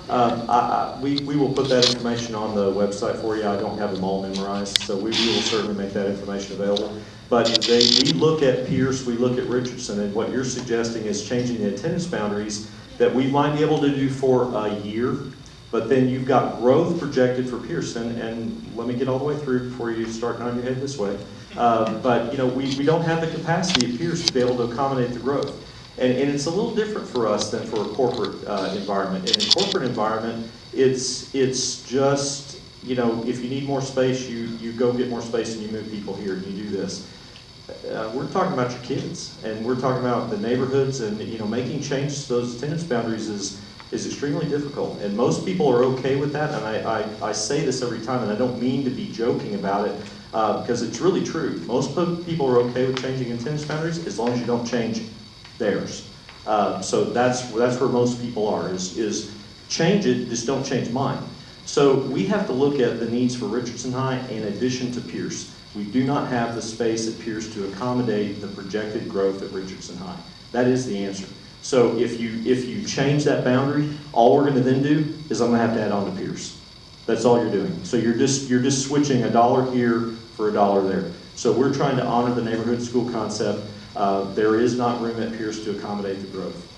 now. We will put that information on the website for you. I don't have them all memorized, so we will certainly make that information available. But we look at Pierce, we look at Richardson, and what you're suggesting is changing the attendance boundaries that we might be able to do for a year, but then you've got growth projected for Pearson, and let me get all the way through before you start nodding your head this way. But you know, we don't have the capacity at Pierce to be able to accommodate the growth. And it's a little different for us than for a corporate environment. In a corporate environment, it's just, you know, if you need more space, you go get more space and you move people here and you do this. we're talking about your kids, and we're talking about the neighborhoods, and, you know, making changes to those attendance boundaries is extremely difficult. And most people are okay with that, and I say this every time, and I don't mean to be joking about it, because it's really true. Most people are okay with changing attendance boundaries as long as you don't change theirs. So that's where most people are, is change it, just don't change mine. So we have to look at the needs for Richardson High in addition to Pierce. We do not have the space at Pierce to accommodate the projected growth at Richardson High. That is the answer. So if you change that boundary, all we're going to then do is I'm going to have to add on to Pierce. That's all you're doing. So you're just switching $1 here for $1 there. So we're trying to honor the neighborhood school concept. There is not room at Pierce to accommodate the growth.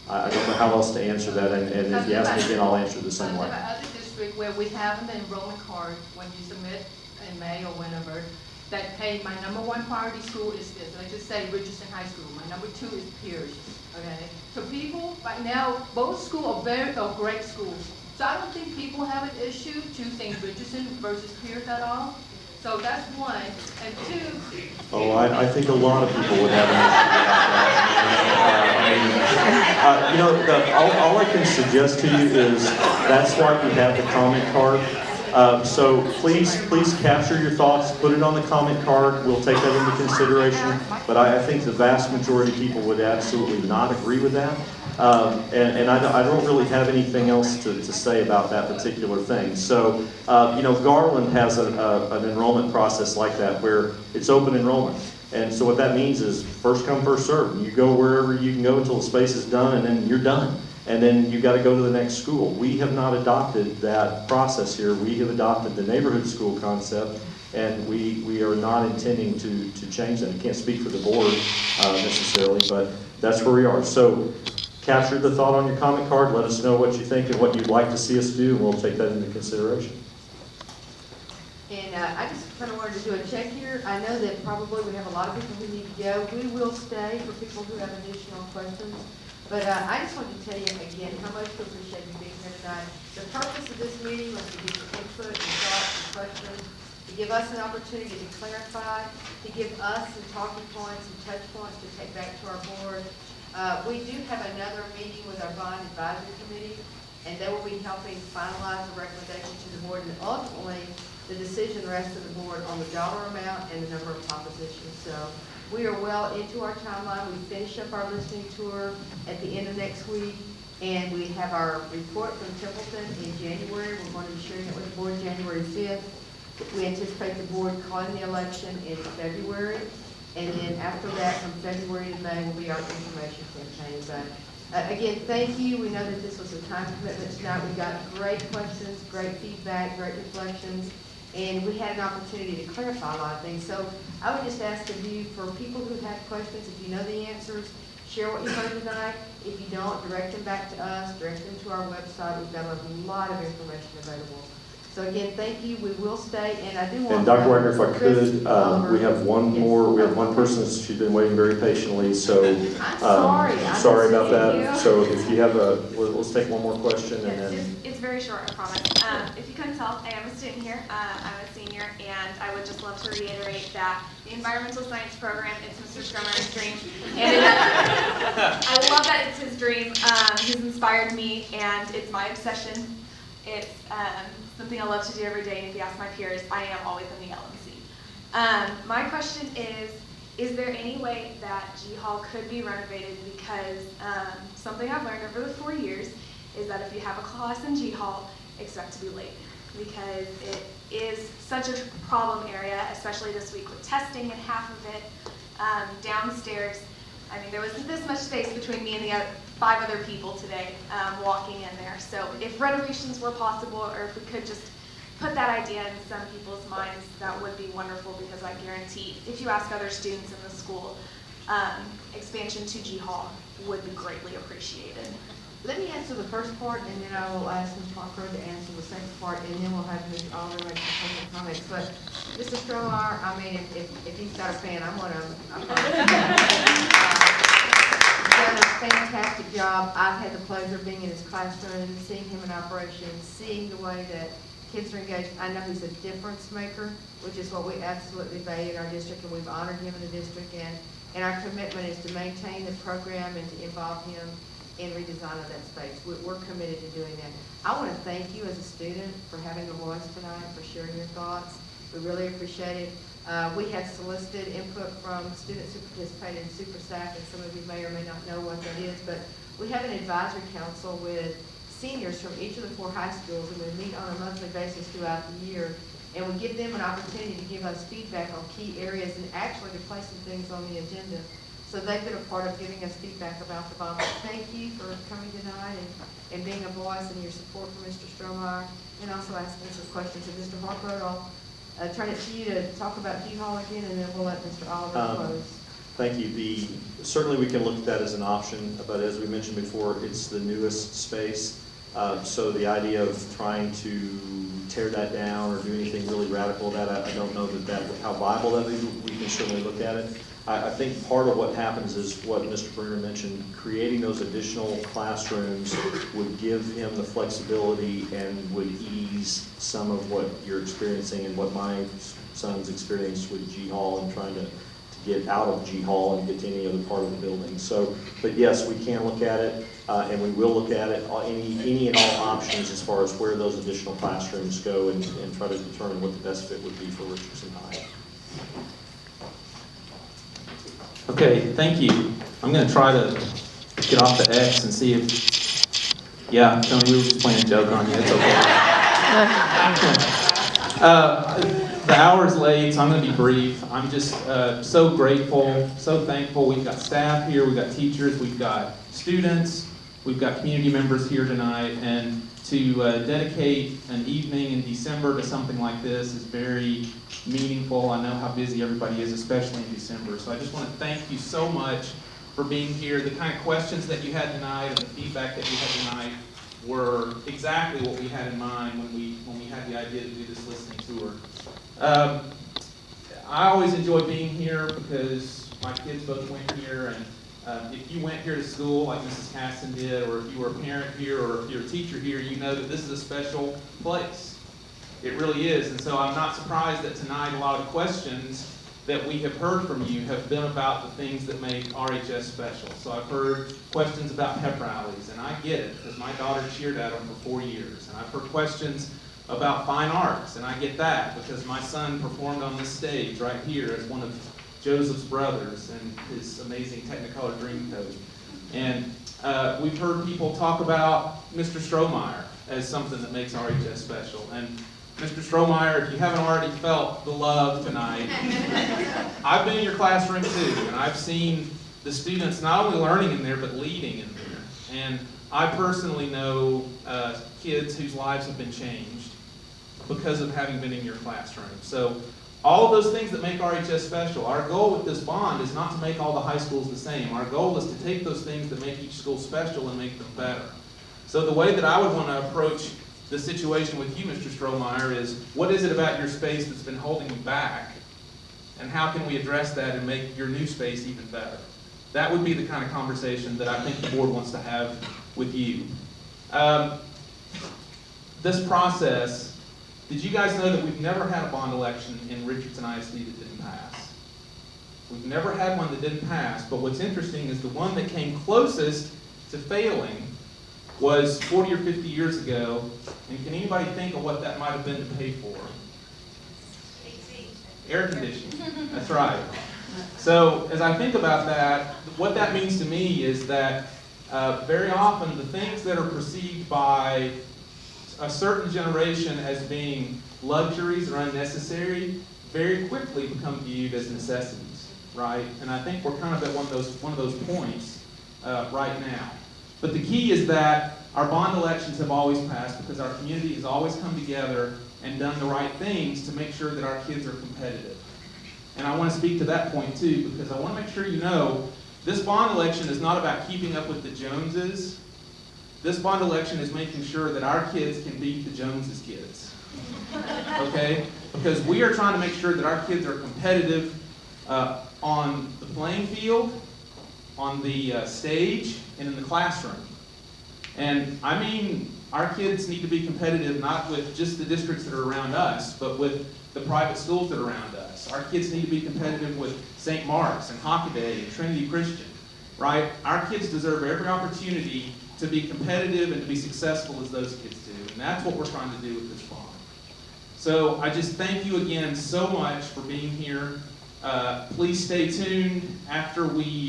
I don't know how else to answer that, and if you ask me again, I'll answer the same way. Other district where we have an enrollment card when you submit in May or whenever, that, hey, my #1 priority school is this. Let's just say Richardson High School. My #2 is Pierce. Okay. So people right now, both schools are great schools. So I don't think people have an issue choosing Richardson versus Pierce at all. So that's one. And two. Oh, I think a lot of people would have an issue with that. All I can suggest to you is that's why we have the comment card. So please capture your thoughts, put it on the comment card. We'll take that into consideration. But I think the vast majority of people would absolutely not agree with that. And I don't really have anything else to say about that particular thing. So, Garland has an enrollment process like that where it's open enrollment. And so what that means is first come, first served. You go wherever you can go until the space is done, and then you're done. And then you've got to go to the next school. We have not adopted that process here. We have adopted the neighborhood school concept, and we are not intending to change that. I can't speak for the board necessarily, but that's where we are. So capture the thought on your comment card. Let us know what you think and what you'd like to see us do, and we'll take that into consideration. And I just kind of wanted to do a check here. I know that probably we have a lot of people who need to go. We will stay for people who have additional questions. But I just wanted to tell you again how much we appreciate you being here tonight. The purpose of this meeting was to get your input and thoughts and questions, to give us an opportunity to clarify, to give us some talking points and touch points to take back to our board. We do have another meeting with our bond advisory committee, and they will be helping finalize the recommendation to the board, and ultimately the decision rests with the board on the dollar amount and the number of propositions. So we are well into our timeline. We finish up our listening tour at the end of next week, and we have our report from Templeton in January. We're going to be sharing it with the board January 5th. We anticipate the board calling the election in February, and then after that, from February to May, will be our information campaign. But again, thank you. We know that this was a time commitment tonight. We got great questions, great feedback, great reflections, and we had an opportunity to clarify a lot of things. So I would just ask of you, for people who have questions, if you know the answers, share what you heard tonight. If you don't, direct them back to us, direct them to our website. We've got a lot of information available. So again, thank you. We will stay, and I do want And to... Dr. Wagner, if I could, we have one more, we have one person that's she's been waiting very patiently, so... I'm sorry about that. you. So if you have let's take one more question, and then... It's very short, I promise. If you couldn't tell, I am a student here. I'm a senior, and I would just love to reiterate that the environmental science program, it's Mr. Strummer's dream. And I love that it's his dream. He's inspired me, and it's my obsession. It's something I love to do every day, and if you ask my peers, I am always in the LMC. My question is there any way that G Hall could be renovated? Because something I've learned over the 4 years is that if you have a class in G Hall, expect to be late, because it is such a problem area, especially this week with testing and half of it downstairs. I mean, there was this much space between me and the 5 other people today walking in there. So if renovations were possible, or if we could just put that idea in some people's minds, that would be wonderful, because I guarantee if you ask other students in the school, expansion to G Hall would be greatly appreciated. Let me answer the first part, and then I will ask Ms. Parker to answer the second part, and then we'll have Ms. Oliver make some comments. But Mr. Strohmeyer, I mean, if he's got a fan, I'm one of them. He's done a fantastic job. I've had the pleasure of being in his classroom, seeing him in operation, seeing the way that kids are engaged. I know he's a difference maker, which is what we absolutely value in our district, and we've honored him in the district. And our commitment is to maintain the program and to involve him in redesign of that space. We're committed to doing that. I want to thank you as a student for having a voice tonight, for sharing your thoughts. We really appreciate it. We have solicited input from students who participate in Super SAC, and some of you may or may not know what that is, but we have an advisory council with seniors from each of the 4 high schools, and we meet on a monthly basis throughout the year, and we give them an opportunity to give us feedback on key areas and actually to place some things on the agenda. So they've been a part of giving us feedback about the bond. Thank you for coming tonight and being a voice and your support for Mr. Strohmeyer, and also asking some questions. And Mr. Harper, I'll turn it to you to talk about G Hall again, and then we'll let Mr. Oliver close. Thank you. Certainly we can look at that as an option, but as we mentioned before, it's the newest space. So the idea of trying to tear that down or do anything really radical with that, I don't know how viable that is. We can certainly look at it. I think part of what happens is what Mr. Bruner mentioned, creating those additional classrooms would give him the flexibility and would ease some of what you're experiencing and what my son's experienced with G Hall and trying to get out of G Hall and get to any other part of the building. So, but yes, we can look at it, and we will look at it, any and all options as far as where those additional classrooms go and try to determine what the best fit would be for Richardson High. Okay, thank you. I'm going to try to get off the X and see if, yeah, Tony, we were just playing a joke on you. It's okay. The hour's late, so I'm going to be brief. I'm just so grateful, so thankful. We've got staff here, we've got teachers, we've got students, we've got community members here tonight, and to dedicate an evening in December to something like this is very meaningful. I know how busy everybody is, especially in December. So I just want to thank you so much for being here. The kind of questions that you had tonight and the feedback that you had tonight were exactly what we had in mind when we had the idea to do this listening tour. I always enjoy being here because my kids both went here, and if you went here to school like Mrs. Casson did, or if you were a parent here, or if you're a teacher here, you know that this is a special place. It really is, and so I'm not surprised that tonight a lot of the questions that we have heard from you have been about the things that make RHS special. So I've heard questions about pep rallies, and I get it, because my daughter cheered at them for 4 years. And I've heard questions about fine arts, and I get that, because my son performed on this stage right here as one of Joseph's brothers and his amazing Technicolor Dreamcoat. And we've heard people talk about Mr. Strohmeyer as something that makes RHS special. And Mr. Strohmeyer, if you haven't already felt the love tonight, I've been in your classroom too, and I've seen the students not only learning in there, but leading in there. And I personally know kids whose lives have been changed because of having been in your classroom. So all of those things that make RHS special, our goal with this bond is not to make all the high schools the same. Our goal is to take those things that make each school special and make them better. So the way that I would want to approach the situation with you, Mr. Strohmeyer, is what is it about your space that's been holding you back, and how can we address that and make your new space even better? That would be the kind of conversation that I think the board wants to have with you. This process, did you guys know that we've never had a bond election in Richardson ISD that didn't pass? We've never had one that didn't pass, but what's interesting is the one that came closest to failing was 40 or 50 years ago, and can anybody think of what that might have been to pay for? Air conditioning, that's right. So as I think about that, what that means to me is that very often the things that are perceived by a certain generation as being luxuries or unnecessary very quickly become viewed as necessities, right? And I think we're kind of at one of those points right now. But the key is that our bond elections have always passed because our community has always come together and done the right things to make sure that our kids are competitive. And I want to speak to that point too, because I want to make sure you know this bond election is not about keeping up with the Joneses. This bond election is making sure that our kids can beat the Joneses kids. Okay? Because we are trying to make sure that our kids are competitive on the playing field, on the stage, and in the classroom. And I mean our kids need to be competitive not with just the districts that are around us, but with the private schools that are around us. Our kids need to be competitive with St. Mark's and Hockaday and Trinity Christian, right? Our kids deserve every opportunity to be competitive and to be successful as those kids do. And that's what we're trying to do with this bond. So I just thank you again so much for being here. Please stay tuned. After we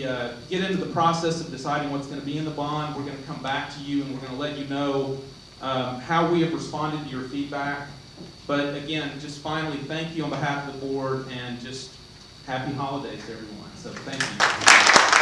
get into the process of deciding what's going to be in the bond, we're going to come back to you and we're going to let you know how we have responded to your feedback. But again, just finally, thank you on behalf of the board and just happy holidays to everyone. So thank you.